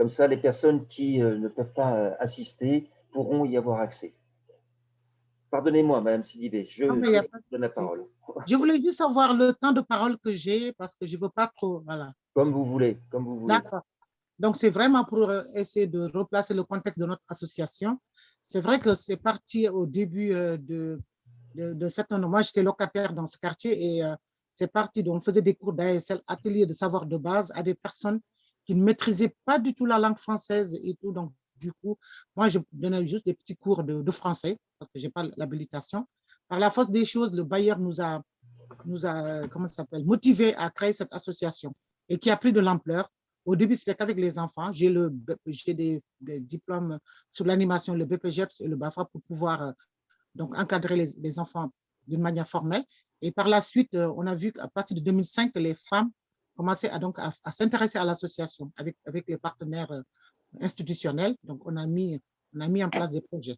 Comme ça, les personnes qui ne peuvent pas assister pourront y avoir accès. Pardonnez-moi, Madame Sidibé, Non, mais il je n'y a vous pas de donne la souci. parole. Je voulais juste savoir le temps de parole que j'ai parce que je ne veux pas trop. Voilà. Comme vous voulez, comme vous voulez. D'accord. Donc, c'est vraiment pour essayer de replacer le contexte de notre association. C'est vrai que c'est parti au début de cet an. Moi, j'étais locataire dans ce quartier et c'est parti. Donc, on faisait des cours d'ASL, ateliers de savoir de base à des personnes qui ne maîtrisaient pas du tout la langue française et tout. Donc, du coup, moi, je donnais juste des petits cours de français parce que je n'ai pas l'habilitation. Par la force des choses, le bailleur nous a comment ça s'appelle, motivés à créer cette association et qui a pris de l'ampleur. Au début, c'était qu'avec les enfants. J'ai des diplômes sur l'animation, le BPGEPS et le BAFA pour pouvoir donc encadrer les enfants d'une manière formelle. Et par la suite, on a vu qu'à partir de 2005, que les femmes commençaient à s'intéresser à l'association avec les partenaires institutionnels. Donc, on a mis en place des projets.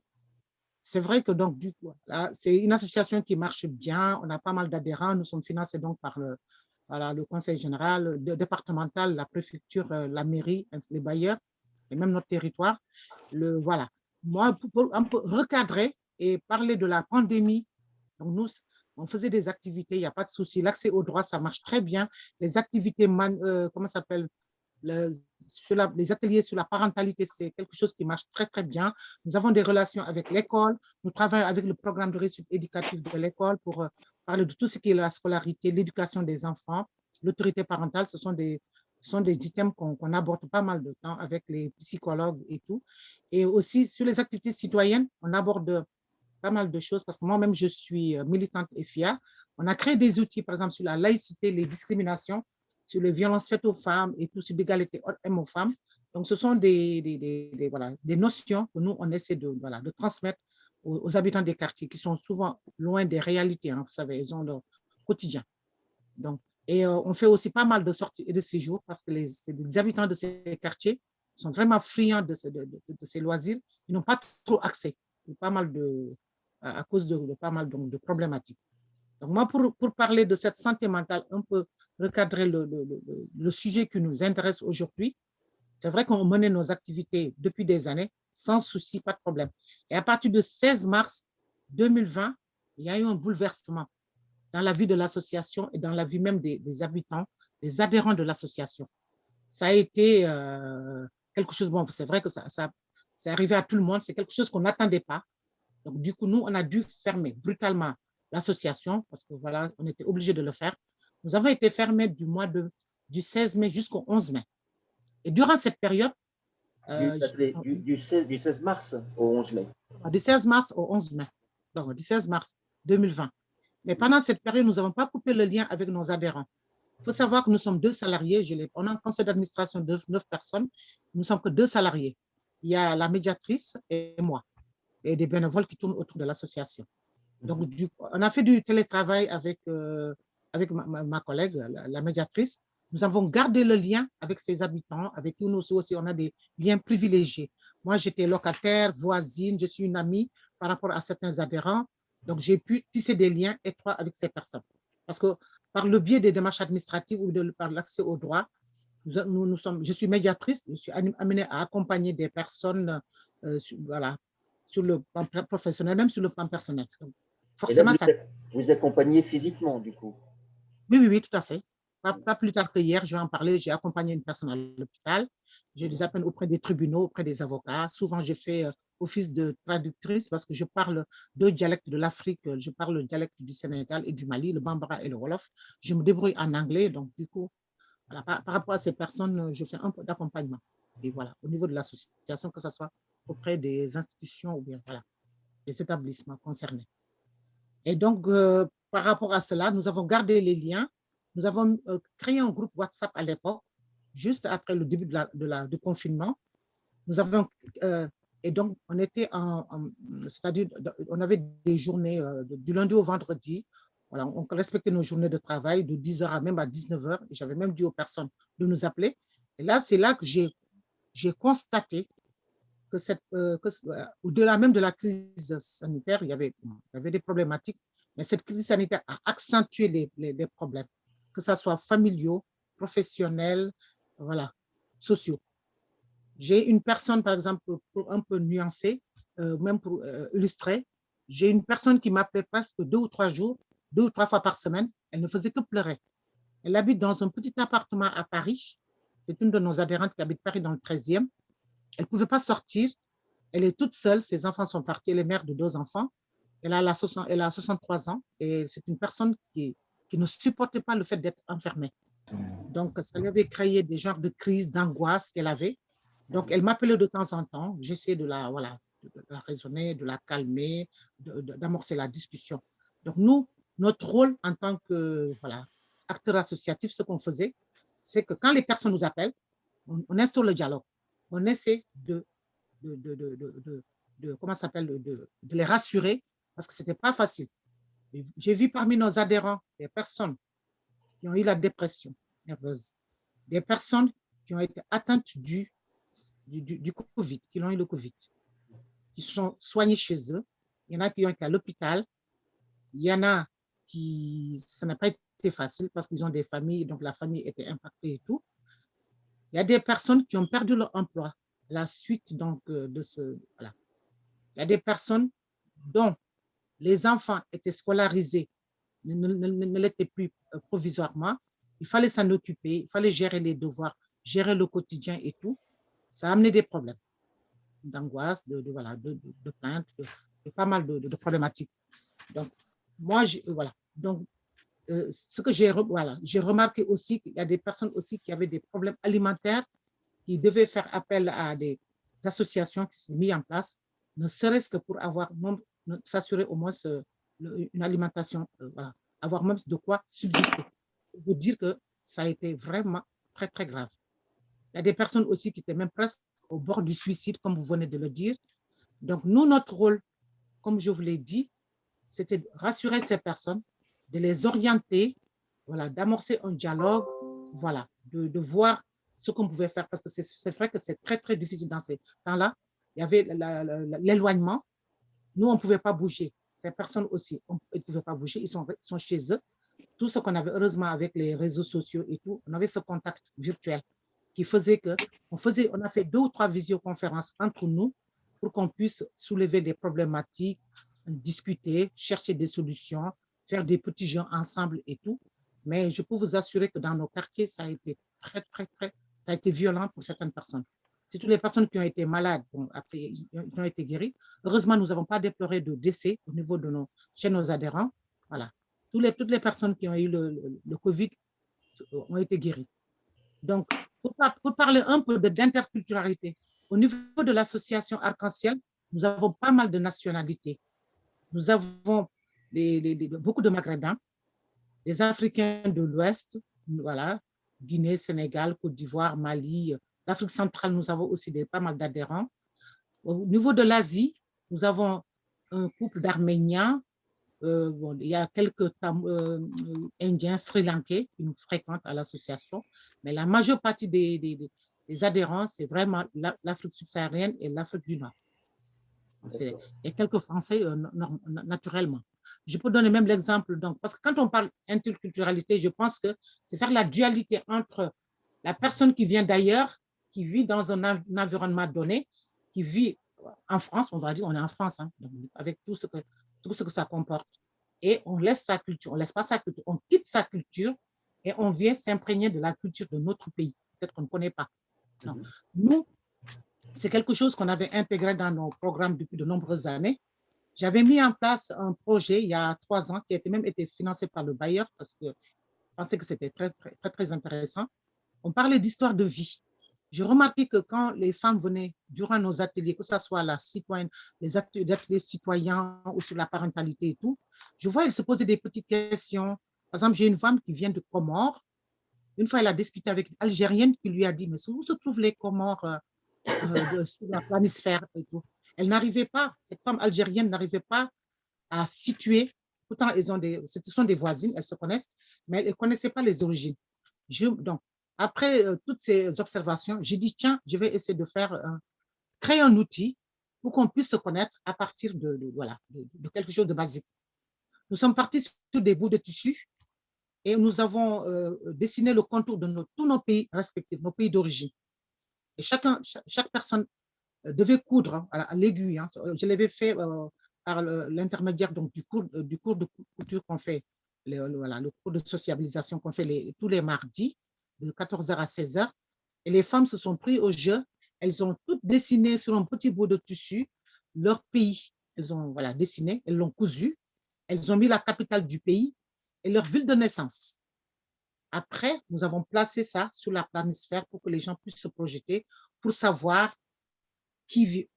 C'est vrai que donc, du coup, c'est une association qui marche bien. On a pas mal d'adhérents. Nous sommes financés donc par le conseil général, le départemental, la préfecture, la mairie, les bailleurs et même notre territoire. Voilà. Moi, pour un peu recadrer et parler de la pandémie, donc nous, on faisait des activités, il n'y a pas de souci. L'accès aux droits, ça marche très bien. Les activités, comment ça s'appelle, les ateliers sur la parentalité, c'est quelque chose qui marche très, très bien. Nous avons des relations avec l'école. Nous travaillons avec le programme de réussite éducative de l'école pour parler de tout ce qui est la scolarité, l'éducation des enfants, l'autorité parentale. Ce sont des items qu'on aborde pas mal de temps avec les psychologues et tout. Et aussi, sur les activités citoyennes, on aborde pas mal de choses parce que moi-même, je suis militante FIA. On a créé des outils, par exemple, sur la laïcité, les discriminations, sur les violences faites aux femmes et tout sur l'égalité homme aux femmes. Donc, ce sont voilà, des notions que nous, on essaie de transmettre aux habitants des quartiers qui sont souvent loin des réalités. Hein, vous savez, ils ont leur quotidien. Donc, et on fait aussi pas mal de sorties et de séjours parce que les habitants de ces quartiers sont vraiment friands de ces loisirs. Ils n'ont pas trop accès pas mal à cause de pas mal de problématiques. Donc, moi, pour parler de cette santé mentale, un peu recadrer le sujet qui nous intéresse aujourd'hui, c'est vrai qu'on menait nos activités depuis des années sans souci, pas de problème. Et à partir du 16 mars 2020, il y a eu un bouleversement dans la vie de l'association et dans la vie même des habitants, des adhérents de l'association. Ça a été quelque chose, bon, c'est vrai que c'est arrivé à tout le monde, c'est quelque chose qu'on n'attendait pas. Donc, du coup, nous, on a dû fermer brutalement l'association parce que voilà, on était obligé de le faire. Nous avons été fermés du 16 mai jusqu'au 11 mai. Et durant cette période, euh, Du 16 mars au 11 mai. du 16 mars au 11 mai, donc du 16 mars 2020. Mais pendant cette période, nous n'avons pas coupé le lien avec nos adhérents. Il faut savoir que nous sommes 2 salariés. On a un conseil d'administration de 9 personnes. Nous ne sommes que 2 salariés. Il y a la médiatrice et moi, et des bénévoles qui tournent autour de l'association. Donc, on a fait du télétravail avec ma collègue, la médiatrice. Nous avons gardé le lien avec ses habitants, avec nous aussi, on a des liens privilégiés. Moi, j'étais locataire, voisine, je suis une amie par rapport à certains adhérents. Donc, j'ai pu tisser des liens étroits avec ces personnes. Parce que par le biais des démarches administratives ou par l'accès aux droits, je suis médiatrice, je suis amenée à accompagner des personnes voilà, sur le plan professionnel, même sur le plan personnel. Donc, Et là, forcément, ça. vous accompagnez physiquement, du coup. Oui, oui, oui, tout à fait. Pas plus tard que hier, je vais en parler. J'ai accompagné une personne à l'hôpital. Je les appelle auprès des tribunaux, auprès des avocats. Souvent, je fais office de traductrice parce que je parle 2 dialectes de l'Afrique. Je parle le dialecte du Sénégal et du Mali, le Bambara et le Wolof. Je me débrouille en anglais. Donc, du coup, voilà, par rapport à ces personnes, je fais un peu d'accompagnement. Et voilà, au niveau de l'association, que ce soit auprès des institutions ou bien voilà, des établissements concernés. Et donc, par rapport à cela, nous avons gardé les liens. Nous avons créé un groupe WhatsApp à l'époque, juste après le début du confinement. Nous avons, et donc, on était c'est-à-dire, on avait des journées du lundi au vendredi. Voilà, on respectait nos journées de travail de 10h à même à 19h. J'avais même dit aux personnes de nous appeler. Et là, c'est là que j'ai constaté au-delà même de la crise sanitaire, il y avait des problématiques, mais cette crise sanitaire a accentué les problèmes, que ce soit familiaux, professionnels, voilà, sociaux. J'ai une personne, par exemple, pour un peu nuancer, même pour illustrer, j'ai une personne qui m'appelait presque 2 ou 3 jours, 2 ou 3 fois par semaine. Elle ne faisait que pleurer. Elle habite dans un petit appartement à Paris. C'est une de nos adhérentes qui habite Paris dans le 13e. Elle ne pouvait pas sortir. Elle est toute seule. Ses enfants sont partis. Elle est mère de 2 enfants. Elle a 63 ans et c'est une personne qui ne supportait pas le fait d'être enfermée. Donc, ça lui avait créé des genres de crises, d'angoisse qu'elle avait. Donc, elle m'appelait de temps en temps. J'essayais voilà, de la raisonner, de la calmer, d'amorcer la discussion. Donc, nous, notre rôle en tant que voilà, acteur associatif, ce qu'on faisait, c'est que quand les personnes nous appellent, on instaure le dialogue. On essaie comment s'appelle, de les rassurer parce que ce n'était pas facile. J'ai vu parmi nos adhérents des personnes qui ont eu la dépression nerveuse, des personnes qui ont été atteintes du Covid, qui ont eu le Covid, qui sont soignés chez eux. Il y en a qui ont été à l'hôpital. Il y en a qui, ça n'a pas été facile parce qu'ils ont des familles, donc la famille était impactée et tout. Il y a des personnes qui ont perdu leur emploi à la suite donc, de ce. Voilà. Il y a des personnes dont les enfants étaient scolarisés, ne l'étaient plus provisoirement. Il fallait s'en occuper, il fallait gérer les devoirs, gérer le quotidien et tout. Ça a amené des problèmes d'angoisse, voilà, de plaintes, de pas mal de problématiques. Donc, moi, voilà. Donc, ce que j'ai remarqué aussi qu'il y a des personnes aussi qui avaient des problèmes alimentaires, qui devaient faire appel à des associations qui sont mises en place, ne serait-ce que pour s'assurer au moins une alimentation, voilà, avoir même de quoi subsister. Pour vous dire que ça a été vraiment très, très grave. Il y a des personnes aussi qui étaient même presque au bord du suicide, comme vous venez de le dire. Donc, nous, notre rôle, comme je vous l'ai dit, c'était de rassurer ces personnes, de les orienter, voilà, d'amorcer un dialogue, voilà, de voir ce qu'on pouvait faire, parce que c'est vrai que c'est très, très difficile dans ces temps-là. Il y avait l'éloignement. Nous, on ne pouvait pas bouger. Ces personnes aussi, ils ne pouvaient pas bouger. Ils sont chez eux. Tout ce qu'on avait, heureusement, avec les réseaux sociaux et tout, on avait ce contact virtuel qui faisait que on a fait 2 ou 3 visioconférences entre nous pour qu'on puisse soulever des problématiques, discuter, chercher des solutions, faire des petits jeux ensemble et tout. Mais je peux vous assurer que dans nos quartiers, ça a été ça a été violent pour certaines personnes. C'est toutes les personnes qui ont été malades, bon, après, ils ont été guéris. Heureusement, nous n'avons pas déploré de décès au niveau de chez nos adhérents. Voilà. Toutes les personnes qui ont eu le Covid ont été guéries. Donc, pour parler un peu d'interculturalité, au niveau de l'association Arc-en-Ciel, nous avons pas mal de nationalités. Nous avons beaucoup de Maghrébins, des Africains de l'Ouest, voilà, Guinée, Sénégal, Côte d'Ivoire, Mali, l'Afrique centrale, nous avons aussi pas mal d'adhérents. Au niveau de l'Asie, nous avons un couple d'Arméniens, bon, il y a quelques Indiens sri-lankais qui nous fréquentent à l'association, mais la majeure partie des adhérents, c'est vraiment l'Afrique subsaharienne et l'Afrique du Nord. Et quelques Français naturellement. Je peux donner même l'exemple, parce que quand on parle interculturalité, je pense que c'est faire la dualité entre la personne qui vient d'ailleurs, qui vit dans un environnement donné, qui vit en France, on va dire, on est en France, hein, donc avec tout ce que ça comporte. Et on laisse sa culture, on ne laisse pas sa culture, on quitte sa culture et on vient s'imprégner de la culture de notre pays. Peut-être qu'on ne connaît pas. Non. Nous, c'est quelque chose qu'on avait intégré dans nos programmes depuis de nombreuses années. J'avais mis en place un projet il y a 3 ans qui a même été financé par le bailleur parce que je pensais que c'était très, très, très, très intéressant. On parlait d'histoire de vie. J'ai remarqué que quand les femmes venaient durant nos ateliers, que ce soit les ateliers citoyens ou sur la parentalité et tout, je vois qu'elles se posaient des petites questions. Par exemple, j'ai une femme qui vient de Comores. Une fois, elle a discuté avec une Algérienne qui lui a dit, mais où se trouvent les Comores sur la planisphère et tout. Elle n'arrivait pas, cette femme algérienne n'arrivait pas à situer, pourtant ce sont des voisines, elles se connaissent, mais elles ne connaissaient pas les origines. Donc, après toutes ces observations, j'ai dit, tiens, je vais essayer de créer un outil pour qu'on puisse se connaître à partir voilà, de quelque chose de basique. Nous sommes partis sur des bouts de tissu et nous avons dessiné le contour de tous nos pays respectifs, nos pays d'origine. Et chaque personne devait coudre hein, à l'aiguille. Hein. Je l'avais fait par l'intermédiaire du cours de couture qu'on fait, voilà, le cours de sociabilisation qu'on fait tous les mardis de 14h à 16h. Et les femmes se sont prises au jeu. Elles ont toutes dessiné sur un petit bout de tissu leur pays. Elles ont voilà, dessiné, elles l'ont cousu. Elles ont mis la capitale du pays et leur ville de naissance. Après, nous avons placé ça sur la planisphère pour que les gens puissent se projeter, pour savoir qui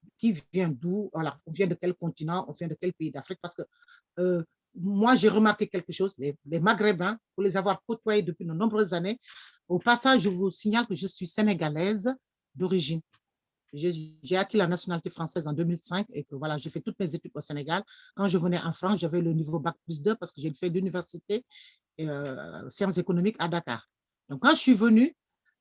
vient d'où, voilà, on vient de quel continent, on vient de quel pays d'Afrique. Parce que moi, j'ai remarqué quelque chose, les Maghrébins, pour les avoir côtoyés depuis de nombreuses années, au passage, je vous signale que je suis sénégalaise d'origine. J'ai acquis la nationalité française en 2005 et que voilà, j'ai fait toutes mes études au Sénégal. Quand je venais en France, j'avais le niveau Bac+2 parce que j'ai fait l'université sciences économiques à Dakar. Donc, quand je suis venue,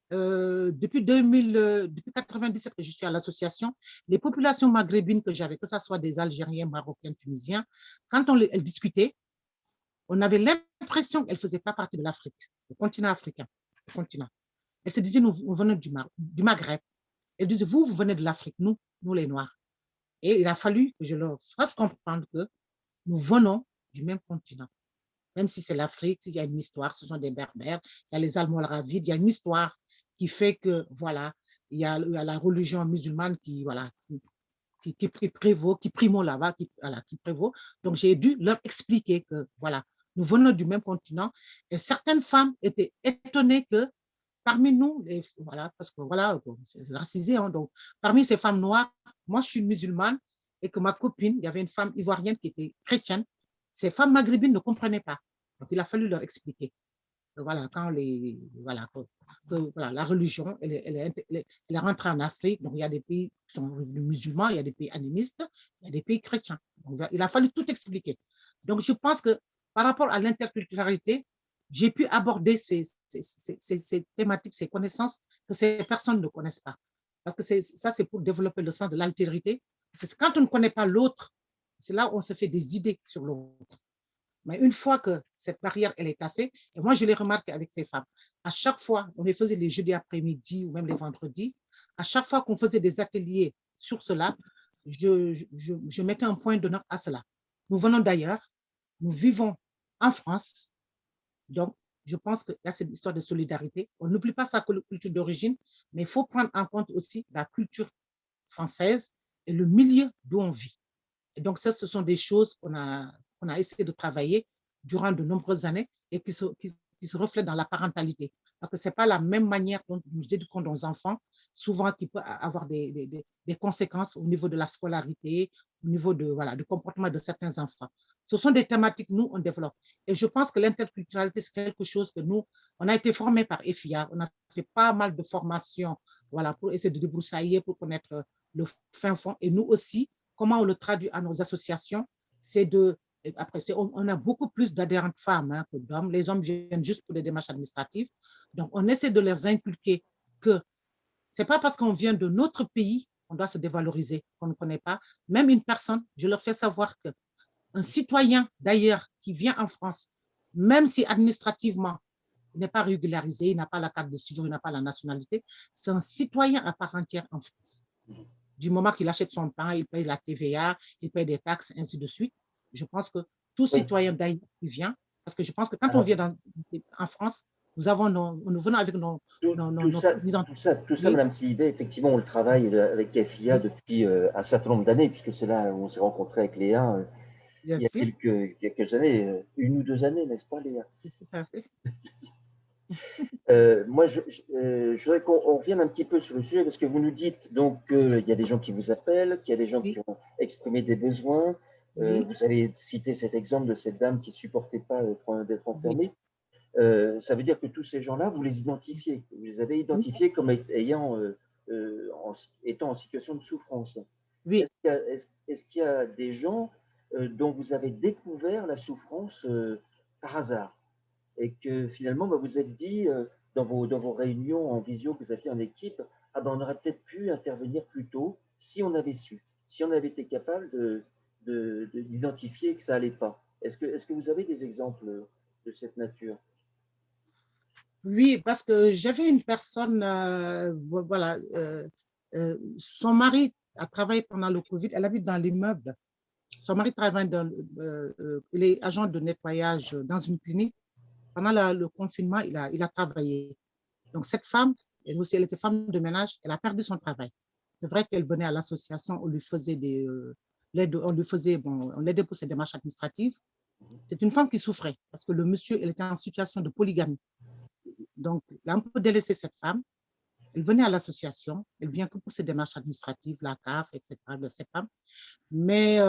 depuis 97 que je suis à l'association, les populations maghrébines que j'avais, que ce soit des Algériens, Marocains, Tunisiens, quand elles discutaient, on avait l'impression qu'elles ne faisaient pas partie de l'Afrique, le continent africain. Le continent. Elles se disaient, nous venons du Maghreb. Elles disaient, vous venez de l'Afrique, nous les Noirs. Et il a fallu que je leur fasse comprendre que nous venons du même continent. Même si c'est l'Afrique, il y a une histoire, ce sont des Berbères, il y a les Almoravides, il y a une histoire qui fait que, voilà, il y a la religion musulmane qui, voilà, qui prévaut, qui primo là-bas, voilà, qui prévaut. Donc, j'ai dû leur expliquer que, voilà, nous venons du même continent. Et certaines femmes étaient étonnées que parmi nous, voilà, parce que voilà, c'est racisé, hein, donc parmi ces femmes noires, moi, je suis musulmane et que ma copine, il y avait une femme ivoirienne qui était chrétienne. Ces femmes maghrébines ne comprenaient pas. Donc, il a fallu leur expliquer. Voilà, quand voilà, la religion, elle est rentrée en Afrique, donc il y a des pays qui sont musulmans, il y a des pays animistes, il y a des pays chrétiens. Donc, il a fallu tout expliquer. Donc, je pense que par rapport à l'interculturalité, j'ai pu aborder ces thématiques, ces connaissances que ces personnes ne connaissent pas. Parce que ça, c'est pour développer le sens de l'altérité. Quand on ne connaît pas l'autre, c'est là où on se fait des idées sur l'autre. Mais une fois que cette barrière elle est cassée, et moi je l'ai remarqué avec ces femmes, à chaque fois, on les faisait les jeudis après-midi ou même les vendredis, à chaque fois qu'on faisait des ateliers sur cela, je mettais un point d'honneur à cela. Nous venons d'ailleurs, nous vivons en France, donc je pense qu'il y a cette histoire de solidarité. On n'oublie pas sa culture d'origine, mais il faut prendre en compte aussi la culture française et le milieu d'où on vit. Et donc, ça, ce sont des choses qu'on a essayé de travailler durant de nombreuses années et qui se reflètent dans la parentalité. Parce que ce n'est pas la même manière dont nous éduquons nos enfants, souvent qui peut avoir des conséquences au niveau de la scolarité, au niveau voilà, du comportement de certains enfants. Ce sont des thématiques, nous, on développe. Et je pense que l'interculturalité, c'est quelque chose que nous, on a été formés par EFIA, on a fait pas mal de formations voilà, pour essayer de débroussailler, pour connaître le fin fond. Et nous aussi, comment on le traduit à nos associations, c'est après, on a beaucoup plus d'adhérentes femmes hein, que d'hommes. Les hommes viennent juste pour des démarches administratives. Donc, on essaie de leur inculquer que ce n'est pas parce qu'on vient de notre pays qu'on doit se dévaloriser, qu'on ne connaît pas. Même une personne, je leur fais savoir qu'un citoyen d'ailleurs qui vient en France, même si administrativement, il n'est pas régularisé, il n'a pas la carte de séjour, il n'a pas la nationalité, c'est un citoyen à part entière en France. Du moment qu'il achète son pain, il paye la TVA, il paye des taxes, ainsi de suite. Je pense que tout citoyen d'ailleurs qui vient, parce que je pense que quand on vient en France, nous venons avec nos tout ça, Madame Sibé, effectivement, on le travaille avec FIA depuis un certain nombre d'années, puisque c'est là où on s'est rencontré avec Léa il y a quelques années, 1 ou 2 années, n'est-ce pas, Léa? Tout à fait. Moi, je voudrais qu'on revienne un petit peu sur le sujet, parce que vous nous dites donc qu'il y a des gens qui vous appellent, qu'il y a des gens qui ont exprimé des besoins. Vous avez cité cet exemple de cette dame qui ne supportait pas d'être enfermée. Ça veut dire que tous ces gens-là, vous les identifiez. Vous les avez identifiés comme étant en situation de souffrance. Oui. Est-ce qu'il y a des gens dont vous avez découvert la souffrance par hasard? Et que finalement, vous vous êtes dit, dans vos réunions en visio que vous avez fait en équipe, ah ben, on aurait peut-être pu intervenir plus tôt si on avait su, si on avait été capable d'identifier que ça allait pas. Est-ce que vous avez des exemples de cette nature? Oui, parce que j'avais une personne, voilà, son mari a travaillé pendant le Covid, elle habite dans l'immeuble. Son mari travaille il est agent de nettoyage dans une clinique. Pendant le confinement, il a travaillé. Donc, cette femme, elle aussi, elle était femme de ménage, elle a perdu son travail. C'est vrai qu'elle venait à l'association, on lui faisait bon, on l'aidait pour ses démarches administratives. C'est une femme qui souffrait parce que le monsieur, elle était en situation de polygamie. Donc, il a un peu délaissé cette femme. Elle venait à l'association, elle vient que pour ses démarches administratives, la CAF, etc., de cette femme. Mais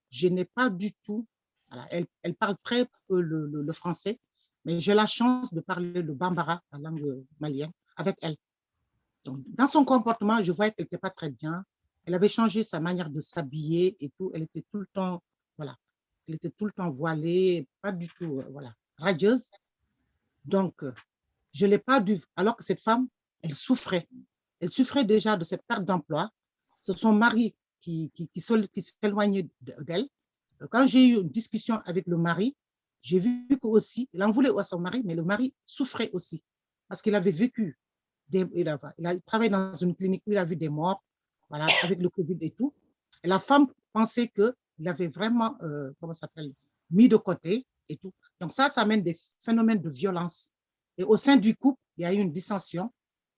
je n'ai pas du tout, voilà, elle parle très peu le français, mais j'ai la chance de parler le bambara, la langue malienne, avec elle. Donc, dans son comportement, je voyais qu'elle n'était pas très bien. Elle avait changé sa manière de s'habiller et tout. Elle était tout le temps, voilà, elle était tout le temps voilée, pas du tout, voilà, radieuse. Donc, je ne l'ai pas dû, alors que cette femme, elle souffrait. Elle souffrait déjà de cette perte d'emploi. C'est son mari qui s'éloignait d'elle. Quand j'ai eu une discussion avec le mari, j'ai vu qu'aussi, il en voulait à son mari, mais le mari souffrait aussi parce qu'il avait vécu, il a travaillé dans une clinique où il a vu des morts, voilà, avec le Covid et tout. Et la femme pensait qu'il avait vraiment, comment ça s'appelle, mis de côté et tout. Donc ça amène des phénomènes de violence. Et au sein du couple, il y a eu une dissension.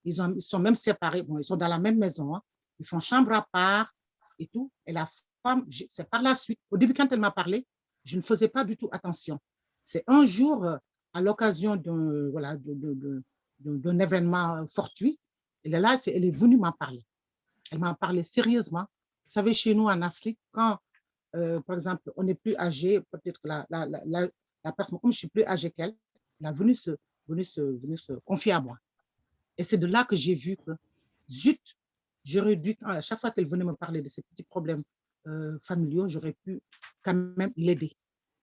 Ils sont même séparés. Bon, ils sont dans la même maison. Hein. Ils font chambre à part et tout. Et la femme, c'est par la suite. Au début, quand elle m'a parlé, je ne faisais pas du tout attention. C'est un jour, à l'occasion d'un voilà, d'un événement fortuit, elle est là, elle est venue m'en parler. Elle m'en parlait sérieusement. Vous savez, chez nous en Afrique, quand, par exemple, on n'est plus âgé, peut-être que la personne, comme je suis plus âgée qu'elle, elle a venu se confier à moi. Et c'est de là que j'ai vu que, zut, j'aurais dû, à chaque fois qu'elle venait me parler de ces petits problèmes familiaux, j'aurais pu quand même l'aider.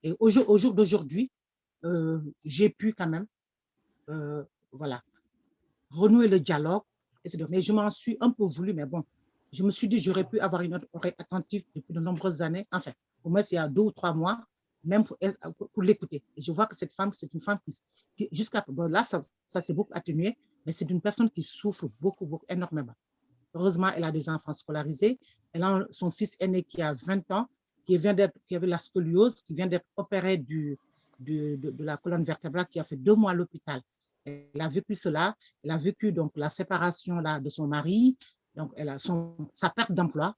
Et au jour d'aujourd'hui, j'ai pu quand même, voilà, renouer le dialogue. Mais je m'en suis un peu voulu, mais bon, je me suis dit j'aurais pu avoir une oreille attentive depuis de nombreuses années, enfin, au moins il y a 2 ou 3 mois, même pour l'écouter. Et je vois que cette femme, c'est une femme qui jusqu'à bon, là, ça s'est beaucoup atténué, mais c'est une personne qui souffre beaucoup, beaucoup, énormément. Heureusement, elle a des enfants scolarisés. Elle a son fils aîné qui a 20 ans, qui avait la scoliose, qui vient d'être opéré de la colonne vertébrale, qui a fait 2 mois à l'hôpital. Elle a vécu cela. Elle a vécu donc la séparation là, de son mari. Donc, elle a sa perte d'emploi.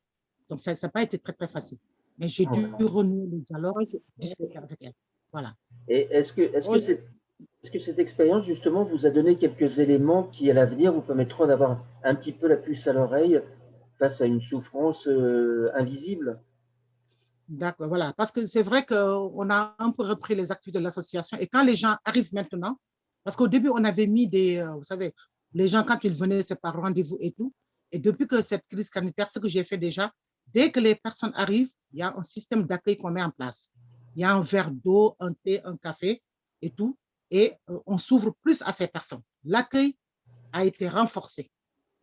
Donc, ça n'a pas été très, très facile. Mais j'ai dû renouer le dialogue, discuter avec elle. Voilà. Et est-ce que cette expérience, justement, vous a donné quelques éléments qui, à l'avenir, vous permettront d'avoir un petit peu la puce à l'oreille face à une souffrance invisible? D'accord, voilà. Parce que c'est vrai qu'on a un peu repris les activités de l'association. Et quand les gens arrivent maintenant, parce qu'au début, on avait mis vous savez, les gens, quand ils venaient, c'est par rendez-vous et tout. Et depuis que cette crise sanitaire, ce que j'ai fait déjà, dès que les personnes arrivent, il y a un système d'accueil qu'on met en place. Il y a un verre d'eau, un thé, un café et tout. Et on s'ouvre plus à ces personnes. L'accueil a été renforcé.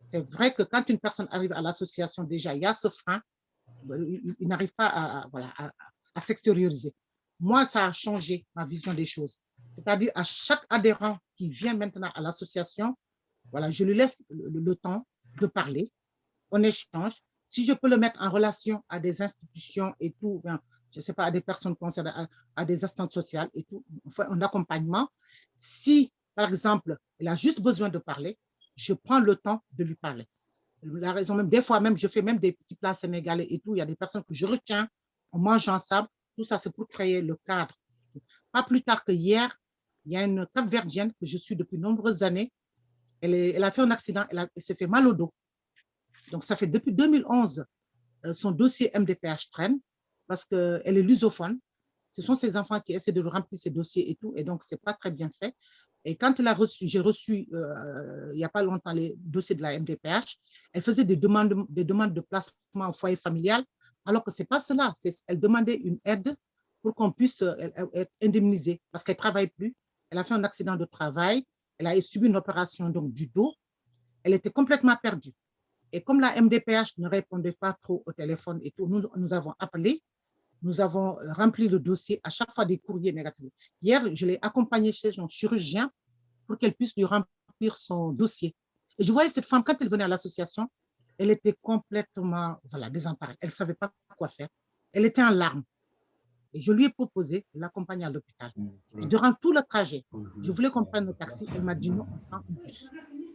C'est vrai que quand une personne arrive à l'association, déjà, il y a ce frein, il n'arrive pas voilà, à s'extérioriser. Moi, ça a changé ma vision des choses. C'est-à-dire à chaque adhérent qui vient maintenant à l'association, voilà, je lui laisse le temps de parler, on échange. Si je peux le mettre en relation à des institutions et tout, ben, je ne sais pas, à des personnes concernées, à des assistantes sociales et tout, on fait un accompagnement. Si, par exemple, il a juste besoin de parler, je prends le temps de lui parler. La raison même, des fois même, je fais même des petits plats sénégalais et tout. Il y a des personnes que je retiens, on mange ensemble. Tout ça, c'est pour créer le cadre. Pas plus tard que hier, il y a une Cap-Verdienne que je suis depuis de nombreuses années. Elle a fait un accident, elle s'est fait mal au dos. Donc, ça fait depuis 2011, son dossier MDPH traîne parce qu'elle est lusophone. Ce sont ses enfants qui essaient de remplir ses dossiers et tout. Et donc, ce n'est pas très bien fait. Et quand j'ai reçu il n'y a pas longtemps les dossiers de la MDPH, elle faisait des demandes de placement au foyer familial, alors que ce n'est pas cela. Elle demandait une aide pour qu'on puisse être indemnisée parce qu'elle ne travaille plus. Elle a fait un accident de travail. Elle a subi une opération donc, du dos. Elle était complètement perdue. Et comme la MDPH ne répondait pas trop au téléphone et tout, nous avons appelé, nous avons rempli le dossier, à chaque fois des courriers négatifs. Hier, je l'ai accompagnée chez un chirurgien pour qu'elle puisse lui remplir son dossier. Et je voyais cette femme, quand elle venait à l'association, elle était complètement désemparée. Elle ne savait pas quoi faire. Elle était en larmes. Et je lui ai proposé de l'accompagner à l'hôpital. Et durant tout le trajet, je voulais qu'on prenne le taxi. Elle m'a dit non, on prend un bus.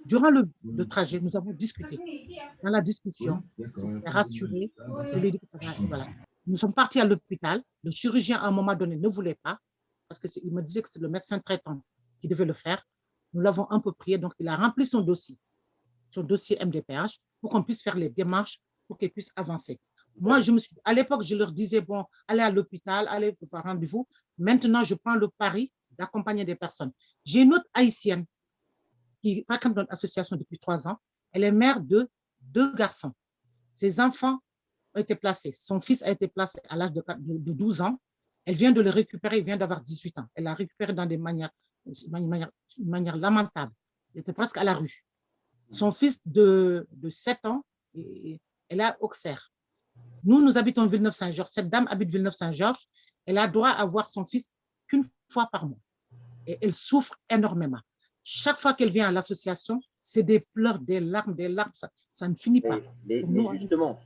Durant le trajet, nous avons discuté. Dans la discussion, je l'ai rassurée. Je lui ai dit que ça va. Voilà. Nous sommes partis à l'hôpital. Le chirurgien, à un moment donné, ne voulait pas, parce qu'il me disait que c'était le médecin traitant qui devait le faire. Nous l'avons un peu prié, donc il a rempli son dossier MDPH, pour qu'on puisse faire les démarches pour qu'elle puisse avancer. Moi, à l'époque, je leur disais, bon, allez à l'hôpital, allez vous faire rendez-vous. Maintenant, je prends le pari d'accompagner des personnes. J'ai une autre haïtienne qui fréquente notre association depuis 3 ans. Elle est mère de 2 garçons. Ses enfants ont été placés. Son fils a été placé à l'âge de 12 ans. Elle vient de le récupérer, il vient d'avoir 18 ans. Elle l'a récupéré dans une manière lamentable. Il était presque à la rue. Son fils de 7 ans, elle est à Auxerre. Nous habitons Villeneuve-Saint-Georges. Cette dame habite Villeneuve-Saint-Georges. Elle a droit à voir son fils qu'une fois par mois. Et elle souffre énormément. Chaque fois qu'elle vient à l'association, c'est des pleurs, des larmes, ça ne finit pas. Mais justement,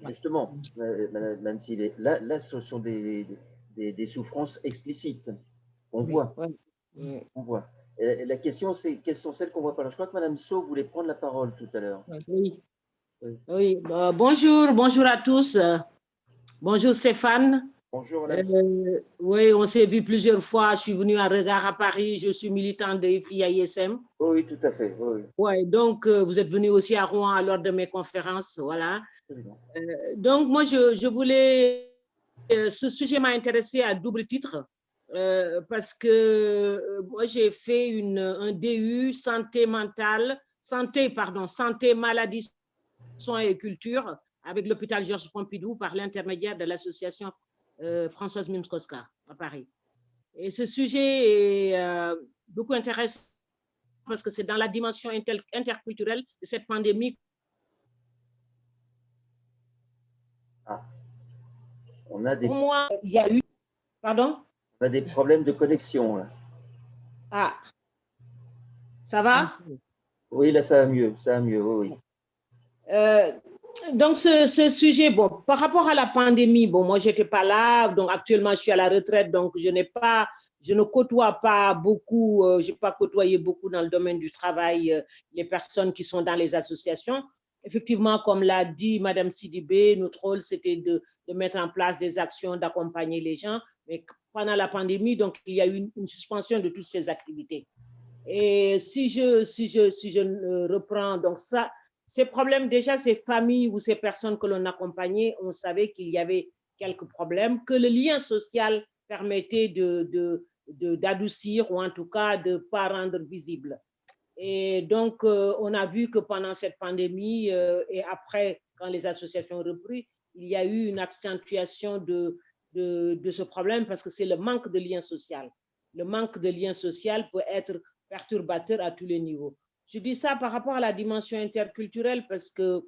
Madame Sylvie, là, ce sont des souffrances explicites. On voit. On voit. Et la question, c'est quelles sont celles qu'on voit pas. Je crois que Madame So voulait prendre la parole tout à l'heure. Oui. Bonjour à tous. Bonjour Stéphane. Bonjour. Oui, on s'est vu plusieurs fois. Je suis venue à Regard à Paris. Je suis militante de FIAISM. Oui, tout à fait. Oui, donc vous êtes venu aussi à Rouen lors de mes conférences. Voilà. Donc moi, je voulais. Ce sujet m'a intéressé à double titre parce que moi, j'ai fait un DU santé mentale, santé, maladie, soins et culture avec l'hôpital Georges Pompidou par l'intermédiaire de l'association Françoise Mims-Koscar à Paris. Et ce sujet est beaucoup intéressant parce que c'est dans la dimension interculturelle de cette pandémie. On a des... Pour moi, il y a eu... Pardon? On a des problèmes de connexion. Là. Ah, ça va? Oui, là, ça va mieux. Oui. Donc, ce sujet, bon, par rapport à la pandémie, bon, moi, je n'étais pas là, donc actuellement, je suis à la retraite, donc je ne côtoie pas beaucoup, je n'ai pas côtoyé beaucoup dans le domaine du travail les personnes qui sont dans les associations. Effectivement, comme l'a dit Madame Sidibé, notre rôle, c'était de mettre en place des actions, d'accompagner les gens, mais pendant la pandémie, donc, il y a eu une suspension de toutes ces activités. Et si je reprends, donc ça, ces problèmes, déjà, ces familles ou ces personnes que l'on accompagnait, on savait qu'il y avait quelques problèmes, que le lien social permettait d'adoucir ou en tout cas de ne pas rendre visible. Et donc, on a vu que pendant cette pandémie et après, quand les associations ont repris, il y a eu une accentuation de ce problème parce que c'est le manque de lien social. Le manque de lien social peut être perturbateur à tous les niveaux. Je dis ça par rapport à la dimension interculturelle parce que,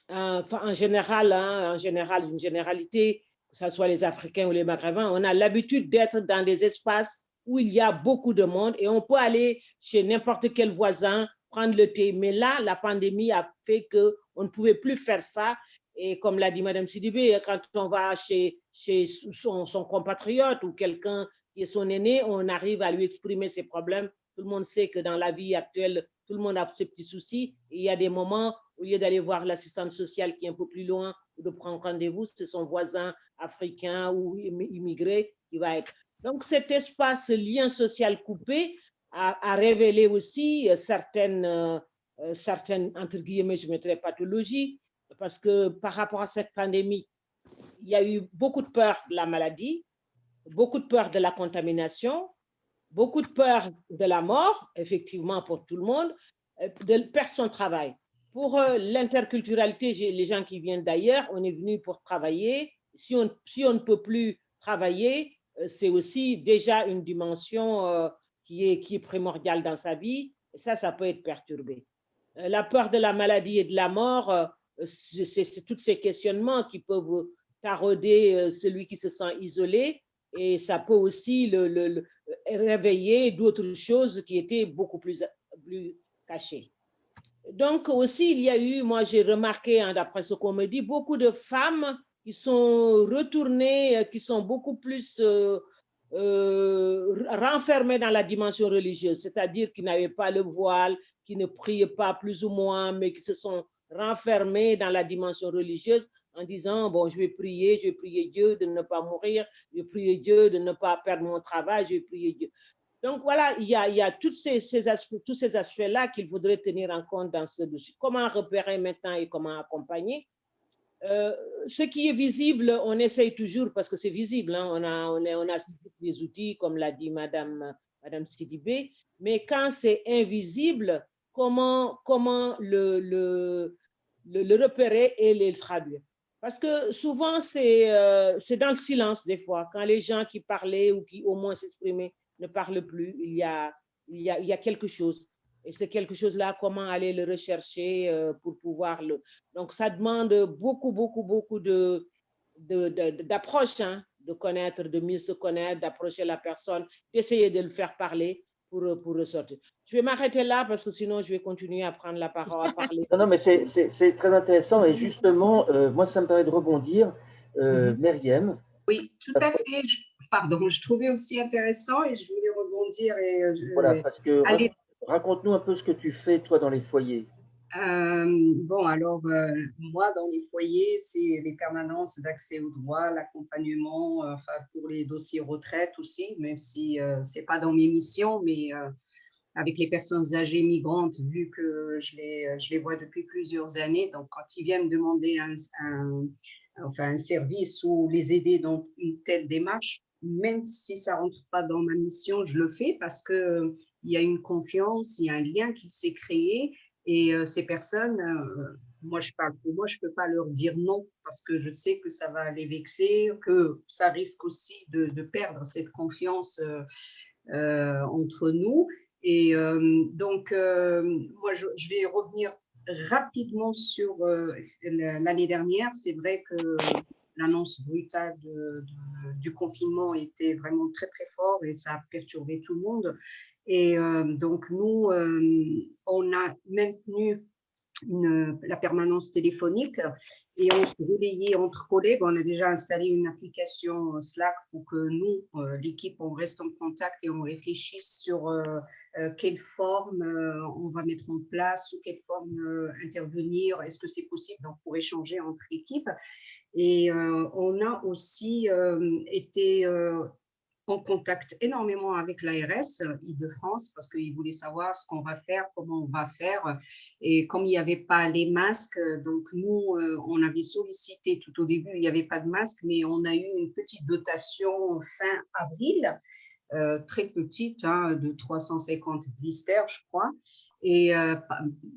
en général, une généralité, que ce soit les Africains ou les Maghrébins, on a l'habitude d'être dans des espaces où il y a beaucoup de monde et on peut aller chez n'importe quel voisin, prendre le thé. Mais là, la pandémie a fait qu'on ne pouvait plus faire ça. Et comme l'a dit Mme Sidibé, quand on va chez son compatriote ou quelqu'un qui est son aîné, on arrive à lui exprimer ses problèmes. Tout le monde sait que dans la vie actuelle, tout le monde a ses petits soucis. Et il y a des moments, au lieu d'aller voir l'assistante sociale qui est un peu plus loin ou de prendre rendez-vous, c'est son voisin africain ou immigré qui va être. Donc, cet espace lien social coupé a révélé aussi certaines, entre guillemets, je mettrais pathologies, parce que par rapport à cette pandémie, il y a eu beaucoup de peur de la maladie, beaucoup de peur de la contamination, beaucoup de peur de la mort, effectivement pour tout le monde, de perdre son travail. Pour l'interculturalité, les gens qui viennent d'ailleurs, on est venu pour travailler. Si on ne peut plus travailler, c'est aussi déjà une dimension qui est primordiale dans sa vie. Et ça peut être perturbé. La peur de la maladie et de la mort, c'est tous ces questionnements qui peuvent tarauder celui qui se sent isolé. Et ça peut aussi le réveiller d'autres choses qui étaient beaucoup plus plus cachés. Donc aussi, il y a eu, moi j'ai remarqué, hein, d'après ce qu'on me dit, beaucoup de femmes qui sont retournées, qui sont beaucoup plus renfermées dans la dimension religieuse, c'est-à-dire qui n'avaient pas le voile, qui ne priaient pas plus ou moins, mais qui se sont renfermées dans la dimension religieuse en disant, bon, je vais prier Dieu de ne pas mourir, je vais prier Dieu de ne pas perdre mon travail, je vais prier Dieu. Donc voilà, il y a tous ces aspects-là qu'il faudrait tenir en compte dans ce dossier. Comment repérer maintenant et comment accompagner? Ce qui est visible, on essaye toujours parce que c'est visible. Hein, on a des outils, comme l'a dit Madame Sidibé, mais quand c'est invisible, comment le repérer et le traduire? Parce que souvent, c'est dans le silence des fois, quand les gens qui parlaient ou qui au moins s'exprimaient ne parlent plus, il y a quelque chose. Et c'est quelque chose-là, comment aller le rechercher pour pouvoir le... Donc, ça demande beaucoup d'approche, hein, de connaître, de mieux se connaître, d'approcher la personne, d'essayer de le faire parler pour ressortir. Je vais m'arrêter là parce que sinon, je vais continuer à prendre la parole, à parler. Non, mais c'est très intéressant. Et justement, moi, ça me permet de rebondir. Myriam. Oui, tout à fait. Pardon, je trouvais aussi intéressant et je voulais rebondir. Voilà, parce que raconte-nous un peu ce que tu fais, toi, dans les foyers. Bon, alors, moi, dans les foyers, c'est les permanences d'accès aux droits, l'accompagnement, enfin, pour les dossiers retraite aussi, même si ce n'est pas dans mes missions, mais avec les personnes âgées migrantes, vu que je les vois depuis plusieurs années. Donc, quand ils viennent me demander un service ou les aider dans une telle démarche, même si ça ne rentre pas dans ma mission, je le fais parce qu'il y a une confiance, il y a un lien qui s'est créé. Et ces personnes, moi je parle pour moi, je ne peux pas leur dire non parce que je sais que ça va les vexer, que ça risque aussi de perdre cette confiance entre nous. Et donc, moi, je vais revenir rapidement sur l'année dernière. C'est vrai que l'annonce brutale du confinement était vraiment très, très fort et ça a perturbé tout le monde. Et donc, nous, on a maintenu la permanence téléphonique et on se relayait entre collègues. On a déjà installé une application Slack pour que nous, l'équipe, on reste en contact et on réfléchisse sur quelle forme on va mettre en place, sous quelle forme intervenir, est-ce que c'est possible donc, pour échanger entre équipes. Et on a aussi été en contact énormément avec l'ARS Île-de-France parce qu'ils voulaient savoir ce qu'on va faire, comment on va faire. Et comme il n'y avait pas les masques, donc nous, on avait sollicité tout au début, il n'y avait pas de masques, mais on a eu une petite dotation fin avril, très petite, hein, de 350 blisters, je crois. Et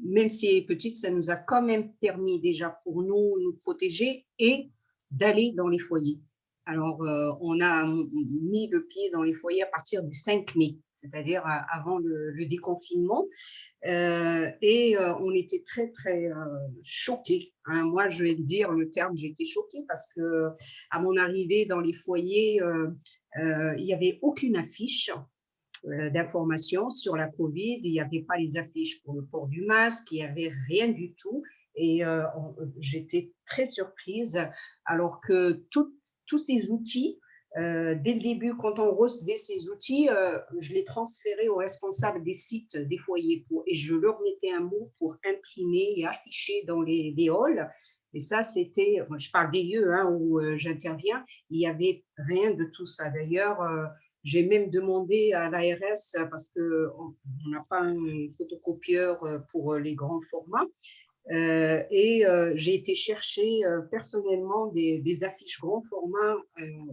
même si elle est petite, ça nous a quand même permis déjà pour nous protéger et d'aller dans les foyers. Alors, on a mis le pied dans les foyers à partir du 5 mai, c'est-à-dire avant le déconfinement. Et on était très, très choqués. Hein. Moi, je vais le dire, le terme, j'ai été choquée parce qu'à mon arrivée dans les foyers, il n'y avait aucune affiche d'information sur la Covid. Il n'y avait pas les affiches pour le port du masque, il n'y avait rien du tout. Et j'étais très surprise, alors que tous ces outils, dès le début, quand on recevait ces outils, je les transférais aux responsables des sites des foyers et je leur mettais un mot pour imprimer et afficher dans les halls. Et ça, c'était, je parle des lieux hein, où j'interviens, il n'y avait rien de tout ça. D'ailleurs, j'ai même demandé à l'ARS, parce qu'on n'a pas un photocopieur pour les grands formats, et j'ai été chercher personnellement des affiches grand format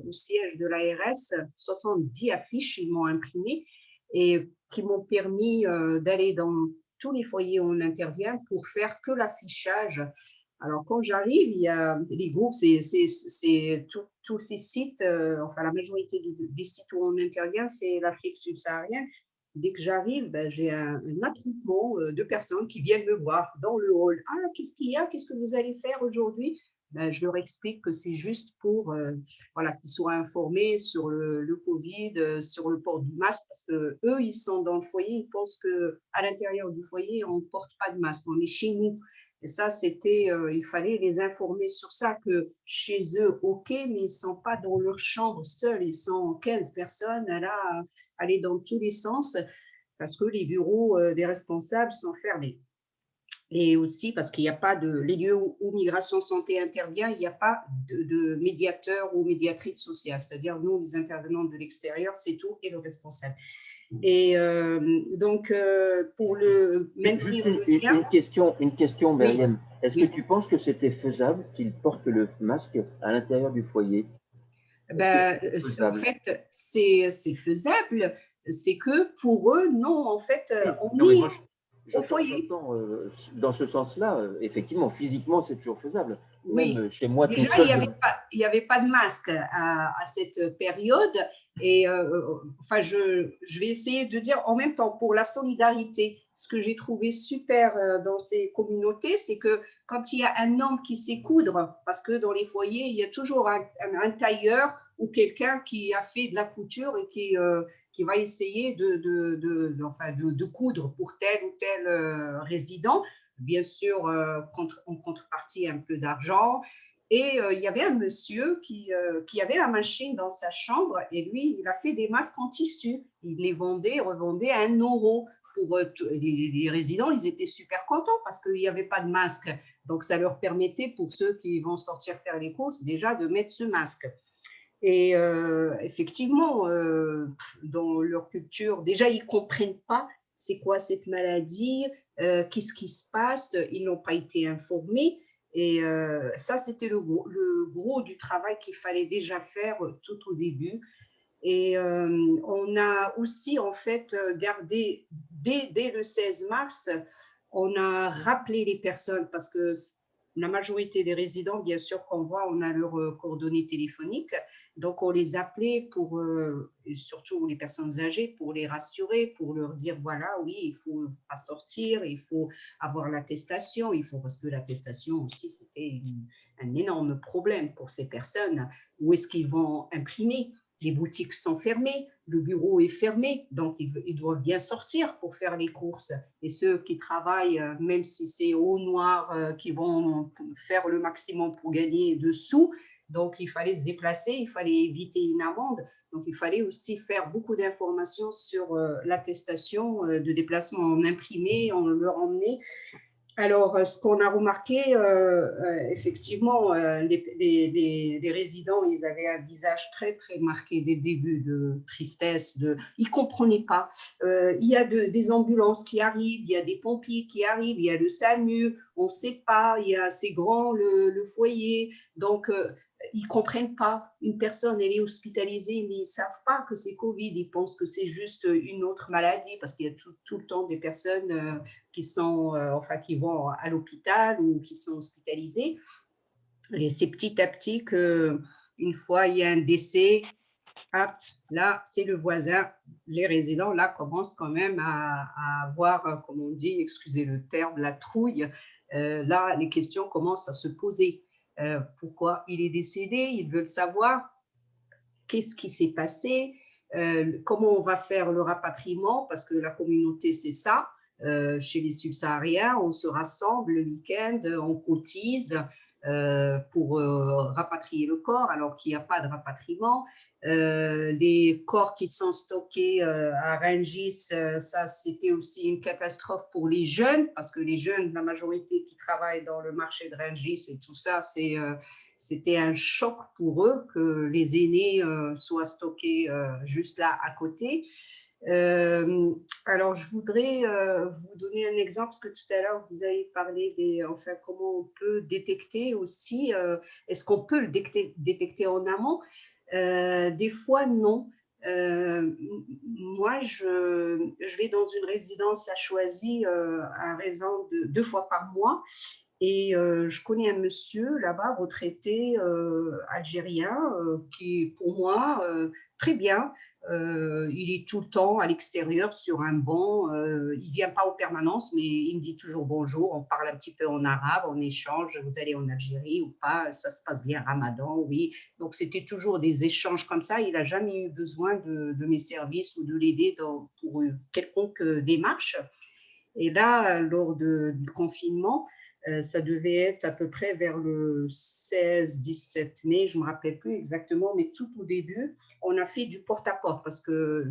au siège de l'ARS, 70 affiches, ils m'ont imprimé et qui m'ont permis d'aller dans tous les foyers où on intervient pour faire que l'affichage. Alors, quand j'arrive, il y a les groupes, c'est tous ces sites, enfin la majorité des sites où on intervient, c'est l'Afrique subsaharienne. Dès que j'arrive, ben, j'ai un attroupement de personnes qui viennent me voir dans le hall. Ah, qu'est-ce qu'il y a? Qu'est-ce que vous allez faire aujourd'hui? ben, je leur explique que c'est juste pour voilà, qu'ils soient informés sur le Covid, sur le port du masque, parce qu'eux, ils sont dans le foyer, ils pensent qu'à l'intérieur du foyer, on ne porte pas de masque, on est chez nous. Et ça, c'était, il fallait les informer sur ça, que chez eux, OK, mais ils ne sont pas dans leur chambre seuls, ils sont 15 personnes là, à aller dans tous les sens, parce que les bureaux des responsables sont fermés. Et aussi parce qu'il n'y a pas de, les lieux où Migration Santé intervient, il n'y a pas de médiateur ou médiatrice sociale. C'est-à-dire, nous, les intervenants de l'extérieur, c'est tout, et le responsable. Et donc, pour le maintenir Juste le lien… une question, Oui, Myriam. Est-ce que oui. tu penses que c'était faisable qu'ils portent le masque à l'intérieur du foyer? Est-ce que Ben, c'est en faisable? fait, c'est faisable. C'est que pour eux, non, en fait, Oui. on Non, mais est moi, au foyer. j'entends dans ce sens-là, effectivement, physiquement, c'est toujours faisable. Même Oui, chez moi, tout déjà, il seul, n'y avait pas de masque à cette période. Et enfin, je vais essayer de dire en même temps, pour la solidarité, ce que j'ai trouvé super dans ces communautés, c'est que quand il y a un homme qui sait coudre, parce que dans les foyers, il y a toujours un tailleur ou quelqu'un qui a fait de la couture et qui va essayer enfin, de coudre pour tel ou tel résident, bien sûr, en contrepartie un peu d'argent. Et il y avait un monsieur qui avait la machine dans sa chambre et lui, il a fait des masques en tissu. Il les vendait, revendait à 1 euro. Pour les résidents, ils étaient super contents parce qu'il n'y avait pas de masque. Donc, ça leur permettait, pour ceux qui vont sortir faire les courses, déjà de mettre ce masque. Et effectivement, dans leur culture, déjà, ils ne comprennent pas c'est quoi cette maladie, qu'est-ce qui se passe, ils n'ont pas été informés. Et ça, c'était le gros du travail qu'il fallait déjà faire tout au début. Et on a aussi, en fait, gardé, dès le 16 mars, on a rappelé les personnes parce que la majorité des résidents, bien sûr, qu'on voit, on a leurs coordonnées téléphoniques. Donc, on les appelait pour, surtout les personnes âgées, pour les rassurer, pour leur dire, voilà, oui, il faut pas sortir, il faut avoir l'attestation, parce que l'attestation aussi, c'était un énorme problème pour ces personnes. Où est-ce qu'ils vont imprimer? Les boutiques sont fermées, le bureau est fermé, donc ils doivent bien sortir pour faire les courses. Et ceux qui travaillent, même si c'est au noir, qui vont faire le maximum pour gagner de sous, donc il fallait se déplacer, il fallait éviter une amende. Donc il fallait aussi faire beaucoup d'informations sur l'attestation de déplacement en imprimé, on leur emmenait. Alors, ce qu'on a remarqué, effectivement, les résidents, ils avaient un visage très, très marqué dès le début de tristesse. Ils ne comprenaient pas. Il y a des ambulances qui arrivent, il y a des pompiers qui arrivent, il y a le SAMU, on ne sait pas, il y a assez grand le foyer. Donc, ils ne comprennent pas. Une personne, elle est hospitalisée, mais ils ne savent pas que c'est Covid. Ils pensent que c'est juste une autre maladie parce qu'il y a tout le temps des personnes qui sont, enfin, qui vont à l'hôpital ou qui sont hospitalisées. Et c'est petit à petit qu'une fois il y a un décès, hop, là, c'est le voisin. Les résidents, là, commencent quand même à avoir, comme on dit, excusez le terme, la trouille. Là, les questions commencent à se poser. Pourquoi il est décédé? Ils veulent savoir qu'est-ce qui s'est passé, comment on va faire le rapatriement, parce que la communauté, c'est ça. Chez les subsahariens, on se rassemble le week-end, on cotise pour rapatrier le corps, alors qu'il n'y a pas de rapatriement. Les corps qui sont stockés à Rungis, ça, c'était aussi une catastrophe pour les jeunes, parce que les jeunes, la majorité qui travaillent dans le marché de Rungis et tout ça, c'était un choc pour eux que les aînés soient stockés juste là à côté. Alors, je voudrais vous donner un exemple, parce que tout à l'heure, vous avez parlé enfin, comment on peut détecter aussi. Est-ce qu'on peut le détecter en amont? Des fois, non. Moi, je vais dans une résidence à Choisy à raison de 2 fois par mois. Et je connais un monsieur là-bas, retraité algérien, qui est pour moi très bien. Il est tout le temps à l'extérieur sur un banc. Il ne vient pas en permanence, mais il me dit toujours bonjour. On parle un petit peu en arabe, on échange. Vous allez en Algérie ou pas? Ça se passe bien, Ramadan, oui. Donc, c'était toujours des échanges comme ça. Il n'a jamais eu besoin de mes services ou de l'aider pour quelconque démarche. Et là, lors du confinement, ça devait être à peu près vers le 16-17 mai, je ne me rappelle plus exactement, mais tout au début, on a fait du porte-à-porte parce que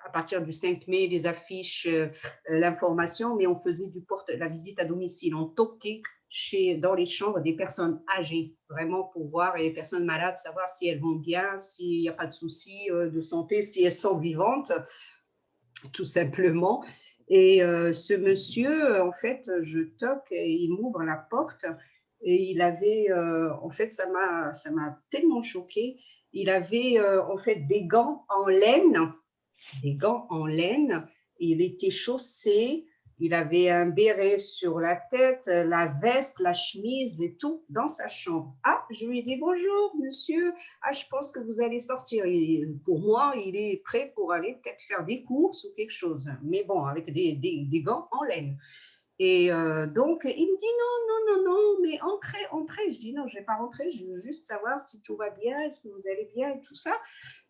à partir du 5 mai, les affiches, l'information, mais on faisait la visite à domicile. On toquait dans les chambres des personnes âgées, vraiment pour voir, et les personnes malades, savoir si elles vont bien, s'il n'y a pas de soucis de santé, si elles sont vivantes, tout simplement. Et ce monsieur, en fait, je toque et il m'ouvre la porte et il avait, en fait, ça m'a tellement choquée. Il avait, en fait, des gants en laine, il était chaussé, il avait un béret sur la tête, la veste, la chemise et tout dans sa chambre. Ah, je lui ai dit bonjour, monsieur. Ah, je pense que vous allez sortir. Et pour moi, il est prêt pour aller peut-être faire des courses ou quelque chose. Mais bon, avec des gants en laine. Et donc, il me dit non, mais entrez. Je dis non, je ne vais pas rentrer, je veux juste savoir si tout va bien, est-ce que vous allez bien et tout ça.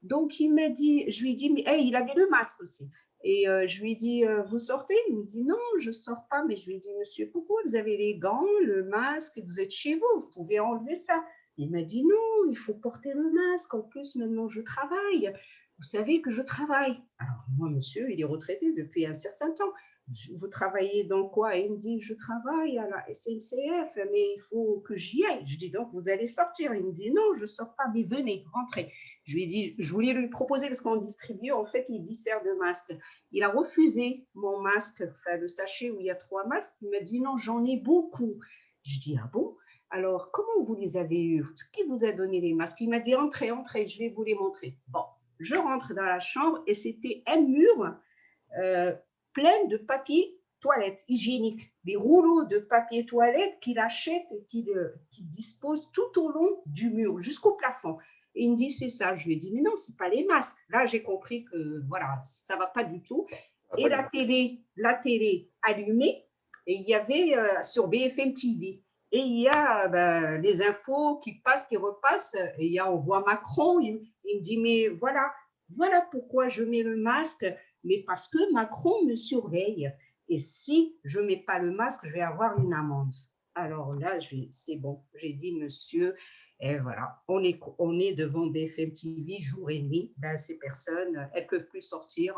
Donc, il m'a dit, je lui ai dit, mais hey, il avait le masque aussi. Et je lui ai dit, vous sortez? Il me dit, non, je ne sors pas. Mais je lui ai dit, monsieur, pourquoi vous avez les gants, le masque, vous êtes chez vous, vous pouvez enlever ça. Il m'a dit, non, il faut porter le masque. En plus, maintenant, je travaille. Vous savez que je travaille. Alors, moi, monsieur, il est retraité depuis un certain temps. Vous travaillez dans quoi? Et il me dit, je travaille à la SNCF, mais il faut que j'y aille. Je dis, donc, vous allez sortir. Il me dit, non, je ne sors pas, mais venez, rentrez. Je lui ai dit, je voulais lui proposer, parce qu'on distribue, en fait, il dessert de masques. Il a refusé mon masque, enfin, le sachet où il y a 3 masques. Il m'a dit, non, j'en ai beaucoup. Je dis, ah bon? Alors, comment vous les avez eus? Qui vous a donné les masques? Il m'a dit, entrez, je vais vous les montrer. Bon, je rentre dans la chambre et c'était un mur plein de papier toilette hygiénique, des rouleaux de papier toilette qu'il achète et qu'il dispose tout au long du mur, jusqu'au plafond. Et il me dit, c'est ça. Je lui ai dit, mais non, ce n'est pas les masques. Là, j'ai compris que voilà, ça ne va pas du tout. Et la télé allumée, et il y avait sur BFM TV. Et il y a les infos qui passent, qui repassent. Et on voit Macron. Il me dit, mais voilà pourquoi je mets le masque, mais parce que Macron me surveille. Et si je ne mets pas le masque, je vais avoir une amende. Alors là, c'est bon. J'ai dit, monsieur, et voilà, on est devant BFM TV jour et nuit. Ces personnes, elles ne peuvent plus sortir.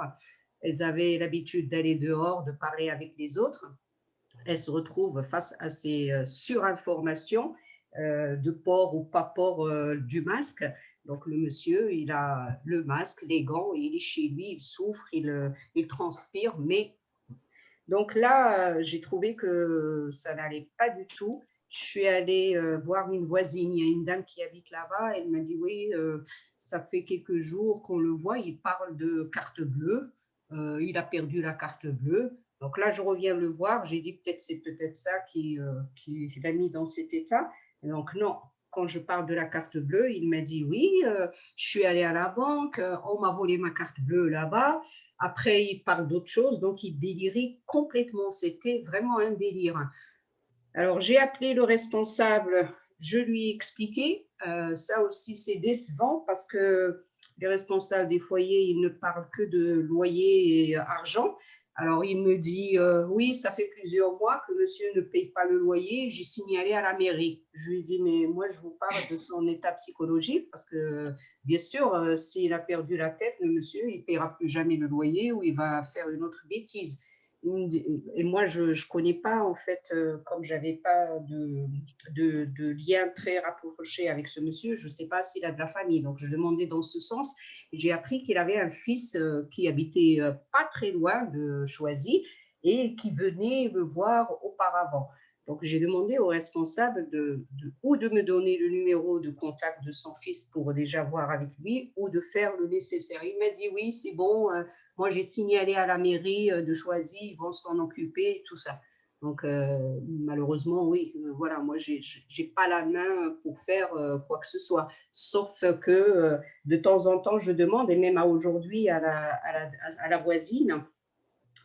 Elles avaient l'habitude d'aller dehors, de parler avec les autres. Elles se retrouvent face à ces surinformations de port ou pas port du masque. Donc, le monsieur, il a le masque, les gants, et il est chez lui, il souffre, il transpire. Mais donc là, j'ai trouvé que ça n'allait pas du tout. Je suis allée voir une voisine, il y a une dame qui habite là-bas, elle m'a dit, oui, ça fait quelques jours qu'on le voit, il parle de carte bleue, il a perdu la carte bleue. Donc là, je reviens le voir, j'ai dit c'est peut-être ça qui l'a mis dans cet état. Et donc non, quand je parle de la carte bleue, il m'a dit oui, je suis allée à la banque, on m'a volé ma carte bleue là-bas. Après, il parle d'autre chose, donc il délirait complètement. C'était vraiment un délire. Alors, j'ai appelé le responsable, je lui ai expliqué. Ça aussi, c'est décevant parce que les responsables des foyers, ils ne parlent que de loyer et argent. Alors, il me dit, oui, ça fait plusieurs mois que monsieur ne paye pas le loyer. J'ai signalé à la mairie. Je lui ai dit, mais moi, je vous parle de son état psychologique parce que, bien sûr, s'il a perdu la tête, le monsieur, il ne paiera plus jamais le loyer ou il va faire une autre bêtise. Et moi, je ne connais pas, en fait, comme je n'avais pas de lien très rapproché avec ce monsieur, je ne sais pas s'il a de la famille. Donc, je demandais dans ce sens. J'ai appris qu'il avait un fils qui habitait pas très loin de Choisy et qui venait me voir auparavant. Donc, j'ai demandé au responsable ou de me donner le numéro de contact de son fils pour déjà voir avec lui ou de faire le nécessaire. Il m'a dit oui, c'est bon. Moi, j'ai signalé à la mairie de Choisy, ils vont s'en occuper, tout ça. Donc, malheureusement, oui, voilà, moi, j'ai pas la main pour faire quoi que ce soit. Sauf que de temps en temps, je demande, et même à aujourd'hui, à la voisine,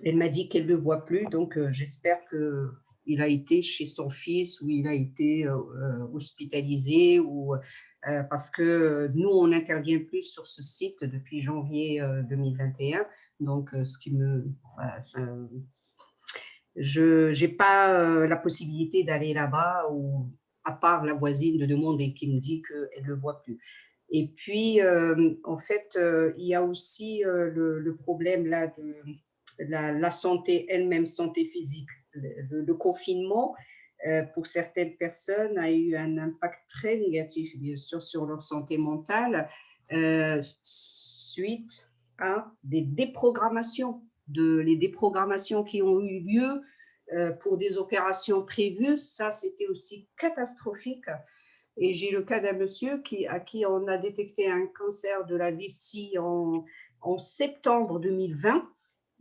elle m'a dit qu'elle ne le voit plus. Donc, j'espère qu'il a été chez son fils ou il a été hospitalisé. Parce que nous, on n'intervient plus sur ce site depuis janvier 2021. Donc, ce qui me… Enfin, je n'ai pas la possibilité d'aller là-bas, ou à part la voisine de demander qui me dit qu'elle ne le voit plus. Et puis, en fait, il y a aussi le problème là de la santé elle-même, santé physique. Le confinement, pour certaines personnes, a eu un impact très négatif, bien sûr, sur leur santé mentale, suite à des déprogrammations. Les déprogrammations qui ont eu lieu pour des opérations prévues, ça c'était aussi catastrophique. Et j'ai le cas d'un monsieur à qui on a détecté un cancer de la vessie en septembre 2020.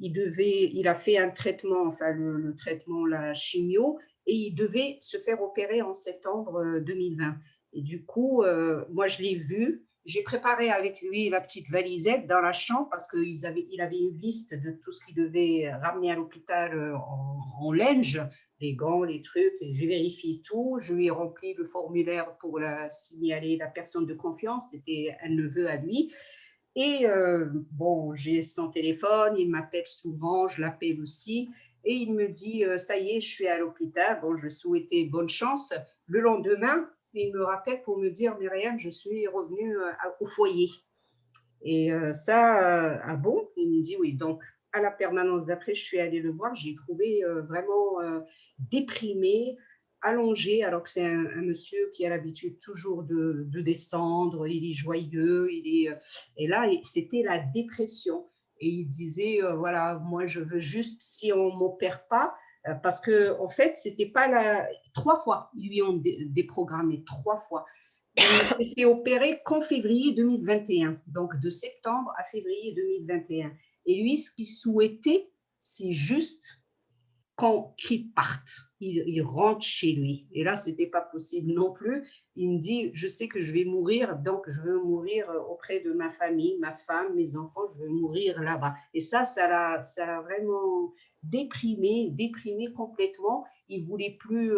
Il a fait un traitement, enfin le traitement, la chimio, et il devait se faire opérer en septembre 2020. Et du coup, moi je l'ai vu. J'ai préparé avec lui la petite valisette dans la chambre parce qu'il avait une liste de tout ce qu'il devait ramener à l'hôpital en linge, les gants, les trucs. Et j'ai vérifié tout. Je lui ai rempli le formulaire pour signaler la personne de confiance. C'était un neveu à lui. Et bon, j'ai son téléphone, il m'appelle souvent, je l'appelle aussi. Et il me dit, ça y est, je suis à l'hôpital. Bon, je souhaitais bonne chance. Le lendemain, il me rappelle pour me dire, Myriam, je suis revenue au foyer. Et ça, ah bon? Il me dit oui. Donc, à la permanence d'après, je suis allée le voir. J'ai trouvé vraiment déprimé, allongé, alors que c'est un monsieur qui a l'habitude toujours de descendre. Il est joyeux. Et là, c'était la dépression. Et il disait, voilà, moi, je veux juste, si on ne m'opère pas, parce qu'en fait, c'était pas 3 fois. Ils lui ont déprogrammé 3 fois. Il s'est fait opérer qu'en février 2021, donc de septembre à février 2021. Et lui, ce qu'il souhaitait, c'est juste qu'il parte, il rentre chez lui. Et là, ce n'était pas possible non plus. Il me dit, je sais que je vais mourir, donc je veux mourir auprès de ma famille, ma femme, mes enfants, je veux mourir là-bas. Et ça l'a vraiment déprimé complètement. Il ne voulait plus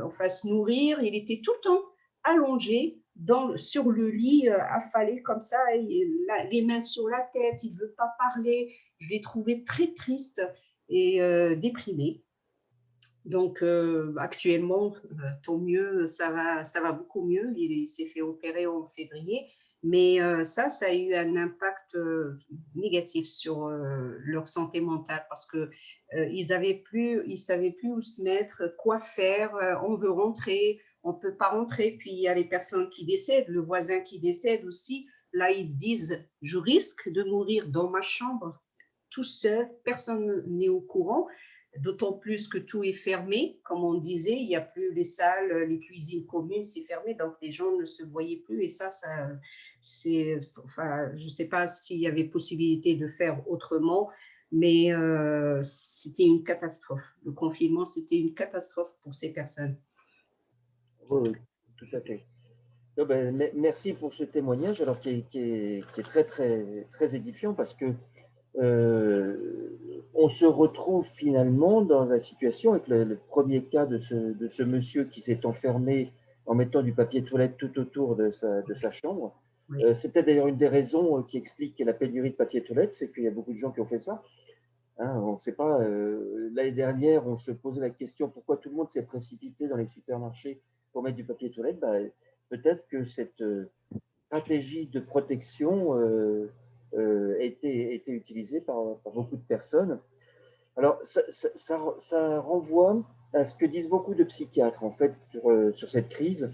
enfin, se nourrir. Il était tout le temps allongé sur le lit, affalé comme ça, les mains sur la tête, il ne veut pas parler. Je l'ai trouvé très triste et déprimé. Donc, actuellement, tant mieux, ça va beaucoup mieux. Il s'est fait opérer en février. Mais ça a eu un impact négatif sur leur santé mentale parce qu'ils savaient plus où se mettre, quoi faire. On veut rentrer, on ne peut pas rentrer. Puis, il y a les personnes qui décèdent, le voisin qui décède aussi. Là, ils se disent, je risque de mourir dans ma chambre, tout seul, personne n'est au courant. D'autant plus que tout est fermé, comme on disait, il n'y a plus les salles, les cuisines communes, c'est fermé, donc les gens ne se voyaient plus. Et ça c'est, enfin, je ne sais pas s'il y avait possibilité de faire autrement, mais c'était une catastrophe. Le confinement, c'était une catastrophe pour ces personnes. Oui, tout à fait. Merci pour ce témoignage, alors qui est très, très, très édifiant parce que on se retrouve finalement dans la situation avec le premier cas de ce monsieur qui s'est enfermé en mettant du papier toilette tout autour de sa chambre. Oui. C'est peut-être d'ailleurs une des raisons qui explique la pénurie de papier toilette, c'est qu'il y a beaucoup de gens qui ont fait ça. Hein, on ne sait pas, l'année dernière, on se posait la question pourquoi tout le monde s'est précipité dans les supermarchés pour mettre du papier toilette. Peut-être que cette stratégie de protection était utilisée par beaucoup de personnes. Alors, ça renvoie à ce que disent beaucoup de psychiatres, en fait, sur cette crise.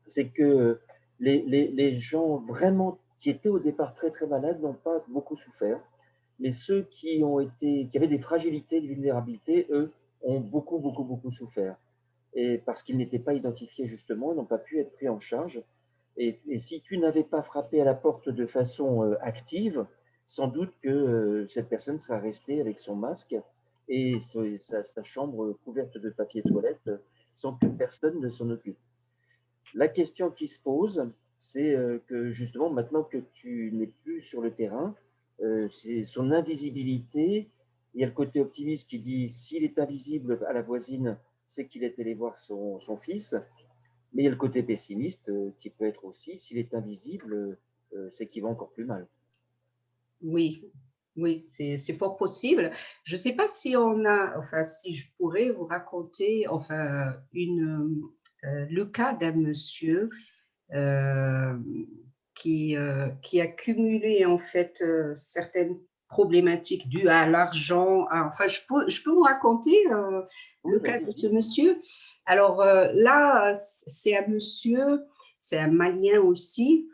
C'est que les gens vraiment qui étaient au départ très, très malades n'ont pas beaucoup souffert. Mais ceux qui avaient des fragilités, des vulnérabilités, eux, ont beaucoup, beaucoup, beaucoup souffert. Et parce qu'ils n'étaient pas identifiés, justement, ils n'ont pas pu être pris en charge. Et si tu n'avais pas frappé à la porte de façon active, sans doute que cette personne serait restée avec son masque et sa chambre couverte de papier toilette sans que personne ne s'en occupe. La question qui se pose, c'est que justement, maintenant que tu n'es plus sur le terrain, c'est son invisibilité. Il y a le côté optimiste qui dit s'il est invisible à la voisine, c'est qu'il est allé voir son fils. Mais il y a le côté pessimiste qui peut être aussi s'il est invisible, c'est qu'il va encore plus mal. Oui, oui, c'est fort possible. Je ne sais pas si on a, enfin, si je pourrais vous raconter, enfin, le cas d'un monsieur euh, qui a cumulé en fait certaines problématiques dues à l'argent. Enfin, je peux vous raconter Oui, le cas de ce vas-y. monsieur. Alors là, c'est un monsieur, c'est un Malien aussi,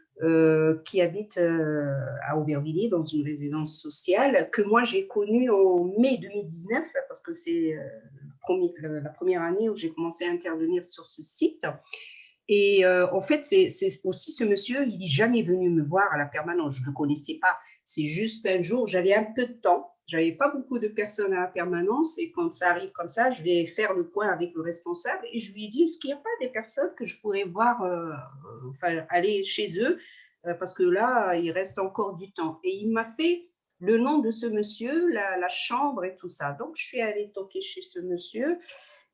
qui habite à Aubervilliers dans une résidence sociale que moi j'ai connue en mai 2019 parce que c'est la première année où j'ai commencé à intervenir sur ce site. Et en fait, c'est aussi ce monsieur, il n'est jamais venu me voir à la permanence, je ne le connaissais pas. C'est juste un jour, j'avais un peu de temps, j'avais pas beaucoup de personnes à la permanence et quand ça arrive comme ça, je vais faire le point avec le responsable et je lui ai dit, est-ce qu'il n'y a pas des personnes que je pourrais voir, enfin, aller chez eux parce que là, il reste encore du temps. Et il m'a fait le nom de ce monsieur, la chambre et tout ça. Donc, je suis allée toquer chez ce monsieur.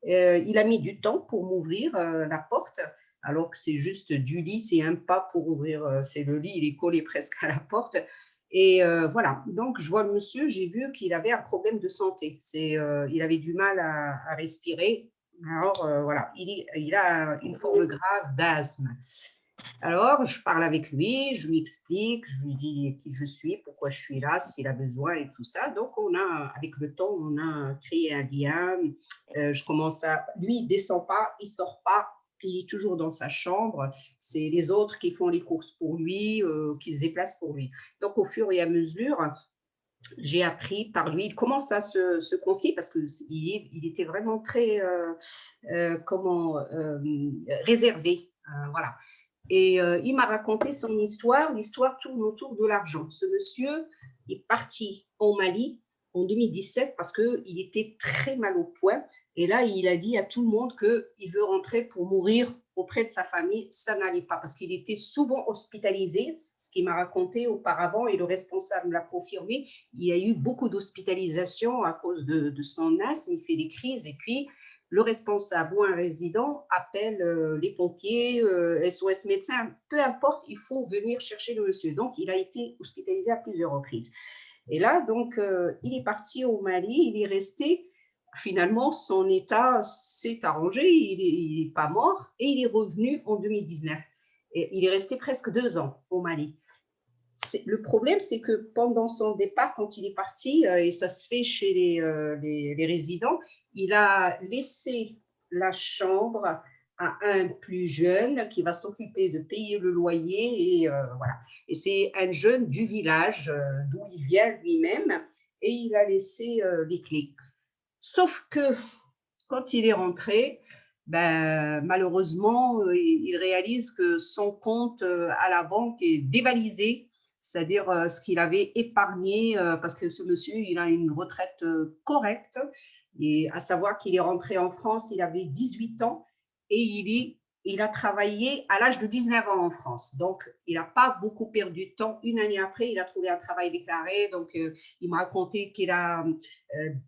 Il a mis du temps pour m'ouvrir la porte alors que c'est juste du lit, c'est un pas pour ouvrir, c'est le lit, il est collé presque à la porte. Et voilà, donc je vois le monsieur, j'ai vu qu'il avait un problème de santé. Il avait du mal à respirer. Alors voilà, il a une forme grave d'asthme. Alors, je parle avec lui, je lui explique, je lui dis qui je suis, pourquoi je suis là, s'il a besoin et tout ça. Donc, avec le temps, on a créé un lien. Je commence à, lui, il descend pas, il sort pas, il est toujours dans sa chambre. C'est les autres qui font les courses pour lui, qui se déplacent pour lui. Donc, au fur et à mesure, j'ai appris par lui, il commence à se confier parce qu'il était vraiment très, réservé. Voilà. Et il m'a raconté son histoire. L'histoire tourne autour de l'argent. Ce monsieur est parti au Mali en 2017 parce qu'il était très mal au point. Et là, il a dit à tout le monde qu'il veut rentrer pour mourir auprès de sa famille. Ça n'allait pas parce qu'il était souvent hospitalisé, ce qu'il m'a raconté auparavant et le responsable l'a confirmé. Il y a eu beaucoup d'hospitalisations à cause de son asthme. Il fait des crises et puis le responsable ou un résident appelle les pompiers, SOS médecins, peu importe, il faut venir chercher le monsieur. Donc, il a été hospitalisé à plusieurs reprises. Et là, donc, il est parti au Mali, il est resté. Finalement, son état s'est arrangé, il n'est pas mort et il est revenu en 2019. Et il est resté presque 2 ans au Mali. Le problème, c'est que pendant son départ, quand il est parti, et ça se fait chez les résidents, il a laissé la chambre à un plus jeune qui va s'occuper de payer le loyer. Et voilà. Et c'est un jeune du village d'où il vient lui-même et il a laissé les clés. Sauf que quand il est rentré, ben, malheureusement, il réalise que son compte à la banque est dévalisé, c'est-à-dire ce qu'il avait épargné, parce que ce monsieur, il a une retraite correcte, et à savoir qu'il est rentré en France, il avait 18 ans, et il a travaillé à l'âge de 19 ans en France. Donc, il n'a pas beaucoup perdu de temps. Une année après, il a trouvé un travail déclaré. Donc, il m'a raconté qu'il a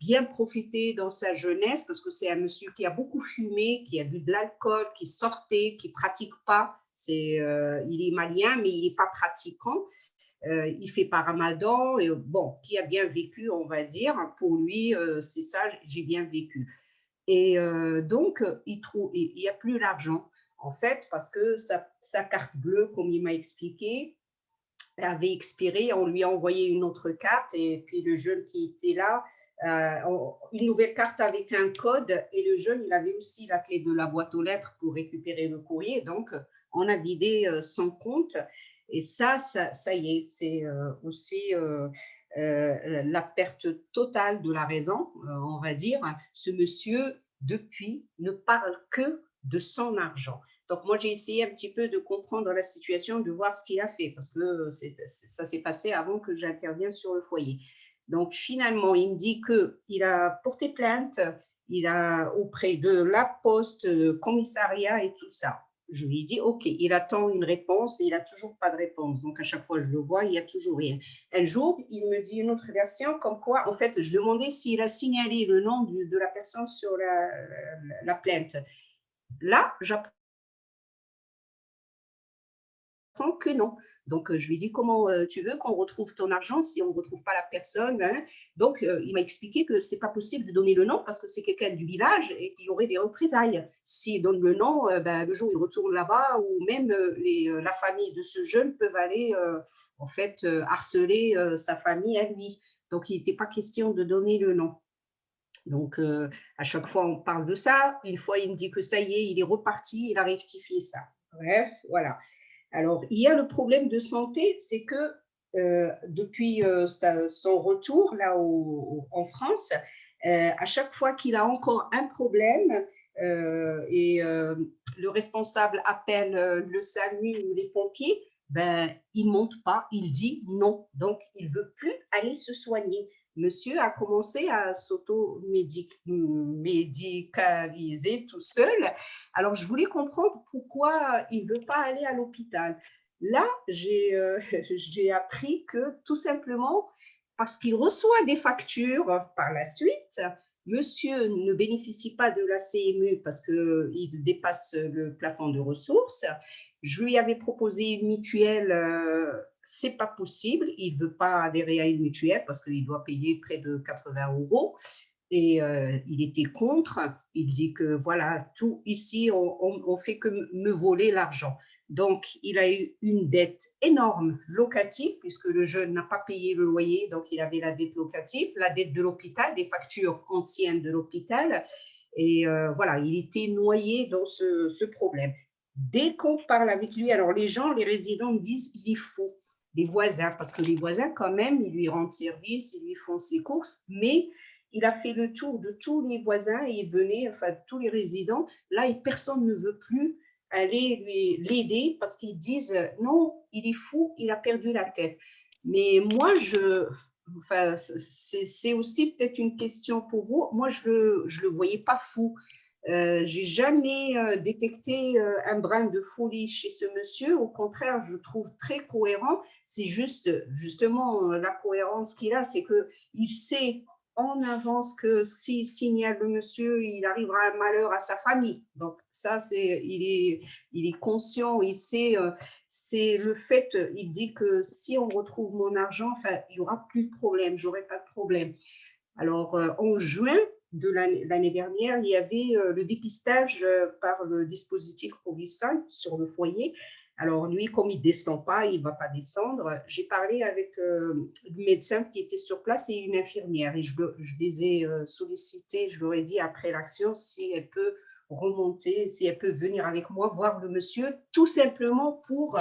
bien profité dans sa jeunesse parce que c'est un monsieur qui a beaucoup fumé, qui a bu de l'alcool, qui sortait, qui ne pratique pas. Il est malien, mais il n'est pas pratiquant. Il fait pas ramadan, et bon, qui a bien vécu, on va dire. Pour lui, c'est ça, j'ai bien vécu. Et donc, il n'y a plus l'argent, en fait, parce que sa carte bleue, comme il m'a expliqué, avait expiré. On lui a envoyé une autre carte et puis le jeune qui était là, une nouvelle carte avec un code et le jeune, il avait aussi la clé de la boîte aux lettres pour récupérer le courrier. Donc, on a vidé son compte et ça y est, c'est aussi la perte totale de la raison, on va dire. Ce monsieur, depuis, ne parle que de son argent. Donc, moi, j'ai essayé un petit peu de comprendre la situation, de voir ce qu'il a fait, parce que ça s'est passé avant que j'intervienne sur le foyer. Donc, finalement, il me dit qu'il a porté plainte auprès de la poste, commissariat et tout ça. Je lui dis, OK, il attend une réponse et il n'a toujours pas de réponse. Donc, à chaque fois, je le vois, il n'y a toujours rien. Un jour, il me dit une autre version, comme quoi, en fait, je demandais s'il a signalé le nom de la personne sur la plainte. Là, j'apprends que non. Donc, je lui dis, comment tu veux qu'on retrouve ton argent si on ne retrouve pas la personne, hein? Donc, il m'a expliqué que ce n'est pas possible de donner le nom parce que c'est quelqu'un du village et qu'il y aurait des représailles. S'il donne le nom, le jour où il retourne là-bas, ou même la famille de ce jeune peuvent aller, en fait, harceler sa famille à lui. Donc, il n'était pas question de donner le nom. Donc, à chaque fois, on parle de ça. Une fois, il me dit que ça y est, il est reparti, il a rectifié ça. Bref, voilà. Alors, il y a le problème de santé, c'est que depuis son retour là en France, à chaque fois qu'il a encore un problème le responsable appelle le SAMU ou les pompiers, il ne monte pas, il dit non. Donc, il ne veut plus aller se soigner. Monsieur a commencé à s'auto-médicaliser tout seul. Alors, je voulais comprendre pourquoi il ne veut pas aller à l'hôpital. Là, j'ai appris que tout simplement, parce qu'il reçoit des factures par la suite, monsieur ne bénéficie pas de la CMU parce qu'il dépasse le plafond de ressources. Je lui avais proposé une mutuelle, c'est pas possible, il ne veut pas adhérer à une mutuelle parce qu'il doit payer près de 80 €. Et il était contre, il dit que voilà, tout ici, on fait que me voler l'argent. Donc, il a eu une dette énorme locative, puisque le jeune n'a pas payé le loyer, donc il avait la dette locative, la dette de l'hôpital, des factures anciennes de l'hôpital. Et voilà, il était noyé dans ce problème. Dès qu'on parle avec lui, alors les gens, les résidents me disent il est fou, les voisins, parce que les voisins, quand même, ils lui rendent service, ils lui font ses courses, mais il a fait le tour de tous les voisins et il venait, enfin, tous les résidents. Là, personne ne veut plus aller l'aider parce qu'ils disent non, il est fou, il a perdu la tête. Mais moi, enfin, c'est aussi peut-être une question pour vous. Moi, je le voyais pas fou. J'ai jamais détecté un brin de folie chez ce monsieur. Au contraire, je trouve très cohérent. C'est justement la cohérence qu'il a, c'est qu'il sait en avance que s'il signale le monsieur, il arrivera un malheur à sa famille. Donc ça, il est conscient, il sait, c'est le fait, il dit que si on retrouve mon argent, enfin, il n'y aura plus de problème, j'aurai pas de problème. Alors, en juin de l'année dernière, il y avait le dépistage par le dispositif Provisan sur le foyer. Alors, lui, comme il ne descend pas, il ne va pas descendre. J'ai parlé avec le médecin qui était sur place et une infirmière. Et je les ai sollicités, je leur ai dit après l'action si elle peut remonter, si elle peut venir avec moi voir le monsieur, tout simplement pour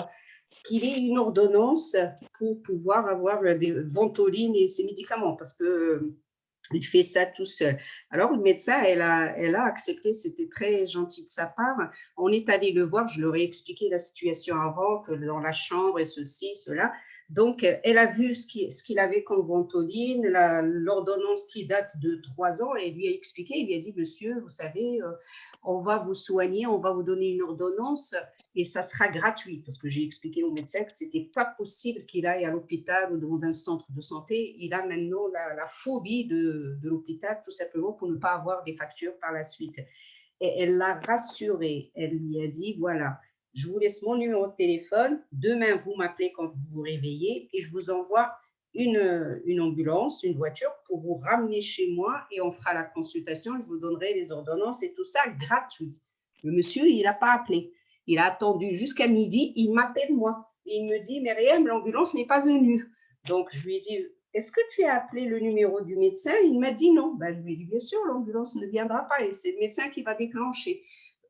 qu'il ait une ordonnance pour pouvoir avoir des Ventoline et ses médicaments, parce que il fait ça tout seul. Alors, le médecin, elle a accepté, c'était très gentil de sa part. On est allé le voir, je leur ai expliqué la situation avant, que dans la chambre et ceci, cela. Donc, elle a vu ce qu'il avait comme Ventoline, l'ordonnance qui date de 3 ans, et elle lui a expliqué, il lui a dit, monsieur, vous savez, on va vous soigner, on va vous donner une ordonnance, et ça sera gratuit, parce que j'ai expliqué au médecin que ce n'était pas possible qu'il aille à l'hôpital ou dans un centre de santé. Il a maintenant la phobie de l'hôpital, tout simplement pour ne pas avoir des factures par la suite. Et elle l'a rassuré. Elle lui a dit, voilà, je vous laisse mon numéro de téléphone. Demain, vous m'appelez quand vous vous réveillez et je vous envoie une ambulance, une voiture pour vous ramener chez moi et on fera la consultation. Je vous donnerai les ordonnances et tout ça gratuit. Le monsieur, il n'a pas appelé. Il a attendu jusqu'à midi, il m'appelle moi. Et il me dit, Myriam, l'ambulance n'est pas venue. Donc, je lui ai dit, est-ce que tu as appelé le numéro du médecin? Il m'a dit non. Je lui ai dit, bien sûr, l'ambulance ne viendra pas et c'est le médecin qui va déclencher.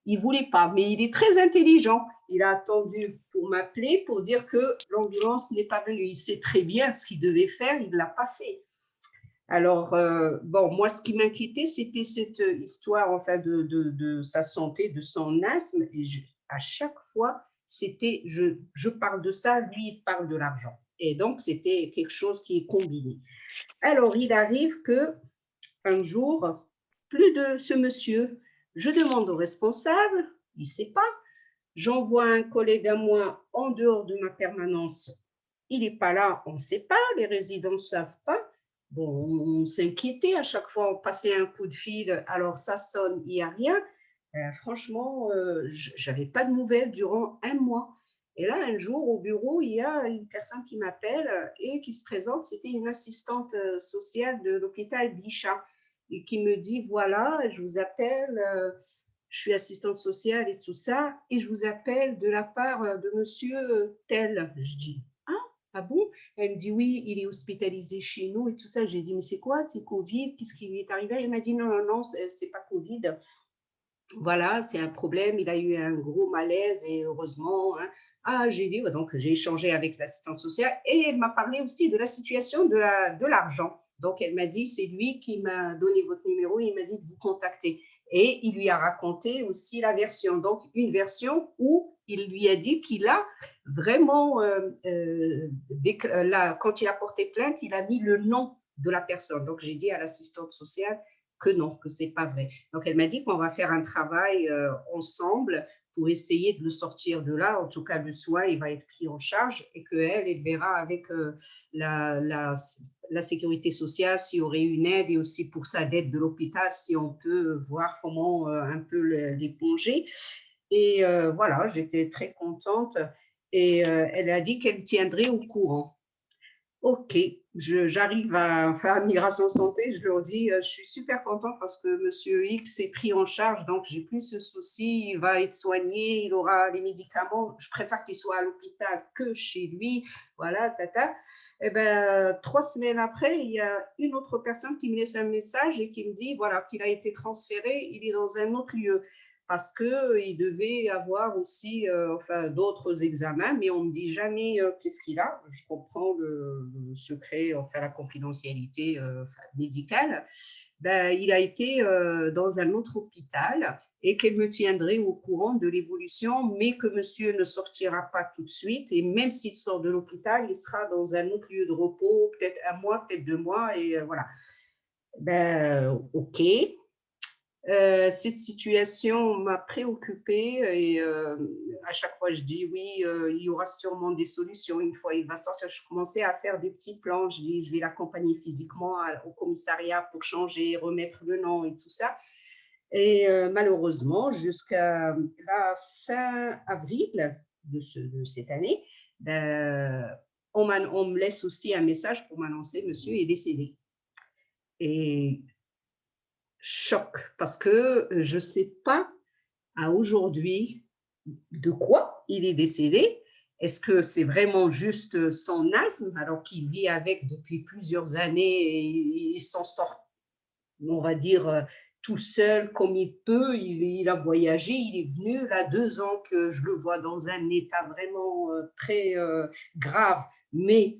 Il ne voulait pas, mais il est très intelligent. Il a attendu pour m'appeler, pour dire que l'ambulance n'est pas venue. Il sait très bien ce qu'il devait faire, il ne l'a pas fait. Alors, moi, ce qui m'inquiétait, c'était cette histoire enfin, de sa santé, de son asthme. Et à chaque fois, c'était je parle de ça, lui, il parle de l'argent. Et donc, c'était quelque chose qui est combiné. Alors, il arrive que un jour, plus de ce monsieur, je demande au responsable, il ne sait pas. J'envoie un collègue à moi en dehors de ma permanence. Il n'est pas là, on ne sait pas, les résidents ne savent pas. Bon, on s'inquiétait à chaque fois, on passait un coup de fil, alors ça sonne, il n'y a rien. Franchement, je n'avais pas de nouvelles durant un mois. Et là, un jour, au bureau, il y a une personne qui m'appelle et qui se présente. C'était une assistante sociale de l'hôpital Bichat et qui me dit, voilà, je vous appelle, je suis assistante sociale et tout ça, et je vous appelle de la part de monsieur tel. Je dis, ah bon? Elle me dit, oui, il est hospitalisé chez nous et tout ça. J'ai dit, mais c'est quoi? C'est Covid? Qu'est-ce qui lui est arrivé? Elle m'a dit, non, non, non, c'est pas Covid. Voilà, c'est un problème, il a eu un gros malaise et heureusement, hein. Ah, j'ai dit, donc j'ai échangé avec l'assistante sociale et elle m'a parlé aussi de la situation de l'argent. Donc, elle m'a dit, c'est lui qui m'a donné votre numéro, il m'a dit de vous contacter. Et il lui a raconté aussi la version, donc une version où il lui a dit qu'il a vraiment, quand il a porté plainte, il a mis le nom de la personne. Donc, j'ai dit à l'assistante sociale que non, que ce n'est pas vrai. Donc, elle m'a dit qu'on va faire un travail ensemble pour essayer de le sortir de là. En tout cas, le soin, il va être pris en charge et qu'elle, elle verra avec la sécurité sociale s'il y aurait une aide et aussi pour sa dette de l'hôpital, si on peut voir comment un peu l'éponger. Et voilà, j'étais très contente et elle a dit qu'elle tiendrait au courant. Ok, j'arrive à Migration Santé, je leur dis, je suis super contente parce que monsieur X est pris en charge, donc j'ai plus ce souci, il va être soigné, il aura les médicaments, je préfère qu'il soit à l'hôpital que chez lui, voilà, tata. Et bien, 3 semaines après, il y a une autre personne qui me laisse un message et qui me dit, voilà, qu'il a été transféré, il est dans un autre lieu parce qu'il devait avoir aussi d'autres examens, mais on ne me dit jamais qu'est-ce qu'il a. Je comprends le secret, la confidentialité médicale. Ben, il a été dans un autre hôpital et qu'elle me tiendrait au courant de l'évolution, mais que monsieur ne sortira pas tout de suite. Et même s'il sort de l'hôpital, il sera dans un autre lieu de repos, peut-être 1 mois, peut-être 2 mois, et voilà. Ben, ok. Cette situation m'a préoccupée et à chaque fois je dis oui, il y aura sûrement des solutions. Une fois il va sortir, je commençais à faire des petits plans. Je dis je vais l'accompagner physiquement au commissariat pour changer, remettre le nom et tout ça. Et malheureusement, jusqu'à la fin avril de cette année, on me laisse aussi un message pour m'annoncer monsieur est décédé. Et choc, parce que je ne sais pas à aujourd'hui de quoi il est décédé. Est-ce que c'est vraiment juste son asthme alors qu'il vit avec depuis plusieurs années et il s'en sort, on va dire, tout seul comme il peut, il a voyagé, il est venu, là 2 ans que je le vois dans un état vraiment très grave, mais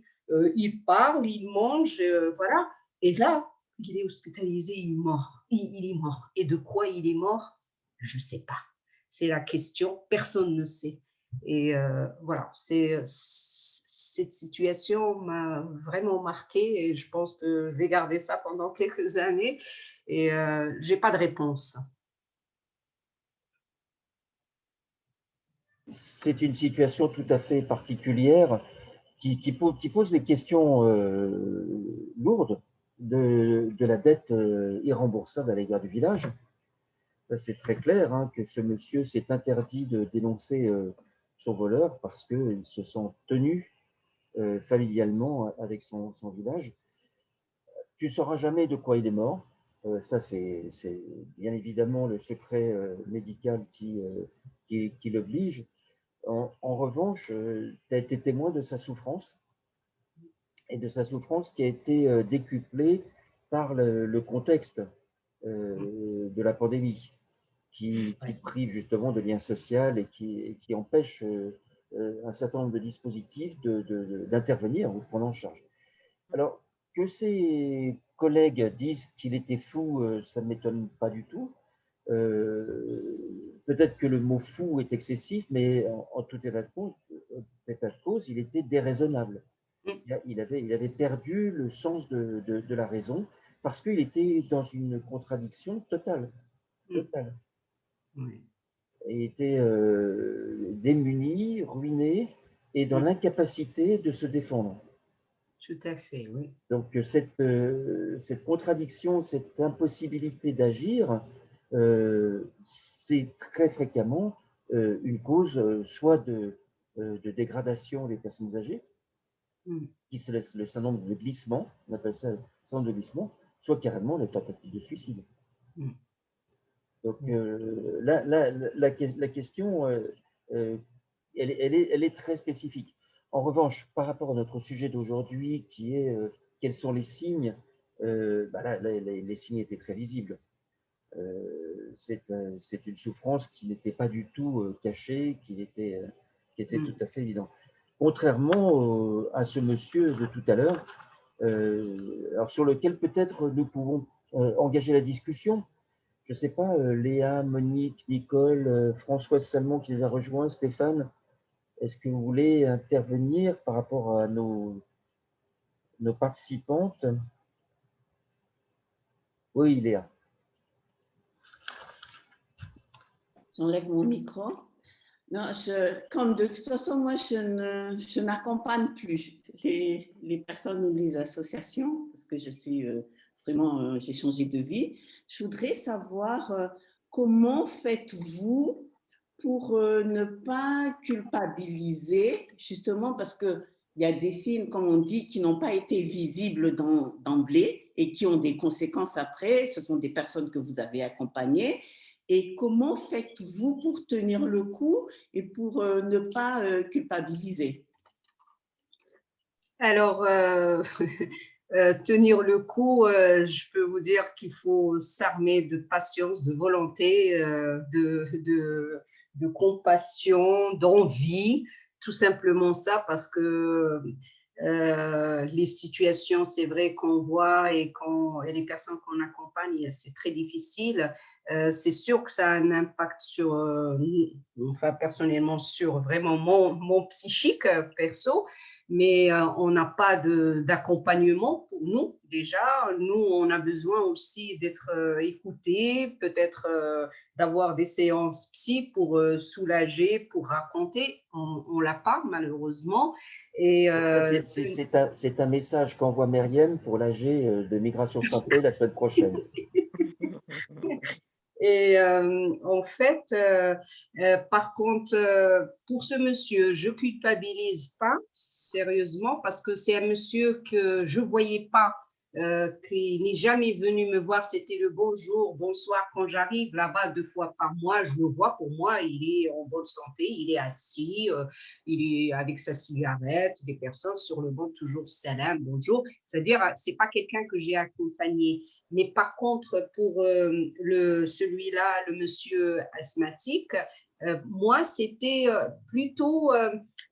il parle, il mange, voilà, et là, il est hospitalisé, il est mort. Il est mort. Et de quoi il est mort? Je ne sais pas. C'est la question, personne ne sait. Et voilà, cette situation m'a vraiment marquée et je pense que je vais garder ça pendant quelques années et je n'ai pas de réponse. C'est une situation tout à fait particulière qui pose des questions lourdes de la dette irremboursable à l'égard du village. C'est très clair hein, que ce monsieur s'est interdit de dénoncer son voleur parce qu'il se sent tenu familialement avec son village. Tu ne sauras jamais de quoi il est mort. Ça, c'est bien évidemment le secret médical qui l'oblige. En revanche, tu as été témoin de sa souffrance et de sa souffrance qui a été décuplée par le contexte de la pandémie qui prive justement de lien social et qui empêche un certain nombre de dispositifs d'intervenir ou de prendre en charge. Alors, que ses collègues disent qu'il était fou, ça ne m'étonne pas du tout. Peut-être que le mot fou est excessif, mais en tout état de cause, il était déraisonnable. Il avait perdu le sens de la raison parce qu'il était dans une contradiction totale. Totale. Oui. Il était démuni, ruiné et dans l'incapacité de se défendre. Tout à fait, oui. Donc cette contradiction, cette impossibilité d'agir, c'est très fréquemment une cause soit de dégradation des personnes âgées, qui se laissent le syndrome de glissement, on appelle ça le syndrome de glissement, soit carrément la tentative de suicide. Donc la question, elle est très spécifique. En revanche, par rapport à notre sujet d'aujourd'hui, qui est quels sont les signes, là, les signes étaient très visibles. C'est une souffrance qui n'était pas du tout cachée, qui était tout à fait évidente. Contrairement à ce monsieur de tout à l'heure, alors sur lequel peut-être nous pouvons engager la discussion. Je ne sais pas, Léa, Monique, Nicole, Françoise Salmon qui les a rejoints, Stéphane, est-ce que vous voulez intervenir par rapport à nos participantes? Oui, Léa. J'enlève mon micro. Non, comme de toute façon, moi, je n'accompagne plus les personnes ou les associations parce que je suis vraiment, j'ai changé de vie. Je voudrais savoir comment faites-vous pour ne pas culpabiliser, justement parce qu'il y a des signes, comme on dit, qui n'ont pas été visibles d'emblée et qui ont des conséquences après. Ce sont des personnes que vous avez accompagnées. Et comment faites-vous pour tenir le coup et pour ne pas culpabiliser? Alors, tenir le coup, je peux vous dire qu'il faut s'armer de patience, de volonté, de compassion, d'envie, tout simplement ça, parce que les situations, c'est vrai qu'on voit et les personnes qu'on accompagne, c'est très difficile. C'est sûr que ça a un impact sur, enfin personnellement, sur vraiment mon psychique perso, mais on n'a pas d'accompagnement pour nous déjà. Nous, on a besoin aussi d'être écoutés, peut-être d'avoir des séances psy pour soulager, pour raconter. On ne l'a pas malheureusement. Et c'est un message qu'envoie Myriam pour l'AG de Migration Santé la semaine prochaine. Et en fait, par contre, pour ce monsieur, je culpabilise pas sérieusement parce que c'est un monsieur que je voyais pas, qui n'est jamais venu me voir. C'était le bonjour, bonsoir. Quand j'arrive là-bas 2 fois par mois, je le vois. Pour moi, il est en bonne santé, il est assis, il est avec sa cigarette, des personnes sur le banc, toujours salam, bonjour. C'est-à-dire, c'est pas quelqu'un que j'ai accompagné. Mais par contre, pour celui-là, le monsieur asthmatique, moi, c'était plutôt,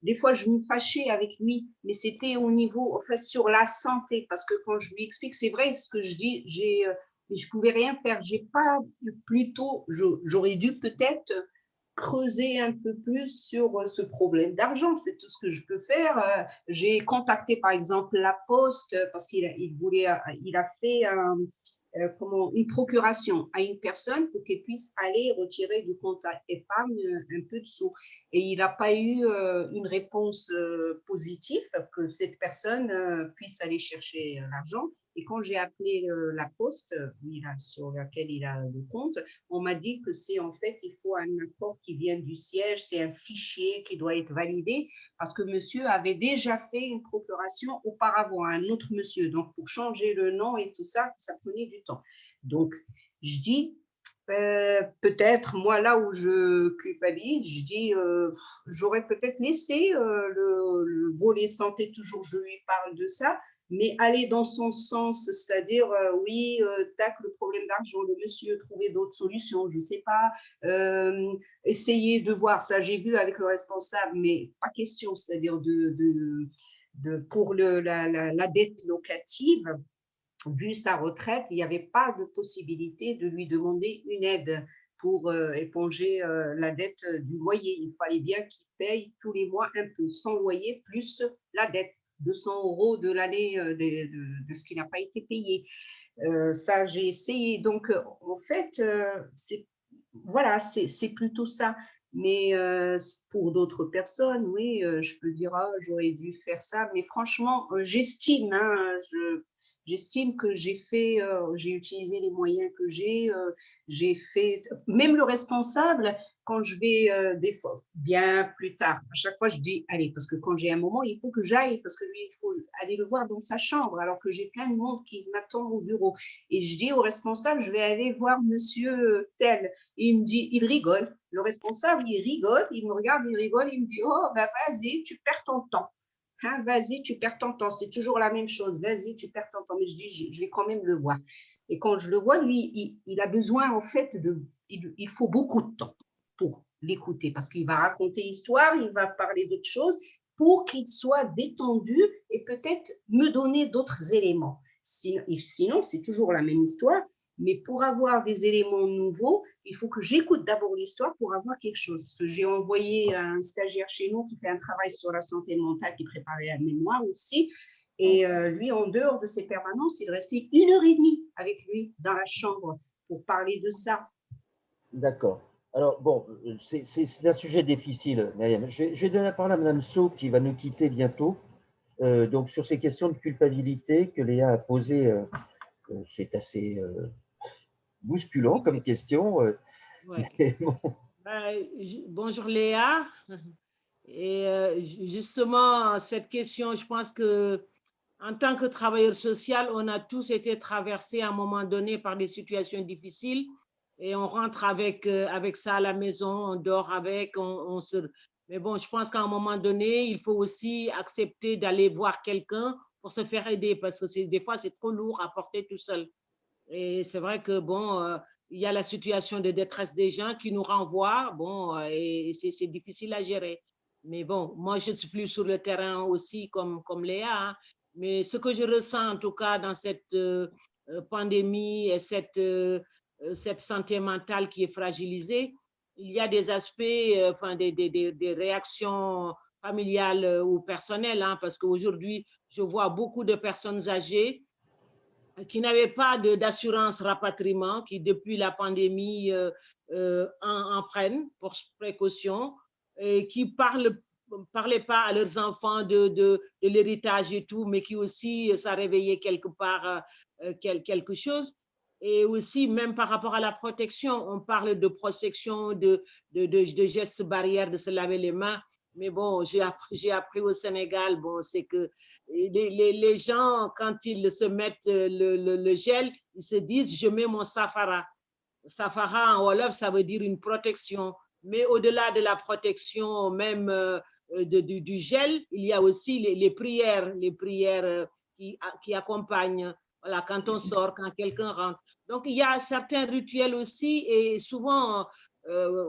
des fois, je me fâchais avec lui, mais c'était au niveau, enfin, sur la santé, parce que quand je lui explique, c'est vrai ce que je dis, je pouvais rien faire. J'ai pas plutôt, j'aurais dû peut-être creuser un peu plus sur ce problème d'argent. C'est tout ce que je peux faire. J'ai contacté, par exemple, la Poste parce qu'il a fait une procuration à une personne pour qu'elle puisse aller retirer du compte épargne un peu de sous. Et il n'a pas eu une réponse positive que cette personne puisse aller chercher l'argent. Et quand j'ai appelé la Poste, sur laquelle il a le compte, on m'a dit que c'est en fait, il faut un accord qui vient du siège, c'est un fichier qui doit être validé parce que monsieur avait déjà fait une procuration auparavant à un autre monsieur. Donc, pour changer le nom et tout ça, ça prenait du temps. Donc, je dis, peut-être, moi, là où je culpabilise, je dis, j'aurais peut-être laissé le volet santé, toujours je lui parle de ça, mais aller dans son sens, c'est-à-dire, oui, tac, le problème d'argent, le monsieur, trouver d'autres solutions, je ne sais pas, essayer de voir, ça j'ai vu avec le responsable, mais pas question, c'est-à-dire pour la dette locative, vu sa retraite, il n'y avait pas de possibilité de lui demander une aide pour éponger la dette du loyer. Il fallait bien qu'il paye tous les mois un peu, son loyer plus la dette. 200 € de l'année de ce qui n'a pas été payé. Ça, j'ai essayé. Donc, en fait, voilà, c'est plutôt ça. Mais pour d'autres personnes, oui, je peux dire, ah, j'aurais dû faire ça. Mais franchement, j'estime, hein, j'estime que j'ai utilisé les moyens que j'ai fait, même le responsable, quand je vais des fois, bien plus tard, à chaque fois je dis, allez, parce que quand j'ai un moment, il faut que j'aille, parce que lui, il faut aller le voir dans sa chambre, alors que j'ai plein de monde qui m'attend au bureau. Et je dis au responsable, je vais aller voir monsieur tel. Et il me dit, il rigole. Le responsable, il rigole, il me regarde, il rigole, il me dit, oh, ben vas-y, tu perds ton temps. Hein, vas-y, tu perds ton temps. C'est toujours la même chose. Vas-y, tu perds ton temps. Mais je dis, je vais quand même le voir. Et quand je le vois, lui, il a besoin, en fait, il faut beaucoup de temps pour l'écouter parce qu'il va raconter l'histoire, il va parler d'autres choses pour qu'il soit détendu et peut-être me donner d'autres éléments. Sinon, c'est toujours la même histoire. Mais pour avoir des éléments nouveaux, il faut que j'écoute d'abord l'histoire pour avoir quelque chose. Parce que j'ai envoyé un stagiaire chez nous qui fait un travail sur la santé mentale, qui préparait un mémoire aussi. Et lui, en dehors de ses permanences, il restait 1h30 avec lui dans la chambre pour parler de ça. D'accord. Alors, bon, c'est un sujet difficile, Myriam. Je vais donner la parole à Mme So qui va nous quitter bientôt. Donc, sur ces questions de culpabilité que Léa a posées, c'est assez bousculant comme question. Ouais. Bon. Bonjour Léa. Et justement, cette question, je pense que en tant que travailleur social, on a tous été traversés à un moment donné par des situations difficiles et on rentre avec ça à la maison, on dort avec, on se... Mais bon, je pense qu'à un moment donné, il faut aussi accepter d'aller voir quelqu'un pour se faire aider parce que des fois, c'est trop lourd à porter tout seul. Et c'est vrai que, bon, il y a la situation de détresse des gens qui nous renvoient, bon, et c'est difficile à gérer. Mais bon, moi, je ne suis plus sur le terrain aussi comme Léa, hein. Mais ce que je ressens, en tout cas, dans cette pandémie et cette santé mentale qui est fragilisée, il y a des aspects, enfin, des réactions familiales ou personnelles, hein, parce qu'aujourd'hui, je vois beaucoup de personnes âgées qui n'avaient pas d'assurance rapatriement, qui depuis la pandémie en prennent pour précaution, et qui parlaient pas à leurs enfants de l'héritage et tout, mais qui aussi, ça réveillait quelque part quelque chose. Et aussi, même par rapport à la protection, on parle de protection, de gestes barrières, de se laver les mains. Mais bon, j'ai appris au Sénégal, bon, c'est que les gens, quand ils se mettent le gel, ils se disent, je mets mon safara. Safara en Wolof, ça veut dire une protection. Mais au-delà de la protection même du gel, il y a aussi les prières qui accompagnent. Voilà, quand on sort, quand quelqu'un rentre. Donc, il y a certains rituels aussi et souvent,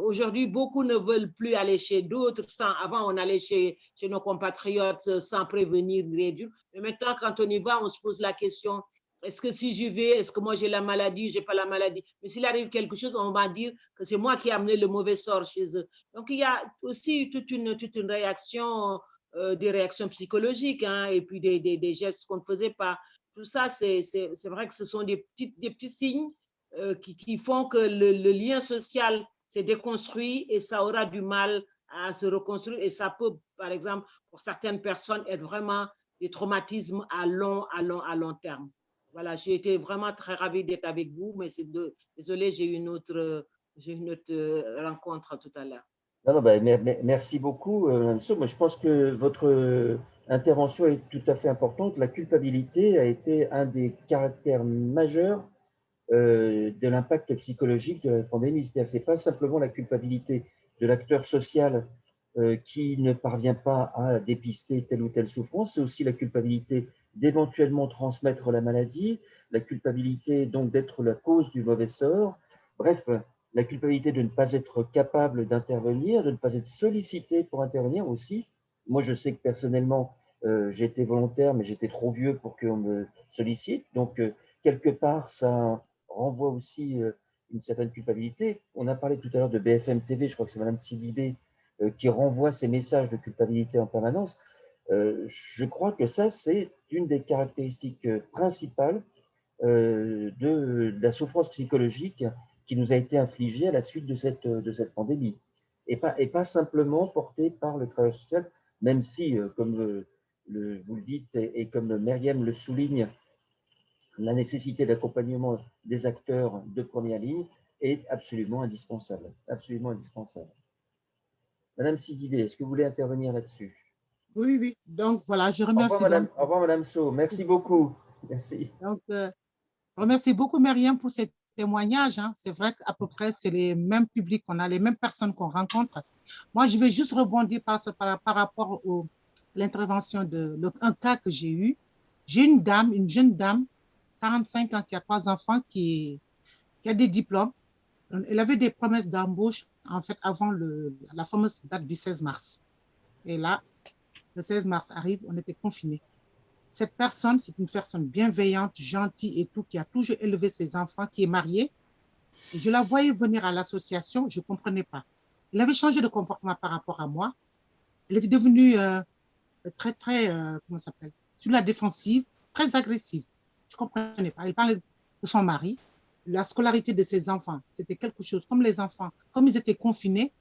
aujourd'hui, beaucoup ne veulent plus aller chez d'autres. Avant, on allait chez nos compatriotes sans prévenir, réduire. Mais maintenant, quand on y va, on se pose la question, est-ce que si j'y vais, est-ce que moi j'ai la maladie, j'ai pas la maladie? Mais s'il arrive quelque chose, on va dire que c'est moi qui ai amené le mauvais sort chez eux. Donc, il y a aussi toute une réaction, des réactions psychologiques, hein, et puis des gestes qu'on ne faisait pas. Tout ça, c'est vrai que ce sont des petits signes qui font que le lien social s'est déconstruit et ça aura du mal à se reconstruire. Et ça peut, par exemple, pour certaines personnes, être vraiment des traumatismes à long terme. Voilà, j'ai été vraiment très ravie d'être avec vous, mais désolée, j'ai eu une autre rencontre tout à l'heure. Non, non, ben, merci beaucoup, Mme So. Moi, je pense que votre intervention est tout à fait importante. La culpabilité a été un des caractères majeurs de l'impact psychologique de la pandémie. C'est-à-dire, c'est pas simplement la culpabilité de l'acteur social qui ne parvient pas à dépister telle ou telle souffrance, c'est aussi la culpabilité d'éventuellement transmettre la maladie, la culpabilité donc d'être la cause du mauvais sort. Bref, la culpabilité de ne pas être capable d'intervenir, de ne pas être sollicité pour intervenir aussi. Moi, je sais que personnellement, j'ai été volontaire, mais j'étais trop vieux pour qu'on me sollicite. Donc, quelque part, ça renvoie aussi une certaine culpabilité. On a parlé tout à l'heure de BFM TV, je crois que c'est Mme Sidibé qui renvoie ces messages de culpabilité en permanence. Je crois que ça, c'est une des caractéristiques principales de la souffrance psychologique qui nous a été infligée à la suite de cette pandémie. Et pas simplement portée par le travail social, même si, comme vous le dites et comme Myriam le souligne, la nécessité d'accompagnement des acteurs de première ligne est absolument indispensable. Absolument indispensable. Madame Sidibé, est-ce que vous voulez intervenir là-dessus? Oui, oui. Donc, voilà, je Au revoir, remercie donc. Au revoir, Madame So. Merci beaucoup. Merci. Donc, je remercie beaucoup, Myriam, pour ces témoignages. Hein. C'est vrai qu'à peu près, c'est les mêmes publics qu'on a, les mêmes personnes qu'on rencontre. Moi, je vais juste rebondir par rapport à l'intervention un cas que j'ai eu. J'ai une jeune dame, 45 ans, qui a 3 enfants, qui a des diplômes. Elle avait des promesses d'embauche, en fait, avant la fameuse date du 16 mars. Et là, le 16 mars arrive, on était confinés. Cette personne, c'est une personne bienveillante, gentille et tout, qui a toujours élevé ses enfants, qui est mariée. Et je la voyais venir à l'association, je ne comprenais pas. Elle avait changé de comportement par rapport à moi. Elle était devenue très, très, comment ça s'appelle, sur la défensive, très agressive. Je ne comprenais pas. Elle parlait de son mari, la scolarité de ses enfants. C'était quelque chose, comme les enfants, comme ils étaient confinés,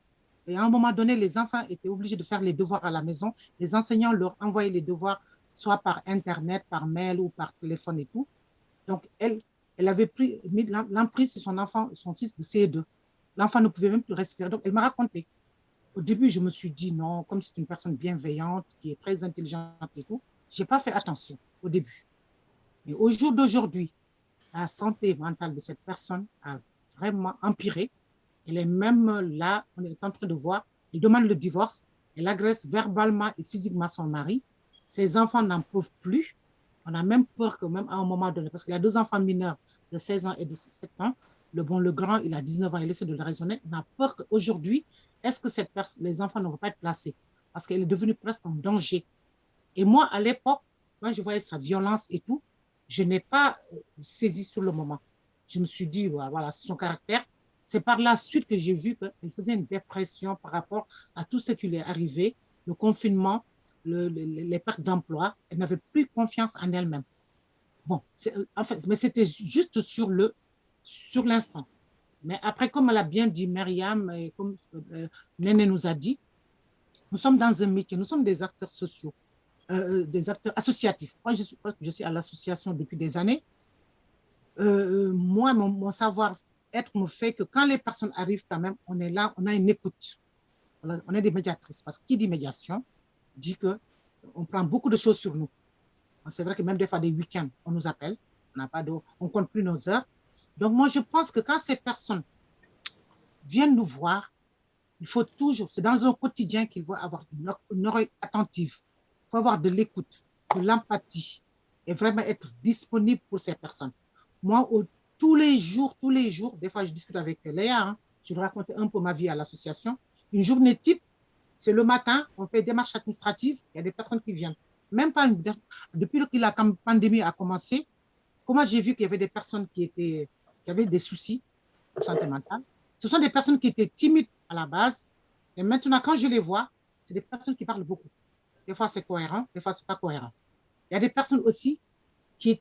et à un moment donné, les enfants étaient obligés de faire les devoirs à la maison. Les enseignants leur envoyaient les devoirs soit par Internet, par mail ou par téléphone et tout. Donc, elle avait mis l'emprise sur son enfant, son fils de CE2. L'enfant ne pouvait même plus respirer. Donc, elle m'a raconté. Au début, je me suis dit non, comme c'est une personne bienveillante, qui est très intelligente et tout, je n'ai pas fait attention au début. Mais au jour d'aujourd'hui, la santé mentale de cette personne a vraiment empiré. Elle est même là, on est en train de voir, elle demande le divorce, elle agresse verbalement et physiquement son mari. Ses enfants n'en peuvent plus. On a même peur que même à un moment donné, parce qu'il a 2 enfants mineurs de 16 ans et de 7 ans, le grand, il a 19 ans, il essaie de le raisonner. On a peur qu'aujourd'hui, est-ce que les enfants ne vont pas être placés? Parce qu'elle est devenue presque en danger. Et moi, à l'époque, quand je voyais sa violence et tout, je n'ai pas saisi sur le moment. Je me suis dit, voilà, c'est son caractère. C'est par la suite que j'ai vu qu'elle faisait une dépression par rapport à tout ce qui lui est arrivé, le confinement, les pertes d'emploi. Elle n'avait plus confiance en elle-même. Bon, en fait, mais c'était juste sur l'instant. Mais après, comme elle a bien dit Myriam, et comme Néné nous a dit, nous sommes dans un métier, nous sommes des acteurs sociaux, des acteurs associatifs. Moi, je suis à l'association depuis des années. Moi, mon savoir-être me fait que quand les personnes arrivent quand même, on est là, on a une écoute. On est des médiatrices. Parce que qui dit médiation dit qu'on prend beaucoup de choses sur nous. C'est vrai que même des fois, des week-ends, on nous appelle, on ne compte plus nos heures. Donc, moi, je pense que quand ces personnes viennent nous voir, il faut toujours, c'est dans un quotidien qu'il faut avoir une oreille attentive. Il faut avoir de l'écoute, de l'empathie et vraiment être disponible pour ces personnes. Moi, tous les jours, des fois, je discute avec Léa, hein, je lui raconte un peu ma vie à l'association. Une journée type, c'est le matin, on fait des démarches administratives, il y a des personnes qui viennent. Même pas, depuis que la pandémie a commencé, comment j'ai vu qu'il y avait des personnes qui avaient des soucis de santé mentale. Ce sont des personnes qui étaient timides à la base. Et maintenant, quand je les vois, c'est des personnes qui parlent beaucoup. Des fois, c'est cohérent, des fois, ce n'est pas cohérent. Il y a des personnes aussi qui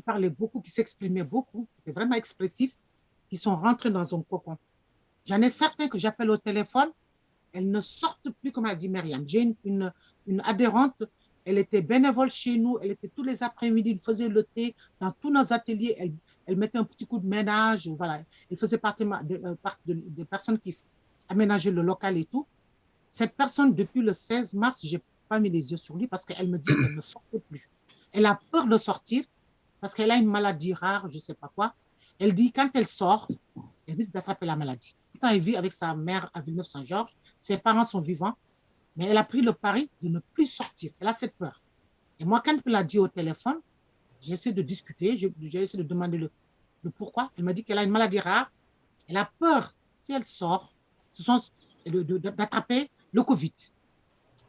parlaient beaucoup, qui s'exprimaient beaucoup, qui étaient vraiment expressifs, qui sont rentrés dans un cocon. J'en ai certains que j'appelle au téléphone, elles ne sortent plus, comme a dit Myriam. J'ai une adhérente, elle était bénévole chez nous, elle était tous les après-midi, elle faisait le thé dans tous nos ateliers, elle mettait un petit coup de ménage, voilà. Elle faisait partie des personnes qui aménageaient le local et tout. Cette personne, depuis le 16 mars, je n'ai pas mis les yeux sur lui parce qu'elle me dit qu'elle ne sortait plus. Elle a peur de sortir parce qu'elle a une maladie rare, je ne sais pas quoi. Elle dit quand elle sort, elle risque d'attraper la maladie. Quand elle vit avec sa mère à Villeneuve-Saint-Georges, ses parents sont vivants, mais elle a pris le pari de ne plus sortir. Elle a cette peur. Et moi, quand elle l'a dit au téléphone, j'ai essayé de discuter, j'ai essayé de demander le pourquoi. Elle m'a dit qu'elle a une maladie rare. Elle a peur, si elle sort, d'attraper le Covid.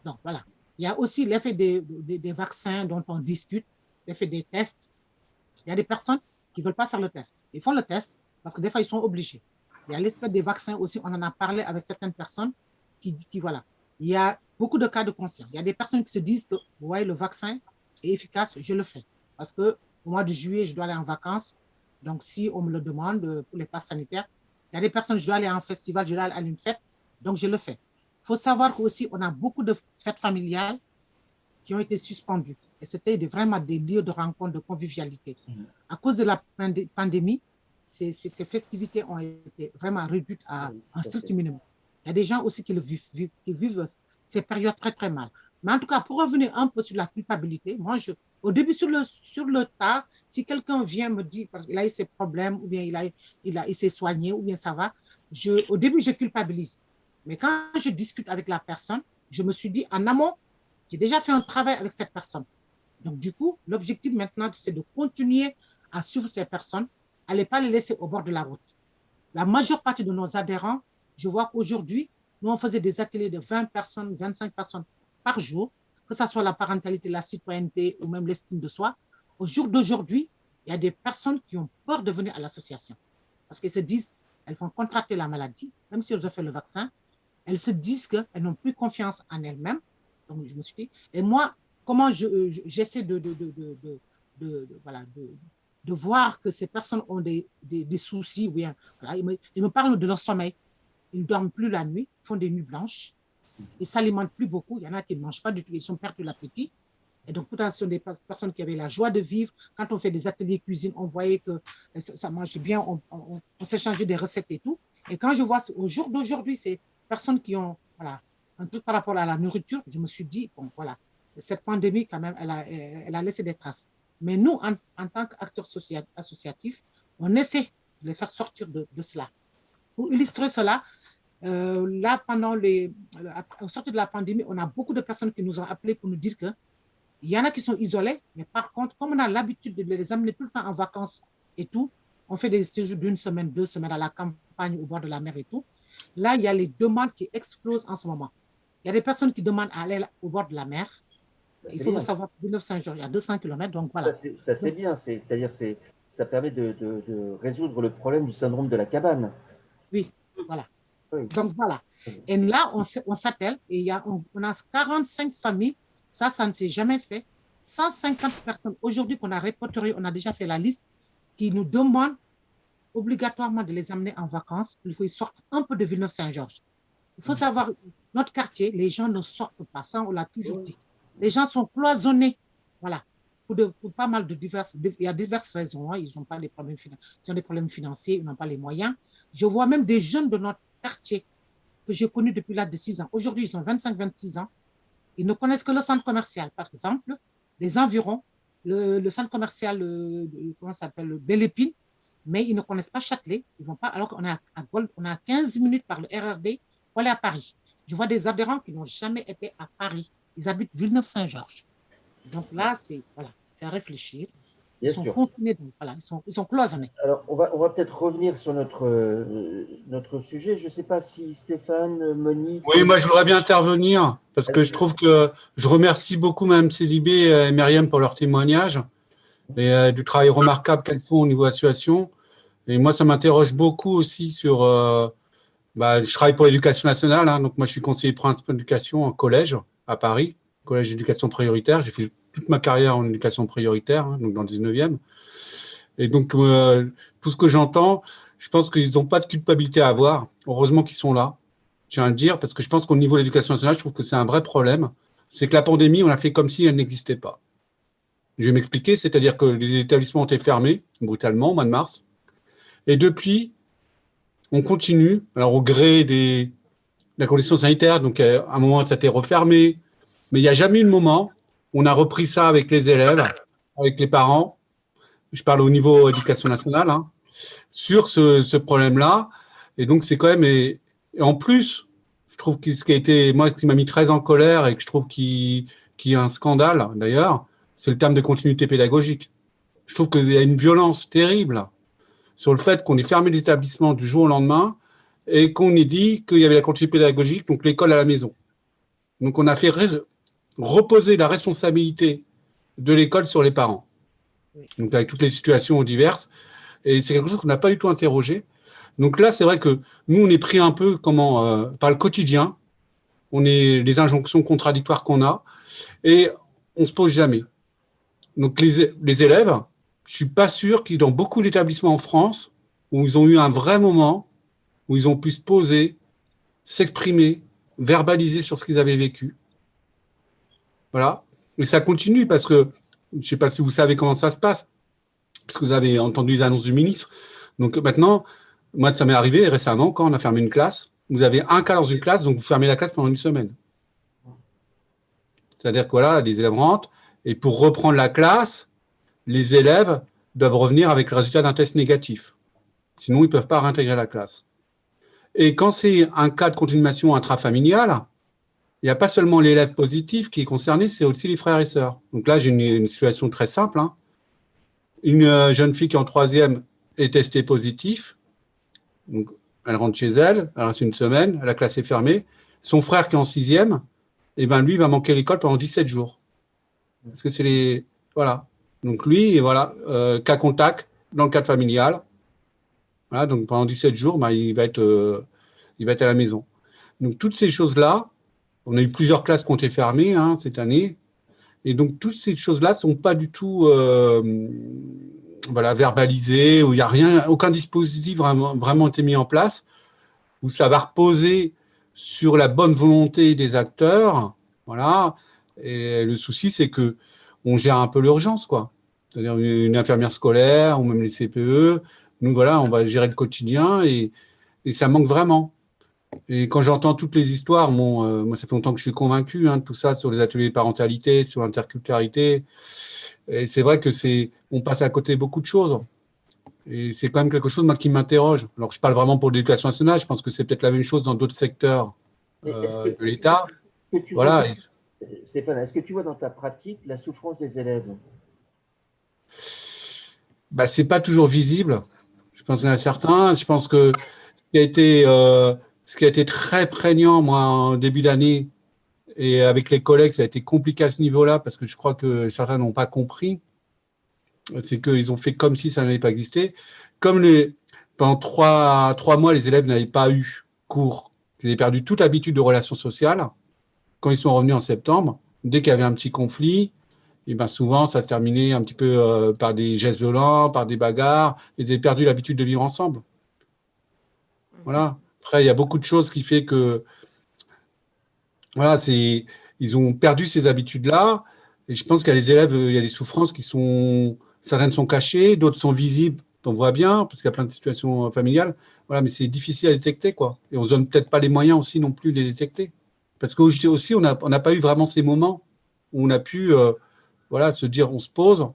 Donc, voilà. Il y a aussi l'effet des vaccins dont on discute, l'effet des tests. Il y a des personnes qui ne veulent pas faire le test. Ils font le test parce que des fois, ils sont obligés. Il y a l'espèce des vaccins aussi, on en a parlé avec certaines personnes qui voilà. il y a beaucoup de cas de conscience. Il y a des personnes qui se disent que ouais, le vaccin est efficace, je le fais. Parce qu'au mois de juillet, je dois aller en vacances. Donc, si on me le demande pour les passes sanitaires, il y a des personnes, je dois aller à un festival, je dois aller à une fête, donc je le fais. Il faut savoir qu'aussi, on a beaucoup de fêtes familiales qui ont été suspendues. Et c'était vraiment des lieux de rencontre, de convivialité. À cause de la pandémie, ces festivités ont été vraiment réduites à un strict minimum. Il y a des gens aussi qui vivent ces périodes très, très mal. Mais en tout cas, pour revenir un peu sur la culpabilité, moi, au début, sur le tas, si quelqu'un vient me dire, parce qu'il a eu ses problèmes, ou bien il s'est soigné, ou bien ça va, au début, je culpabilise. Mais quand je discute avec la personne, je me suis dit, en amont, j'ai déjà fait un travail avec cette personne. Donc, du coup, l'objectif maintenant, c'est de continuer à suivre ces personnes, à ne pas les laisser au bord de la route. La majeure partie de nos adhérents, je vois qu'aujourd'hui, nous, on faisait des ateliers de 20 personnes, 25 personnes par jour, que ce soit la parentalité, la citoyenneté ou même l'estime de soi. Au jour d'aujourd'hui, il y a des personnes qui ont peur de venir à l'association parce qu'elles se disent elles vont contracter la maladie, même si elles ont fait le vaccin. Elles se disent qu'elles n'ont plus confiance en elles-mêmes. Donc, je me suis dit, et moi, comment j'essaie voilà, de voir que ces personnes ont des soucis. Bien, voilà, ils me parlent de leur sommeil. Ils ne dorment plus la nuit, font des nuits blanches. Ils ne s'alimentent plus beaucoup. Il y en a qui ne mangent pas du tout. Ils sont perdus l'appétit. Et donc, ce sont des personnes qui avaient la joie de vivre. Quand on fait des ateliers cuisine, on voyait que ça mangeait bien. On s'échangeait des recettes et tout. Et quand je vois au jour d'aujourd'hui, ces personnes qui ont voilà, un truc par rapport à la nourriture, je me suis dit, bon, voilà, cette pandémie, quand même, elle a laissé des traces. Mais nous, en tant qu'acteurs associatifs, on essaie de les faire sortir de cela. Pour illustrer cela, là, au sortir de la pandémie, on a beaucoup de personnes qui nous ont appelés pour nous dire qu'il y en a qui sont isolés, mais par contre, comme on a l'habitude de les amener tout le temps en vacances et tout, on fait des séjours d'une semaine, 2 semaines à la campagne, au bord de la mer et tout. Là, il y a les demandes qui explosent en ce moment. Il y a des personnes qui demandent à aller au bord de la mer. Il faut savoir que Villeneuve-Saint-Georges, il y a 200 km, donc voilà. Ça c'est bien, c'est-à-dire ça permet de résoudre le problème du syndrome de la cabane. Oui, voilà. Oui. Donc voilà. Et là, on s'attelle et on a 45 familles. Ça ne s'est jamais fait. 150 personnes aujourd'hui qu'on a répertoriées, on a déjà fait la liste, qui nous demandent obligatoirement de les amener en vacances. Il faut qu'ils sortent un peu de Villeneuve-Saint-Georges. Il faut savoir, notre quartier, les gens ne sortent pas. Ça, on l'a toujours dit. Les gens sont cloisonnés. Voilà. Pour pas mal il y a diverses raisons. Hein. Ils ont des problèmes financiers, ils n'ont pas les moyens. Je vois même des jeunes de notre quartier que j'ai connus depuis l'âge de 6 ans. Aujourd'hui, ils ont 25-26 ans. Ils ne connaissent que le centre commercial, par exemple, les environs, le centre commercial, comment ça s'appelle, le Belle Épine, mais ils ne connaissent pas Châtelet. Ils vont pas, alors qu'on a 15 minutes par le RRD pour aller à Paris. Je vois des adhérents qui n'ont jamais été à Paris. Ils habitent Villeneuve-Saint-Georges. Donc là, c'est à réfléchir. Ils sont confinés, donc voilà, ils sont cloisonnés. Alors, on va peut-être revenir sur notre sujet. Je ne sais pas si Stéphane, Monique… Oui, moi, je voudrais bien intervenir parce que je trouve que je remercie beaucoup Mme Célibé et Myriam pour leur témoignage et du travail remarquable qu'elles font au niveau association. Et moi, ça m'interroge beaucoup aussi sur… je travaille pour l'éducation nationale, hein, donc moi, je suis conseiller principal d'éducation en collège à Paris, collège d'éducation prioritaire. J'ai fait toute ma carrière en éducation prioritaire, hein, donc dans le 19e. Et donc, tout ce que j'entends, je pense qu'ils n'ont pas de culpabilité à avoir. Heureusement qu'ils sont là. Je tiens à le dire, parce que je pense qu'au niveau de l'éducation nationale, je trouve que c'est un vrai problème. C'est que la pandémie, on l'a fait comme si elle n'existait pas. Je vais m'expliquer, c'est-à-dire que les établissements ont été fermés brutalement au mois de mars. Et depuis, on continue, alors au gré de la condition sanitaire, donc à un moment, ça a été refermé. Mais il n'y a jamais eu de moment où on a repris ça avec les élèves, avec les parents. Je parle au niveau éducation nationale, hein, sur ce problème-là. Et donc, c'est quand même… Et en plus, je trouve que ce qui m'a mis très en colère et que je trouve qu'il y a un scandale, d'ailleurs, c'est le terme de continuité pédagogique. Je trouve qu'il y a une violence terrible sur le fait qu'on ait fermé l'établissement du jour au lendemain et qu'on ait dit qu'il y avait la continuité pédagogique, donc l'école à la maison. Donc, on a fait reposer la responsabilité de l'école sur les parents. Donc, avec toutes les situations diverses. Et c'est quelque chose qu'on n'a pas du tout interrogé. Donc là, c'est vrai que nous, on est pris un peu par le quotidien. les injonctions contradictoires qu'on a, et on ne se pose jamais. Donc les élèves, je ne suis pas sûr qu'il y ait dans beaucoup d'établissements en France où ils ont eu un vrai moment, où ils ont pu se poser, s'exprimer, verbaliser sur ce qu'ils avaient vécu. Voilà. Et ça continue parce que, je ne sais pas si vous savez comment ça se passe, parce que vous avez entendu les annonces du ministre. Donc maintenant, moi, ça m'est arrivé récemment, quand on a fermé une classe, vous avez un cas dans une classe, donc vous fermez la classe pendant une semaine. C'est-à-dire que voilà, les élèves rentrent, et pour reprendre la classe, les élèves doivent revenir avec le résultat d'un test négatif. Sinon, ils ne peuvent pas réintégrer la classe. Et quand c'est un cas de continuation intrafamiliale, il n'y a pas seulement l'élève positif qui est concerné, c'est aussi les frères et sœurs. Donc là, j'ai une situation très simple. Hein. Une jeune fille qui est en 3e est testée positif. Donc, elle rentre chez elle, elle reste une semaine, la classe est fermée. Son frère qui est en 6e, eh ben, lui, il va manquer l'école pendant 17 jours. Parce que c'est les... Voilà. Donc lui, voilà, cas contact dans le cadre familial. Voilà, donc pendant 17 jours, ben, il va être à la maison. Donc toutes ces choses-là, on a eu plusieurs classes qui ont été fermées hein, cette année. Et donc toutes ces choses-là ne sont pas du tout voilà, verbalisées, où il n'y a rien, aucun dispositif vraiment été mis en place, où ça va reposer sur la bonne volonté des acteurs. Voilà. Et le souci, c'est qu'on gère un peu l'urgence, quoi. C'est-à-dire une infirmière scolaire ou même les CPE. Nous, voilà, on va gérer le quotidien et ça manque vraiment. Et quand j'entends toutes les histoires, bon, moi, ça fait longtemps que je suis convaincu hein, de tout ça sur les ateliers de parentalité, sur l'interculturalité. Et c'est vrai que on passe à côté de beaucoup de choses. Et c'est quand même quelque chose moi, qui m'interroge. Alors, je parle vraiment pour l'éducation nationale. Je pense que c'est peut-être la même chose dans d'autres secteurs de l'État. Voilà. Stéphane, est-ce que tu vois dans ta pratique la souffrance des élèves? Bah, ce n'est pas toujours visible. Je pense qu'il y en a certains. Je pense que ce qui a été très prégnant, moi, en début d'année, et avec les collègues, ça a été compliqué à ce niveau-là, parce que je crois que certains n'ont pas compris. C'est qu'ils ont fait comme si ça n'avait pas existé. Comme pendant 3 mois, les élèves n'avaient pas eu cours, ils avaient perdu toute habitude de relations sociales. Quand ils sont revenus en septembre, dès qu'il y avait un petit conflit, et ben souvent, ça se terminait un petit peu par des gestes violents, par des bagarres. Ils avaient perdu l'habitude de vivre ensemble. Voilà. Après, il y a beaucoup de choses qui fait que voilà, ils ont perdu ces habitudes-là. Et je pense qu'il y a les élèves, il y a des souffrances qui sont... Certaines sont cachées, d'autres sont visibles, on voit bien, parce qu'il y a plein de situations familiales. Voilà, mais c'est difficile à détecter, quoi. Et on ne se donne peut-être pas les moyens aussi non plus de les détecter. Parce qu'aussi, on n'a pas eu vraiment ces moments où on a pu voilà, se dire, on se pose,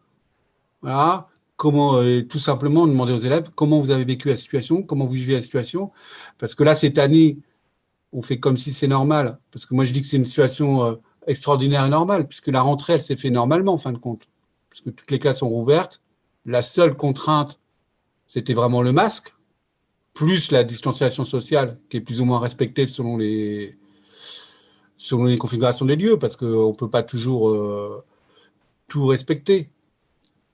voilà, tout simplement demander aux élèves comment vous avez vécu la situation, comment vous vivez la situation. Parce que là, cette année, on fait comme si c'est normal. Parce que moi, je dis que c'est une situation extraordinaire et normale, puisque la rentrée, elle s'est faite normalement, en fin de compte. Puisque toutes les classes sont rouvertes. La seule contrainte, c'était vraiment le masque, plus la distanciation sociale, qui est plus ou moins respectée selon les configurations des lieux, parce qu'on ne peut pas toujours tout respecter.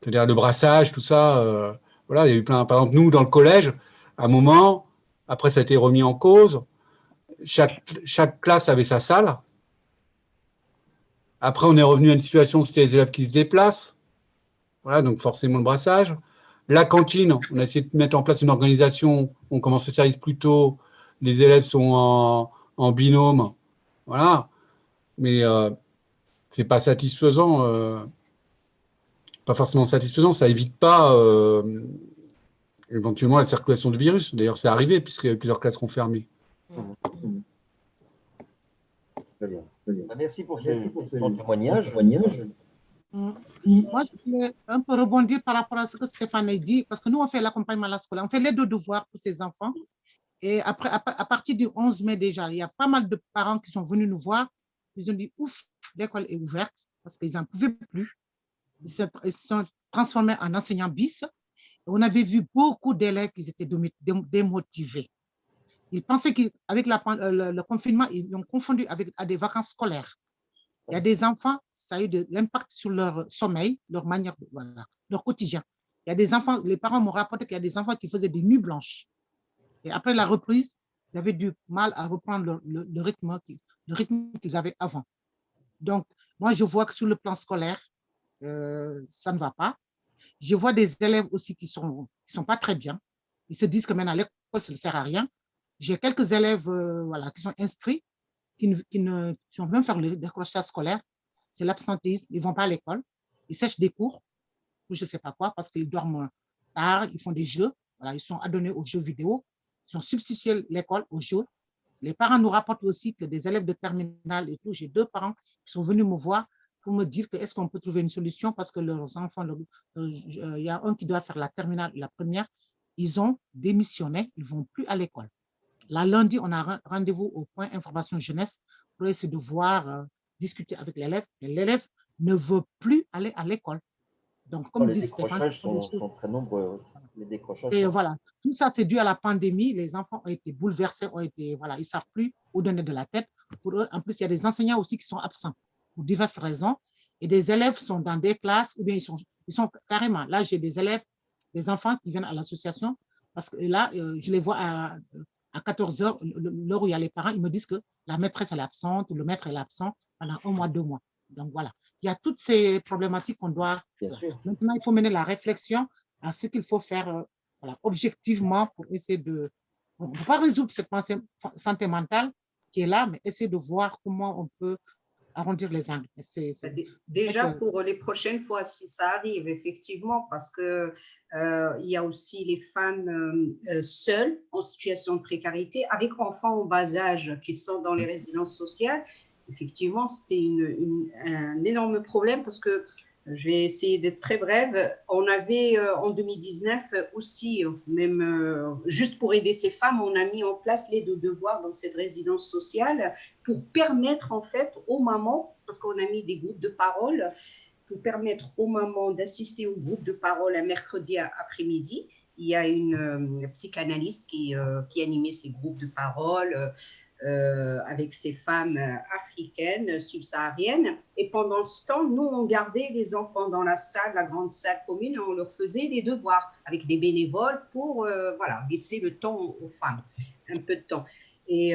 C'est-à-dire le brassage, tout ça. Voilà, il y a eu plein. Par exemple, nous, dans le collège, à un moment, après, ça a été remis en cause. Chaque classe avait sa salle. Après, on est revenu à une situation où c'était les élèves qui se déplacent. Voilà, donc forcément le brassage. La cantine, on a essayé de mettre en place une organisation. On commence le service plus tôt. Les élèves sont en binôme. Voilà. Mais c'est pas satisfaisant. Pas forcément satisfaisant. Ça évite pas éventuellement la circulation du virus. D'ailleurs, c'est arrivé puisqu'il y a eu plusieurs classes qui ont fermé. Très bien. Merci pour ton témoignage. Moi, je voulais un peu rebondir par rapport à ce que Stéphane a dit, parce que nous, on fait l'accompagnement à la scolaire, on fait les 2 devoirs pour ces enfants. Et après, à partir du 11 mai déjà, il y a pas mal de parents qui sont venus nous voir. Ils ont dit, ouf, l'école est ouverte, parce qu'ils n'en pouvaient plus. Ils se sont transformés en enseignants bis. On avait vu beaucoup d'élèves qui étaient démotivés. Ils pensaient qu'avec le confinement, ils l'ont confondu à des vacances scolaires. Il y a des enfants, ça a eu de l'impact sur leur sommeil, leur manière, voilà, leur quotidien. Il y a des enfants, les parents m'ont rapporté qu'il y a des enfants qui faisaient des nuits blanches. Et après la reprise, ils avaient du mal à reprendre le rythme le rythme qu'ils avaient avant. Donc, moi, je vois que sur le plan scolaire, ça ne va pas. Je vois des élèves aussi qui sont pas très bien. Ils se disent que maintenant, l'école, ça ne sert à rien. J'ai quelques élèves voilà, qui sont inscrits, qui vont même faire le décrochage scolaire. C'est l'absentéisme. Ils ne vont pas à l'école. Ils sèchent des cours ou je ne sais pas quoi parce qu'ils dorment tard, ils font des jeux. Voilà, ils sont adonnés aux jeux vidéo. Ils ont substitué l'école aux jeux. Les parents nous rapportent aussi que des élèves de terminale et tout, j'ai 2 parents qui sont venus me voir pour me dire que est-ce qu'on peut trouver une solution parce que leurs enfants, il y a un qui doit faire la terminale, la première, ils ont démissionné, ils ne vont plus à l'école. Là, lundi, on a rendez-vous au point information jeunesse pour essayer de voir, discuter avec l'élève. L'élève ne veut plus aller à l'école. Donc, comme Les dit Stéphane, décrochages sont très nombreux. Les décrochages et sont... voilà, tout ça, c'est dû à la pandémie. Les enfants ont été bouleversés, voilà, ils ne savent plus où donner de la tête. Pour eux, en plus, il y a des enseignants aussi qui sont absents pour diverses raisons. Et des élèves sont dans des classes ou bien ils sont carrément. Là, j'ai des élèves, des enfants qui viennent à l'association parce que là, je les vois à 14 heures, l'heure où il y a les parents, ils me disent que la maîtresse elle est absente, le maître est absent pendant 1 mois, 2 mois. Donc voilà, il y a toutes ces problématiques qu'on doit. Bien sûr. Maintenant, il faut mener la réflexion à ce qu'il faut faire voilà, objectivement pour essayer de. On ne peut pas résoudre cette santé mentale qui est là, mais essayer de voir comment on peut arrondir les angles. Déjà, pour les prochaines fois, si ça arrive, effectivement, parce que il y a aussi les femmes seules en situation de précarité, avec enfants en bas âge qui sont dans les résidences sociales. Effectivement, c'était un énorme problème parce que je vais essayer d'être très brève. On avait en 2019 aussi, même juste pour aider ces femmes, on a mis en place l'aide aux devoirs dans cette résidence sociale pour permettre en fait aux mamans, parce qu'on a mis des groupes de parole, pour permettre aux mamans d'assister au groupe de parole un mercredi après-midi. Il y a une psychanalyste qui animait ces groupes de parole. Avec ces femmes africaines, subsahariennes. Et pendant ce temps, nous, on gardait les enfants dans la salle, la grande salle commune, et on leur faisait des devoirs avec des bénévoles pour voilà, laisser le temps aux femmes, un peu de temps. Et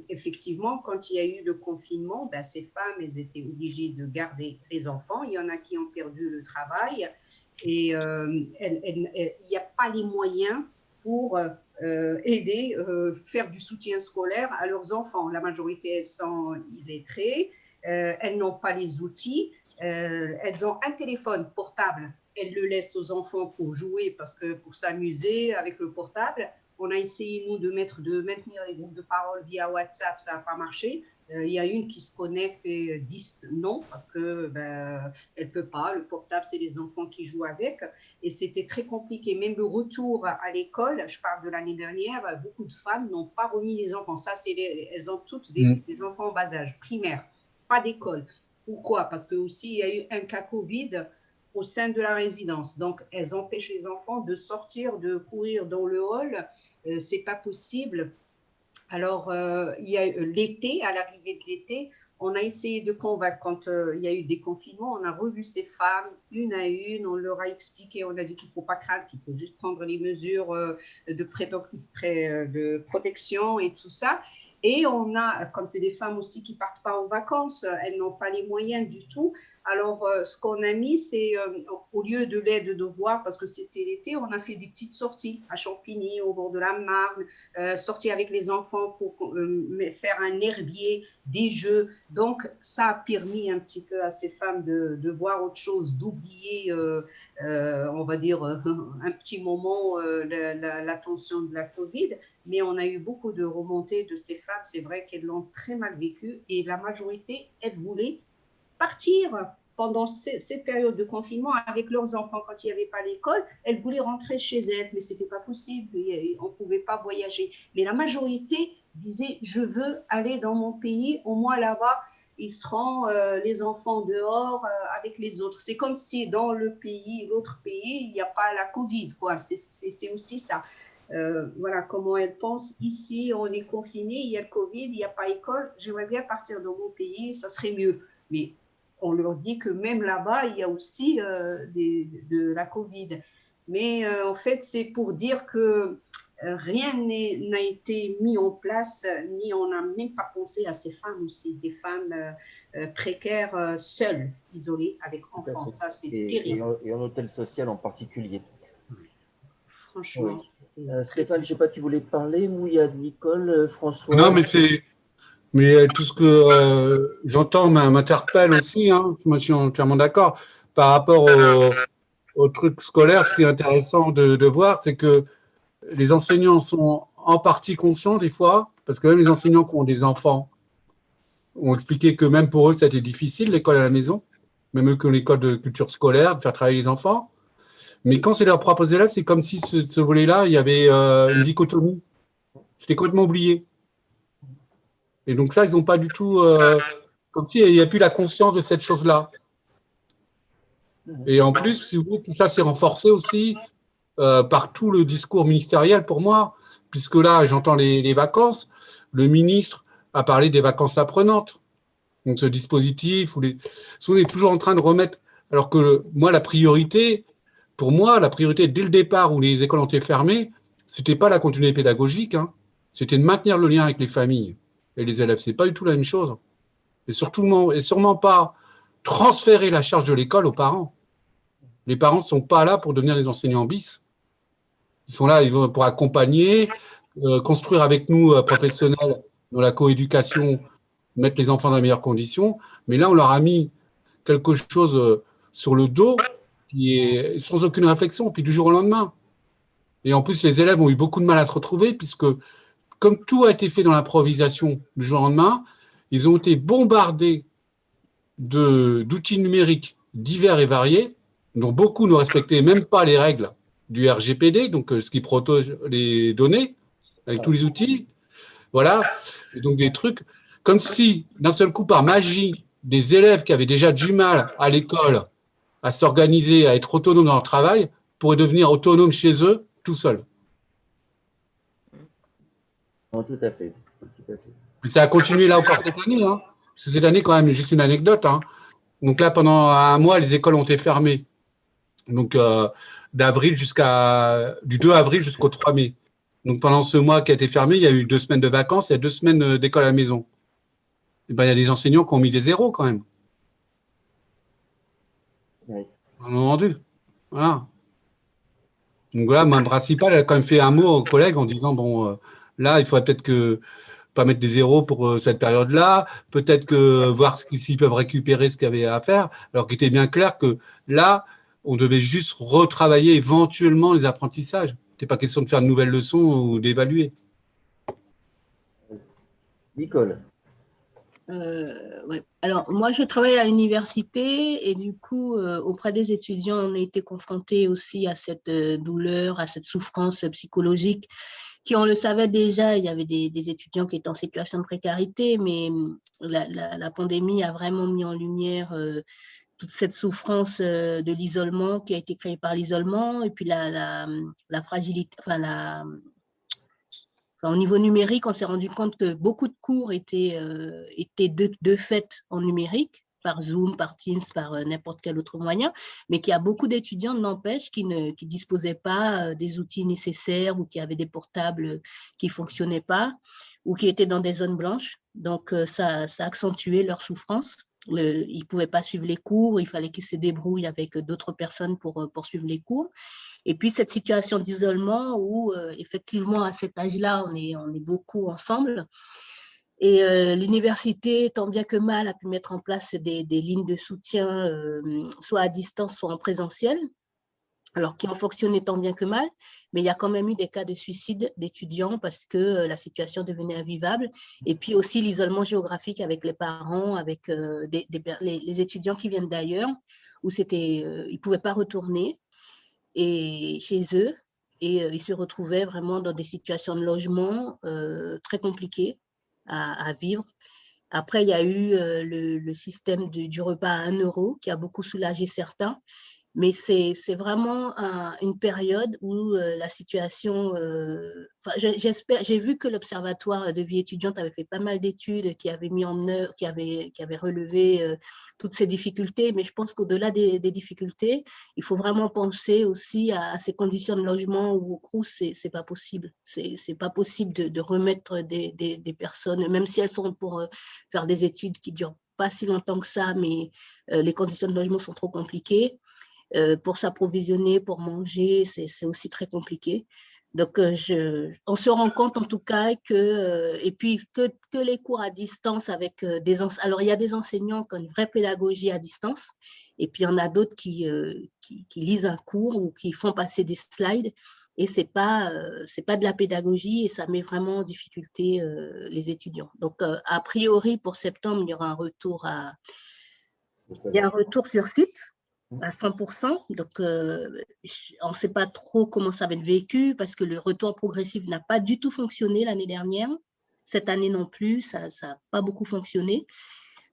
effectivement, quand il y a eu le confinement, ben, ces femmes, elles étaient obligées de garder les enfants. Il y en a qui ont perdu le travail et il n'y a pas les moyens pour aider, faire du soutien scolaire à leurs enfants. La majorité, elles sont illettrées, elles n'ont pas les outils, elles ont un téléphone portable, elles le laissent aux enfants pour jouer, parce que pour s'amuser avec le portable. On a essayé, nous, de maintenir les groupes de parole via WhatsApp, ça n'a pas marché. Il y a une qui se connecte et 10 non, parce que elle ne peut pas. Le portable, c'est les enfants qui jouent avec. Et c'était très compliqué. Même le retour à l'école, je parle de l'année dernière, beaucoup de femmes n'ont pas remis les enfants. Ça, elles ont toutes des enfants en bas âge, primaire, pas d'école. Pourquoi? Parce que aussi, il y a eu un cas Covid au sein de la résidence. Donc, elles empêchent les enfants de sortir, de courir dans le hall. C'est pas possible. Alors, il y a l'été, à l'arrivée de l'été, on a essayé de convaincre, quand il y a eu des confinements, on a revu ces femmes une à une, on leur a expliqué, on a dit qu'il ne faut pas craindre, qu'il faut juste prendre les mesures de protection et tout ça. Et on a, comme c'est des femmes aussi qui ne partent pas en vacances, elles n'ont pas les moyens du tout. Alors, ce qu'on a mis, c'est au lieu de l'aide de devoir, parce que c'était l'été, on a fait des petites sorties à Champigny, au bord de la Marne, sorties avec les enfants pour faire un herbier, des jeux. Donc, ça a permis un petit peu à ces femmes de voir autre chose, d'oublier, on va dire, un petit moment la tension de la Covid. Mais on a eu beaucoup de remontées de ces femmes. C'est vrai qu'elles l'ont très mal vécu et la majorité, elles voulaient partir pendant cette période de confinement avec leurs enfants quand il n'y avait pas l'école. Elles voulaient rentrer chez elles, mais ce n'était pas possible. On ne pouvait pas voyager. Mais la majorité disait, je veux aller dans mon pays, au moins là-bas, ils seront les enfants dehors avec les autres. C'est comme si dans l'autre pays, il n'y a pas la Covid, quoi. C'est aussi ça. Voilà comment elles pensent. Ici, on est confiné, il y a le Covid, il n'y a pas école. J'aimerais bien partir dans mon pays, ça serait mieux. Mais on leur dit que même là-bas, il y a aussi de la Covid. Mais en fait, c'est pour dire que rien n'a été mis en place, ni on n'a même pas pensé à ces femmes aussi, des femmes précaires, seules, isolées, avec Tout à enfants. fait. Ça, c'est Et terrible. et en hôtel social en particulier. Franchement, Oui. c'est très Stéphane, je ne sais pas, tu voulais parler, ou il y a Nicole, Non, François? mais tout ce que j'entends m'interpelle aussi, hein. Moi, je suis entièrement d'accord. Par rapport au truc scolaire, ce qui est intéressant de voir, c'est que les enseignants sont en partie conscients des fois, parce que même les enseignants qui ont des enfants ont expliqué que même pour eux, ça a été difficile, l'école à la maison, même eux qui ont l'école de culture scolaire, de faire travailler les enfants. Mais quand c'est leurs propres élèves, c'est comme si ce volet-là, il y avait une dichotomie. C'était complètement oublié. Et donc ça, ils n'ont pas du tout, comme s'il n'y a plus la conscience de cette chose-là. Et en plus, si vous voulez, tout ça s'est renforcé aussi par tout le discours ministériel pour moi, puisque là, j'entends les vacances. Le ministre a parlé des vacances apprenantes. Donc ce dispositif, on est toujours en train de remettre, alors que moi, pour moi, la priorité dès le départ où les écoles ont été fermées, c'était pas la continuité pédagogique, hein, c'était de maintenir le lien avec les familles et les élèves. C'est pas du tout la même chose. Et surtout, et sûrement pas transférer la charge de l'école aux parents. Les parents ne sont pas là pour devenir des enseignants bis. Ils sont là pour accompagner, construire avec nous, professionnels, dans la coéducation, mettre les enfants dans les meilleures conditions. Mais là, on leur a mis quelque chose sur le dos qui est sans aucune réflexion, puis du jour au lendemain. Et en plus, les élèves ont eu beaucoup de mal à se retrouver, puisque comme tout a été fait dans l'improvisation du jour au lendemain, ils ont été bombardés d'outils numériques divers et variés, dont beaucoup ne respectaient même pas les règles du RGPD, donc ce qui protège les données, avec tous les outils. Voilà. Et donc des trucs comme si, d'un seul coup, par magie, des élèves qui avaient déjà du mal à l'école à s'organiser, à être autonomes dans leur travail, pourraient devenir autonomes chez eux, tout seuls. Non, tout à fait. Tout à fait. Et ça a continué là encore cette année, hein. Parce que cette année, quand même, juste une anecdote, hein. Donc là, pendant un mois, les écoles ont été fermées. Donc du 2 avril jusqu'au 3 mai. Donc pendant ce mois qui a été fermé, il y a eu 2 semaines de vacances, il y a 2 semaines d'école à la maison. Et ben, il y a des enseignants qui ont mis des zéros quand même. Oui. On a rendu. Voilà. Donc voilà, ma principale, elle a quand même fait un mot aux collègues en disant, bon, là, il faudrait peut-être que pas mettre des zéros pour cette période-là, peut-être que voir s'ils peuvent récupérer ce qu'il y avait à faire, alors qu'il était bien clair que là, on devait juste retravailler éventuellement les apprentissages. Ce n'était pas question de faire de nouvelles leçons ou d'évaluer. Nicole. Ouais. Alors, moi, je travaille à l'université et du coup, auprès des étudiants, on a été confrontés aussi à cette douleur, à cette souffrance psychologique qui, on le savait déjà, il y avait des étudiants qui étaient en situation de précarité, mais la pandémie a vraiment mis en lumière toute cette souffrance de l'isolement qui a été créée par l'isolement et puis la fragilité, au niveau numérique, on s'est rendu compte que beaucoup de cours étaient de fait en numérique, par Zoom, par Teams, par n'importe quel autre moyen, mais qu'il y a beaucoup d'étudiants, n'empêche, qui ne disposaient pas des outils nécessaires ou qui avaient des portables qui ne fonctionnaient pas ou qui étaient dans des zones blanches. Donc, ça a accentué leur souffrance. Ils ne pouvaient pas suivre les cours, il fallait qu'ils se débrouillent avec d'autres personnes pour suivre les cours. Et puis, cette situation d'isolement où, effectivement, à cet âge-là, on est beaucoup ensemble. Et l'université, tant bien que mal, a pu mettre en place des lignes de soutien, soit à distance, soit en présentiel, alors qui ont fonctionné tant bien que mal. Mais il y a quand même eu des cas de suicide d'étudiants parce que la situation devenait invivable. Et puis aussi l'isolement géographique avec les parents, avec les étudiants qui viennent d'ailleurs, où ils ne pouvaient pas retourner et chez eux, et ils se retrouvaient vraiment dans des situations de logement très compliquées à vivre. Après, il y a eu le système du repas à 1 € qui a beaucoup soulagé certains, Mais c'est vraiment une période où la situation, j'espère, j'ai vu que l'Observatoire de vie étudiante avait fait pas mal d'études qui avaient mis en œuvre, qui avaient relevé toutes ces difficultés, mais je pense qu'au-delà des difficultés, il faut vraiment penser aussi à ces conditions de logement où au Crous, c'est pas possible. C'est pas possible de remettre des personnes, même si elles sont pour faire des études qui durent pas si longtemps que ça, mais les conditions de logement sont trop compliquées. Pour s'approvisionner, pour manger, c'est aussi très compliqué. Donc, on se rend compte en tout cas et puis que les cours à distance avec des enseignants. Alors, il y a des enseignants qui ont une vraie pédagogie à distance, et puis il y en a d'autres qui lisent un cours ou qui font passer des slides, et c'est pas de la pédagogie, et ça met vraiment en difficulté les étudiants. Donc, a priori, pour septembre, il y aura un retour sur site à 100%. Donc, on ne sait pas trop comment ça va être vécu parce que le retour progressif n'a pas du tout fonctionné l'année dernière. Cette année non plus, ça n'a pas beaucoup fonctionné.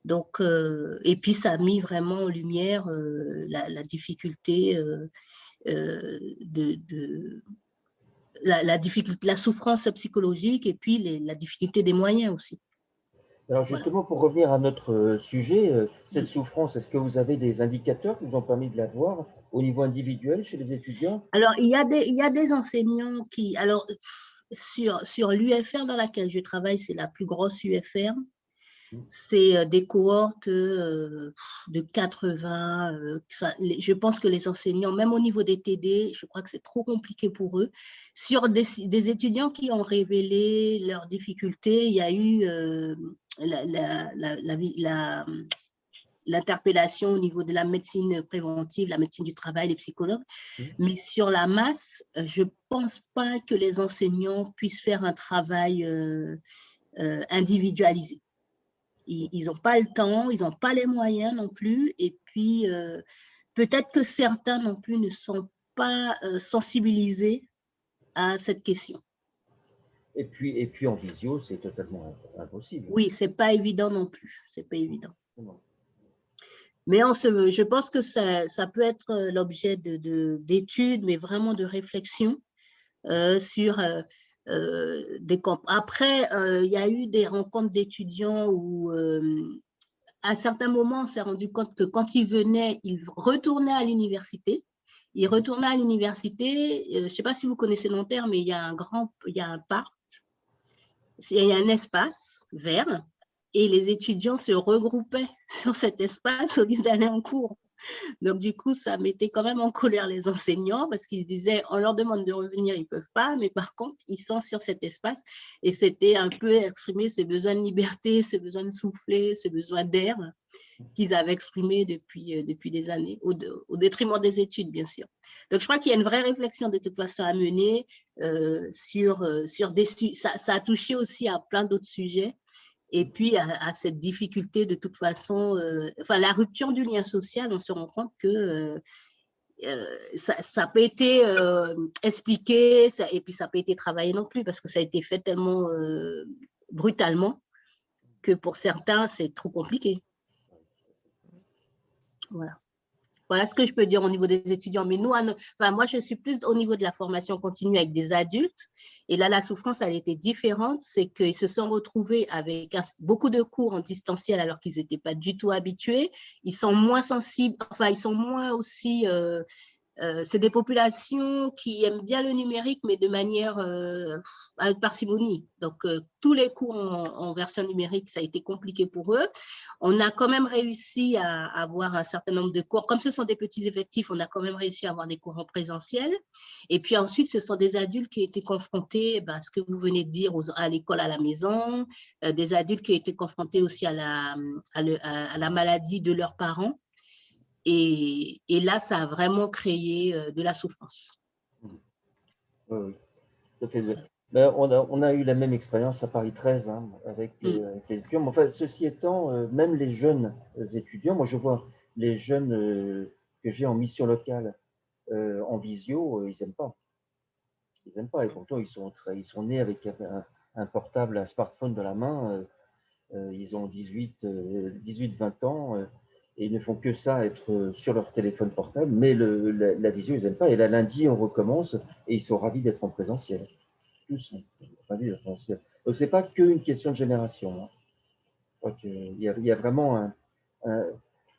Donc, et puis, ça a mis vraiment en lumière la difficulté la souffrance psychologique, et puis la difficulté des moyens aussi. Alors justement, pour revenir à notre sujet, cette souffrance, est-ce que vous avez des indicateurs qui vous ont permis de la voir au niveau individuel chez les étudiants? Alors, il y a des enseignants qui… Alors, sur l'UFR dans laquelle je travaille, c'est la plus grosse UFR. C'est des cohortes de 80. Je pense que les enseignants, même au niveau des TD, je crois que c'est trop compliqué pour eux. Sur des étudiants qui ont révélé leurs difficultés, il y a eu l'interpellation au niveau de la médecine préventive, la médecine du travail, les psychologues. Mais sur la masse, je ne pense pas que les enseignants puissent faire un travail individualisé. Ils n'ont pas le temps, ils n'ont pas les moyens non plus. Et puis, peut-être que certains non plus ne sont pas sensibilisés à cette question. Et puis en visio, c'est totalement impossible. Oui, ce n'est pas évident non plus. C'est pas évident. Mais je pense que ça peut être l'objet d'études, mais vraiment de réflexion sur des camps. Après, il y a eu des rencontres d'étudiants où, à certains moments, on s'est rendu compte que quand ils venaient, ils retournaient à l'université. Ils retournaient à l'université. Je ne sais pas si vous connaissez Nanterre, mais il y a un parc, il y a un espace vert, et les étudiants se regroupaient sur cet espace au lieu d'aller en cours. Donc, du coup, ça mettait quand même en colère les enseignants parce qu'ils se disaient, on leur demande de revenir, ils ne peuvent pas, mais par contre, ils sont sur cet espace. Et c'était un peu exprimer ce besoin de liberté, ce besoin de souffler, ce besoin d'air qu'ils avaient exprimé depuis des années, au détriment des études, bien sûr. Donc, je crois qu'il y a une vraie réflexion de toute façon à mener sur des sujets. Ça a touché aussi à plein d'autres sujets. Et puis, à cette difficulté, de toute façon, la rupture du lien social, on se rend compte que ça n'a pas été expliqué, et puis ça n'a pas été travaillé non plus, parce que ça a été fait tellement brutalement que pour certains, c'est trop compliqué. Voilà. Voilà ce que je peux dire au niveau des étudiants. Mais nous, moi, je suis plus au niveau de la formation continue avec des adultes. Et là, la souffrance, elle était différente. C'est qu'ils se sont retrouvés avec beaucoup de cours en distanciel alors qu'ils n'étaient pas du tout habitués. Ils sont moins sensibles, ils sont moins aussi… c'est des populations qui aiment bien le numérique, mais de manière avec parcimonie. Donc, tous les cours en version numérique, ça a été compliqué pour eux. On a quand même réussi à avoir un certain nombre de cours. Comme ce sont des petits effectifs, on a quand même réussi à avoir des cours en présentiel. Et puis ensuite, ce sont des adultes qui ont été confrontés à ce que vous venez de dire à l'école, à la maison, des adultes qui ont été confrontés aussi à la maladie de leurs parents. Et là, ça a vraiment créé de la souffrance. Oui, tout à fait. Ben, on a eu la même expérience à Paris 13 avec les étudiants. Mais enfin, ceci étant, même les jeunes étudiants, moi je vois les jeunes que j'ai en mission locale en visio, ils n'aiment pas. Ils n'aiment pas. Et pourtant, ils sont nés avec un portable, un smartphone dans la main. Ils ont 18-20 ans. et ils ne font que ça, être sur leur téléphone portable, mais la visio, ils n'aiment pas. Et là, lundi, on recommence et ils sont ravis d'être en présentiel. Tous sont ravis d'être en présentiel. Donc, ce n'est pas qu'une question de génération. Hein. Je crois qu'il y a vraiment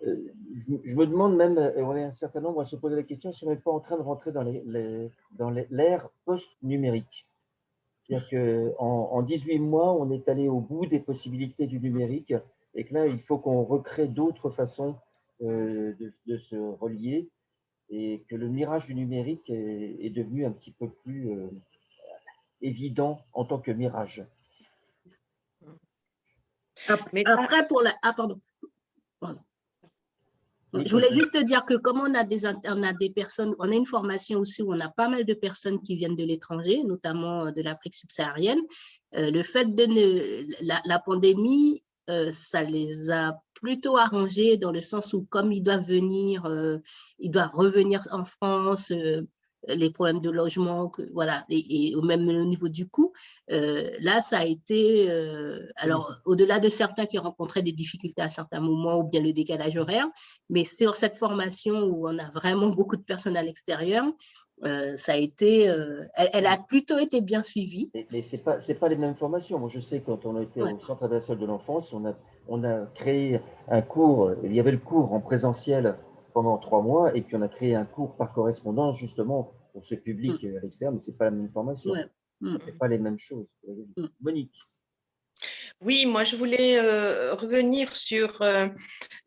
je me demande même, et on est un certain nombre à se poser la question, si on n'est pas en train de rentrer dans l'ère post-numérique. C'est-à-dire qu'en 18 mois, on est allé au bout des possibilités du numérique et que là, il faut qu'on recrée d'autres façons de se relier et que le mirage du numérique est devenu un petit peu plus évident en tant que mirage. Après, pour la… Ah, pardon. Voilà. Je voulais juste dire que comme on a des personnes, on a une formation aussi où on a pas mal de personnes qui viennent de l'étranger, notamment de l'Afrique subsaharienne. Le fait de la pandémie, ça les a plutôt arrangés dans le sens où comme ils doivent revenir en France, les problèmes de logement, voilà, et même au niveau du coût, là, ça a été, alors, au-delà de certains qui rencontraient des difficultés à certains moments ou bien le décalage horaire, mais sur cette formation où on a vraiment beaucoup de personnes à l'extérieur, ça a été, elle a plutôt été bien suivie. Mais ce n'est pas les mêmes formations. Moi, je sais, quand on était au Centre international de l'enfance, on a créé un cours, il y avait le cours en présentiel pendant 3 mois, et puis on a créé un cours par correspondance, justement, pour ce public à l'extérieur, mais ce n'est pas la même formation. Ce n'est pas les mêmes choses. Monique. Oui, moi je voulais revenir sur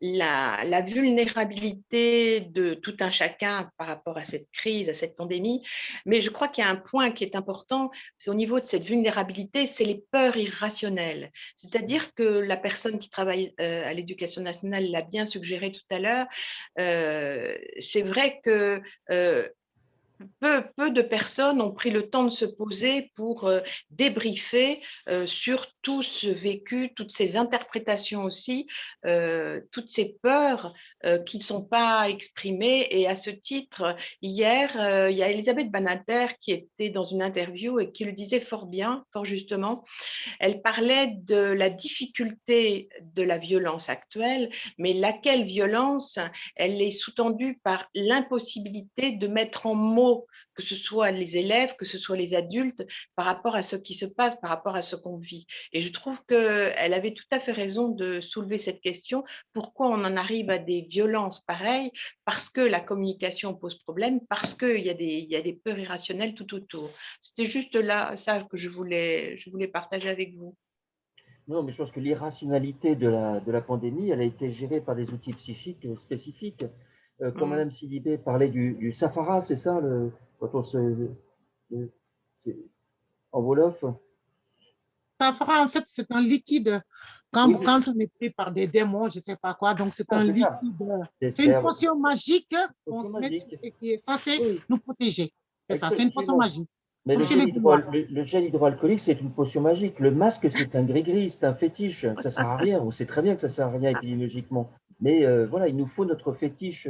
la vulnérabilité de tout un chacun par rapport à cette crise, à cette pandémie. Mais je crois qu'il y a un point qui est important, c'est au niveau de cette vulnérabilité, c'est les peurs irrationnelles. C'est-à-dire que la personne qui travaille à l'Éducation nationale l'a bien suggéré tout à l'heure, c'est vrai que peu de personnes ont pris le temps de se poser pour débriefer sur tout ce vécu, toutes ces interprétations aussi, toutes ces peurs qui ne sont pas exprimées. Et à ce titre, hier, il y a Elisabeth Badinter qui était dans une interview et qui le disait fort bien, fort justement. Elle parlait de la difficulté de la violence actuelle, mais laquelle violence, elle est sous-tendue par l'impossibilité de mettre en mots, que ce soit les élèves, que ce soit les adultes, par rapport à ce qui se passe, par rapport à ce qu'on vit. Et je trouve qu'elle avait tout à fait raison de soulever cette question. Pourquoi on en arrive à des violences pareilles? Parce que la communication pose problème, parce qu'il y a des peurs irrationnelles tout autour. C'était juste là, ça que je voulais partager avec vous. Non, mais je pense que l'irrationalité de la pandémie, elle a été gérée par des outils psychiques spécifiques. Quand Mme Sidibé parlait du Safara, c'est ça, quand on en Wolof? Safara, en fait, c'est un liquide. Quand on est pris par des démons, je ne sais pas quoi, donc c'est un liquide. C'est une potion magique qu'on se met et qui est censée nous protéger. C'est ça, c'est une potion magique. Mais le gel hydroalcoolique, c'est une potion magique. Le masque, c'est un gris-gris, c'est un fétiche. Ça ne sert à rien. On sait très bien que ça ne sert à rien épidémiologiquement. Mais voilà, il nous faut notre fétiche.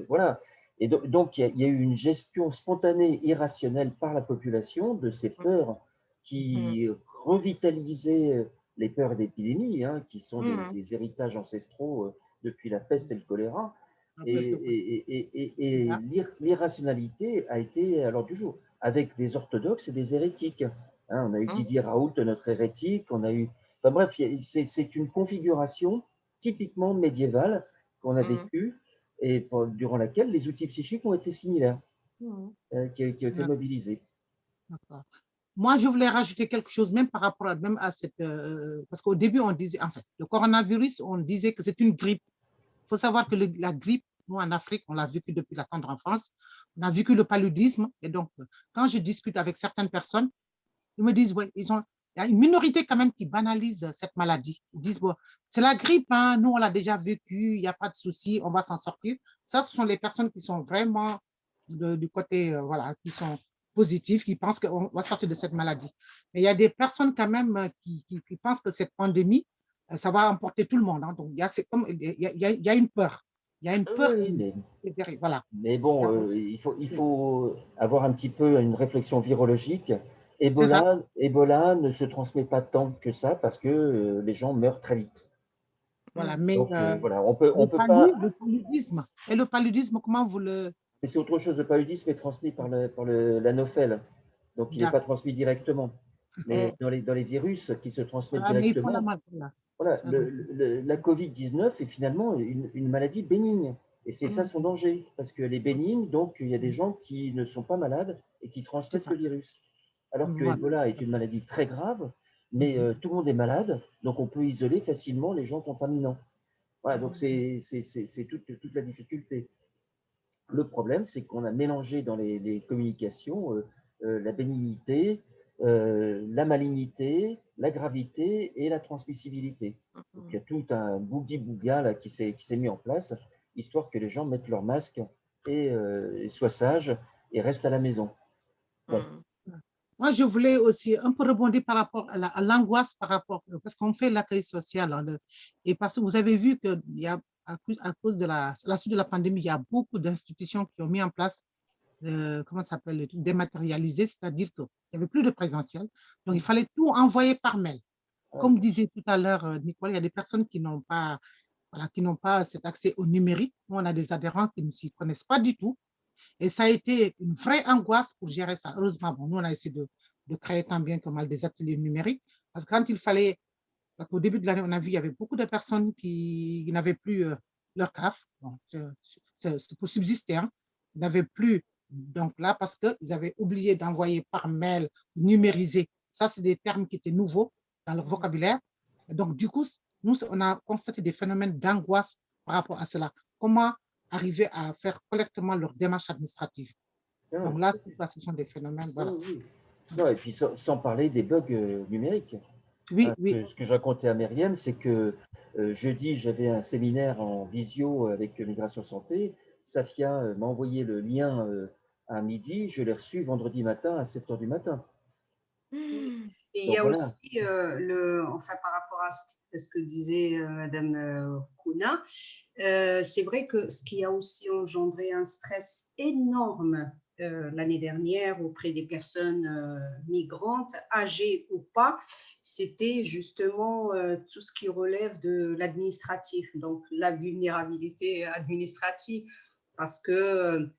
Voilà. Et donc, il y a eu une gestion spontanée, irrationnelle par la population de ces peurs qui revitalisaient les peurs d'épidémie, hein, qui sont des héritages ancestraux depuis la peste et le choléra. Et l'irrationalité a été à l'ordre du jour, avec des orthodoxes et des hérétiques. Hein, on a eu Didier Raoult, notre hérétique, on a eu… Enfin bref, c'est une configuration typiquement médiévale qu'on a vécue et durant laquelle les outils psychiques ont été similaires, qui ont été mobilisés. Moi, je voulais rajouter quelque chose, même par rapport à cette… parce qu'au début, on disait, en fait, le coronavirus, on disait que c'est une grippe. Il faut savoir que la grippe, nous, en Afrique, on l'a vécu depuis la tendre enfance. On a vécu le paludisme. Et donc, quand je discute avec certaines personnes, ils me disent, ouais, il y a une minorité quand même qui banalise cette maladie. Ils disent, bon, c'est la grippe, hein, nous, on l'a déjà vécu, il n'y a pas de souci, on va s'en sortir. Ça, ce sont les personnes qui sont vraiment du côté, voilà, qui sont positifs, qui pensent qu'on va sortir de cette maladie. Mais il y a des personnes quand même qui pensent que cette pandémie, ça va emporter tout le monde. Hein. Donc, il y a une peur. Il y a une peur voilà. Mais bon, il faut avoir un petit peu une réflexion virologique. Ebola ne se transmet pas tant que ça parce que les gens meurent très vite. Voilà, mais Donc, voilà, on peut pas. le paludisme. Et le paludisme, comment vous le… Mais c'est autre chose. Le paludisme est transmis par l'anophèle. Donc, il n'est pas transmis directement. Mais dans les virus qui se transmettent mais il faut la directement, voilà, la Covid-19 est finalement une maladie bénigne. Et c'est ça son danger. Parce qu'elle est bénigne, donc il y a des gens qui ne sont pas malades et qui transmettent le virus. Alors que Ebola est une maladie très grave, mais tout le monde est malade, donc on peut isoler facilement les gens contaminants. Voilà, donc c'est toute la difficulté. Le problème, c'est qu'on a mélangé dans les communications la bénignité, la malignité, la gravité et la transmissibilité. Donc, il y a tout un boogie-booga là, qui s'est mis en place, histoire que les gens mettent leur masque et soient sages et restent à la maison. Bon. Moi, je voulais aussi un peu rebondir par rapport à l'angoisse, parce qu'on fait l'accueil social. Et parce que vous avez vu qu'il y a, à cause de la suite de la pandémie, il y a beaucoup d'institutions qui ont mis en place, comment ça s'appelle, le truc dématérialisé, c'est-à-dire qu'il n'y avait plus de présentiel. Donc, il fallait tout envoyer par mail. Comme disait tout à l'heure Nicole, il y a des personnes qui n'ont pas, cet accès au numérique. Nous, on a des adhérents qui ne s'y connaissent pas du tout. Et ça a été une vraie angoisse pour gérer ça. Heureusement, bon, nous, on a essayé de créer tant bien que mal des ateliers numériques. Parce que quand il fallait, au début de l'année, on a vu qu'il y avait beaucoup de personnes qui n'avaient plus leur CAF. Bon, c'est pour subsister. Hein. Ils n'avaient plus, donc là, parce qu'ils avaient oublié d'envoyer par mail numérisé. Ça, c'est des termes qui étaient nouveaux dans leur vocabulaire. Et donc, du coup, nous, on a constaté des phénomènes d'angoisse par rapport à cela. Comment arriver à faire correctement leur démarche administrative. Donc là, ce sont des phénomènes. Voilà. Non, et puis sans parler des bugs numériques. Oui, hein, oui. Ce que je racontais à Myriam, c'est que jeudi, j'avais un séminaire en visio avec Migration Santé. Safia m'a envoyé le lien à midi. Je l'ai reçu vendredi matin à 7 h du matin. Et il y a aussi, enfin, par rapport à ce que disait Madame Kouna, c'est vrai que ce qui a aussi engendré un stress énorme l'année dernière auprès des personnes migrantes, âgées ou pas, c'était justement tout ce qui relève de l'administratif, donc la vulnérabilité administrative, parce que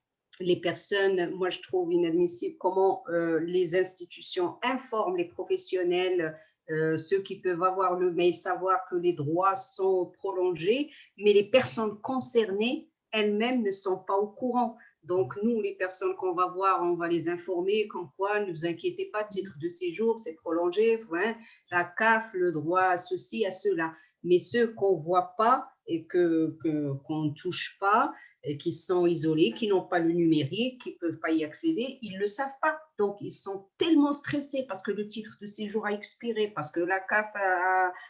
les personnes, moi je trouve inadmissible comment les institutions informent les professionnels, ceux qui peuvent avoir le mail, savoir que les droits sont prolongés, mais les personnes concernées elles-mêmes ne sont pas au courant. Donc nous, les personnes qu'on va voir, on va les informer comme quoi, ne vous inquiétez pas, titre de séjour, c'est prolongé, hein, la CAF, le droit à ceci, à cela. Mais ceux qu'on ne voit pas et qu'on ne touche pas, et qui sont isolés, qui n'ont pas le numérique, qui ne peuvent pas y accéder, ils ne le savent pas. Donc, ils sont tellement stressés parce que le titre de séjour a expiré, parce que la CAF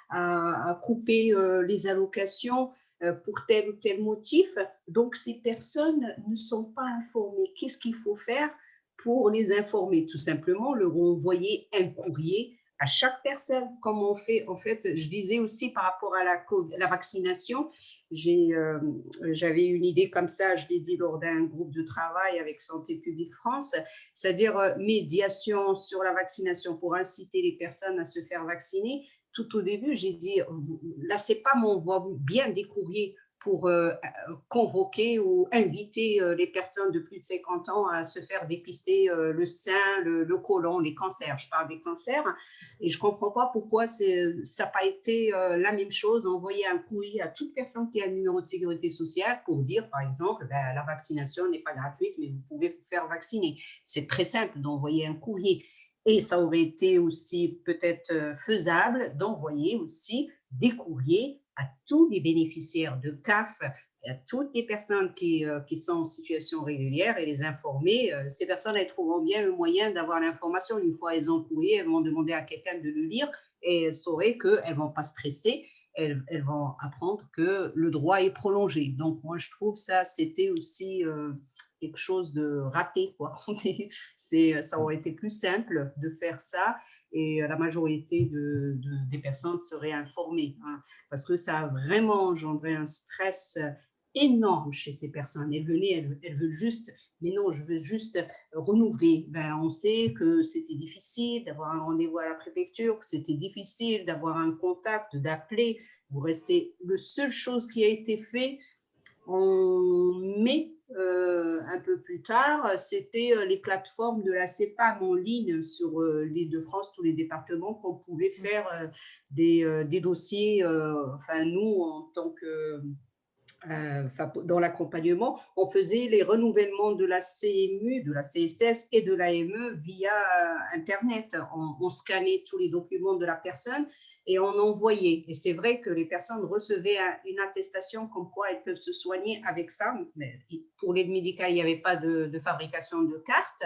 a coupé les allocations pour tel ou tel motif. Donc, ces personnes ne sont pas informées. Qu'est-ce qu'il faut faire pour les informer? Tout simplement, leur envoyer un courrier à chaque personne, comme on fait. En fait, je disais aussi par rapport à la vaccination, j'avais une idée comme ça, je l'ai dit lors d'un groupe de travail avec Santé publique France, c'est-à-dire médiation sur la vaccination pour inciter les personnes à se faire vacciner. Tout au début, j'ai dit, là, c'est pas mon envoie bien des courriers pour convoquer ou inviter les personnes de plus de 50 ans à se faire dépister le sein, le côlon, les cancers. Je parle des cancers et je ne comprends pas pourquoi ça n'a pas été la même chose, envoyer un courrier à toute personne qui a un numéro de sécurité sociale pour dire, par exemple, la vaccination n'est pas gratuite, mais vous pouvez vous faire vacciner. C'est très simple d'envoyer un courrier. Et ça aurait été aussi peut-être faisable d'envoyer aussi des courriers à tous les bénéficiaires de CAF, à toutes les personnes qui sont en situation régulière et les informer. Ces personnes, elles trouveront bien le moyen d'avoir l'information. Une fois elles ont courrier, elles vont demander à quelqu'un de le lire et elles sauraient qu'elles ne vont pas stresser. Elles vont apprendre que le droit est prolongé. Donc, moi, je trouve ça, c'était aussi quelque chose de raté, quoi. Ça aurait été plus simple de faire ça et la majorité des personnes seraient informées, hein, parce que ça a vraiment engendré un stress énorme chez ces personnes. Elles venaient, elles veulent juste mais non, je veux juste renouveler. Ben, on sait que c'était difficile d'avoir un rendez-vous à la préfecture, que c'était difficile d'avoir un contact, d'appeler. Vous restez. La seule chose qui a été faite en mai, un peu plus tard, c'était les plateformes de la CEPAM en ligne sur l'Île-de-France, tous les départements, qu'on pouvait faire des dossiers. Enfin, nous, en tant que dans l'accompagnement, on faisait les renouvellements de la CMU, de la CSS et de l'AME via Internet. On scannait tous les documents de la personne et on envoyait. Et c'est vrai que les personnes recevaient une attestation comme quoi elles peuvent se soigner avec ça. Mais pour l'aide médicale, il n'y avait pas de fabrication de cartes.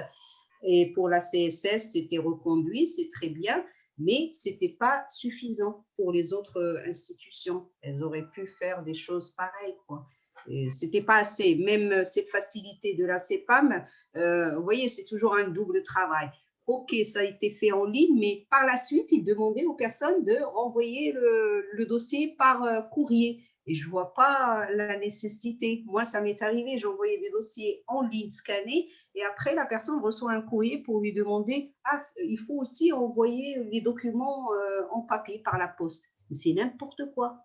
Et pour la CSS, c'était reconduit, c'est très bien, mais ce n'était pas suffisant pour les autres institutions. Elles auraient pu faire des choses pareilles, quoi. Ce n'était pas assez. Même cette facilité de la CEPAM, vous voyez, c'est toujours un double travail. OK, ça a été fait en ligne, mais par la suite, ils demandaient aux personnes de renvoyer le dossier par courrier. Et je ne vois pas la nécessité. Moi, ça m'est arrivé, j'envoyais des dossiers en ligne scannés et après, la personne reçoit un courrier pour lui demander « Ah, il faut aussi envoyer les documents en papier par la poste. » C'est n'importe quoi.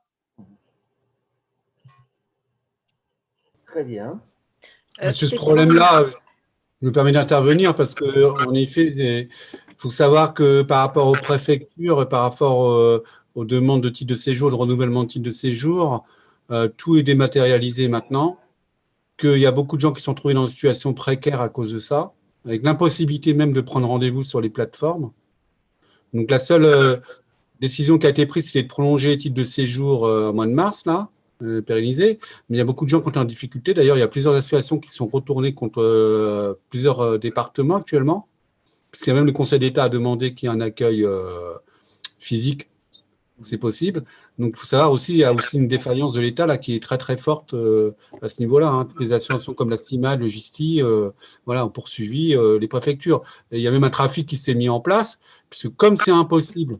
Très bien. Sur ce problème-là, je me permets d'intervenir parce qu'en effet, il faut savoir que par rapport aux préfectures et par rapport aux demandes de titre de séjour, de renouvellement de titre de séjour, tout est dématérialisé maintenant, qu'il y a beaucoup de gens qui sont trouvés dans une situation précaire à cause de ça, avec l'impossibilité même de prendre rendez-vous sur les plateformes. Donc la seule décision qui a été prise, c'était de prolonger les titres de séjour au mois de mars, là, pérennisé, mais il y a beaucoup de gens qui ont été en difficulté. D'ailleurs, il y a plusieurs associations qui sont retournées contre plusieurs départements actuellement, parce qu'il y a même le Conseil d'État a demandé qu'il y ait un accueil physique, c'est possible. Donc, il faut savoir aussi, il y a aussi une défaillance de l'État là qui est très très forte à ce niveau-là. Hein. Les associations comme la CIMAD, le GISTI, voilà, ont poursuivi les préfectures. Et il y a même un trafic qui s'est mis en place, puisque comme c'est impossible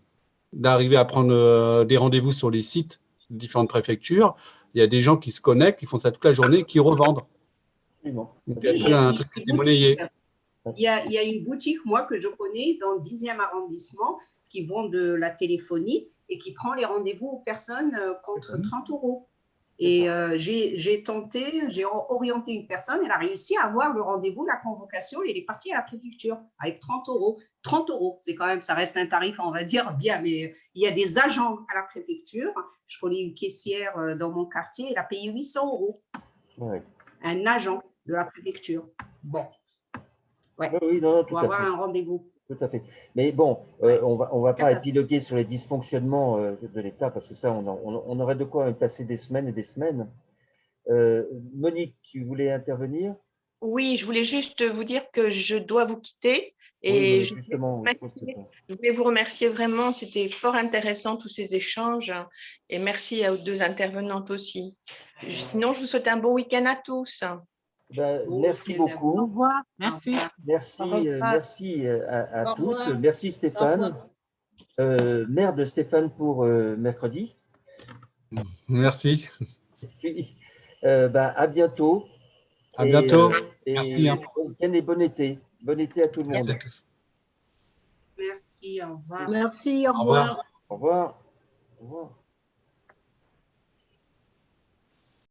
d'arriver à prendre des rendez-vous sur les sites de différentes préfectures, il y a des gens qui se connectent, qui font ça toute la journée, qui revendent. Donc, il y a un truc qui est monnayé. Il y a une boutique, moi, que je connais dans le 10e arrondissement, qui vend de la téléphonie et qui prend les rendez-vous aux personnes contre 30 €. Et j'ai tenté, j'ai orienté une personne, elle a réussi à avoir le rendez-vous, la convocation, et elle est partie à la préfecture avec 30 €. 30 €, c'est quand même, ça reste un tarif, on va dire, bien, mais il y a des agents à la préfecture. Je connais une caissière dans mon quartier, elle a payé 800 €. Ouais. Un agent de la préfecture. Bon. Ouais. Oui, non, pour avoir un rendez-vous. Tout à fait. Mais bon, on va pas épiloguer sur les dysfonctionnements de l'État, parce que ça, on aurait de quoi passer des semaines et des semaines. Monique, tu voulais intervenir? Oui, je voulais juste vous dire que je dois vous quitter. Et je voulais vous remercier vraiment. C'était fort intéressant, tous ces échanges. Et merci aux deux intervenantes aussi. Sinon, je vous souhaite un bon week-end à tous. Ben, merci beaucoup. Au revoir. Merci. Merci à toutes. Merci Stéphane. Merde Stéphane pour mercredi. Merci. À bientôt. À bientôt. Merci. Et bon été. Bon été à tout le monde. Merci à tous. Merci, au revoir. Merci, au revoir. Au revoir. Au revoir.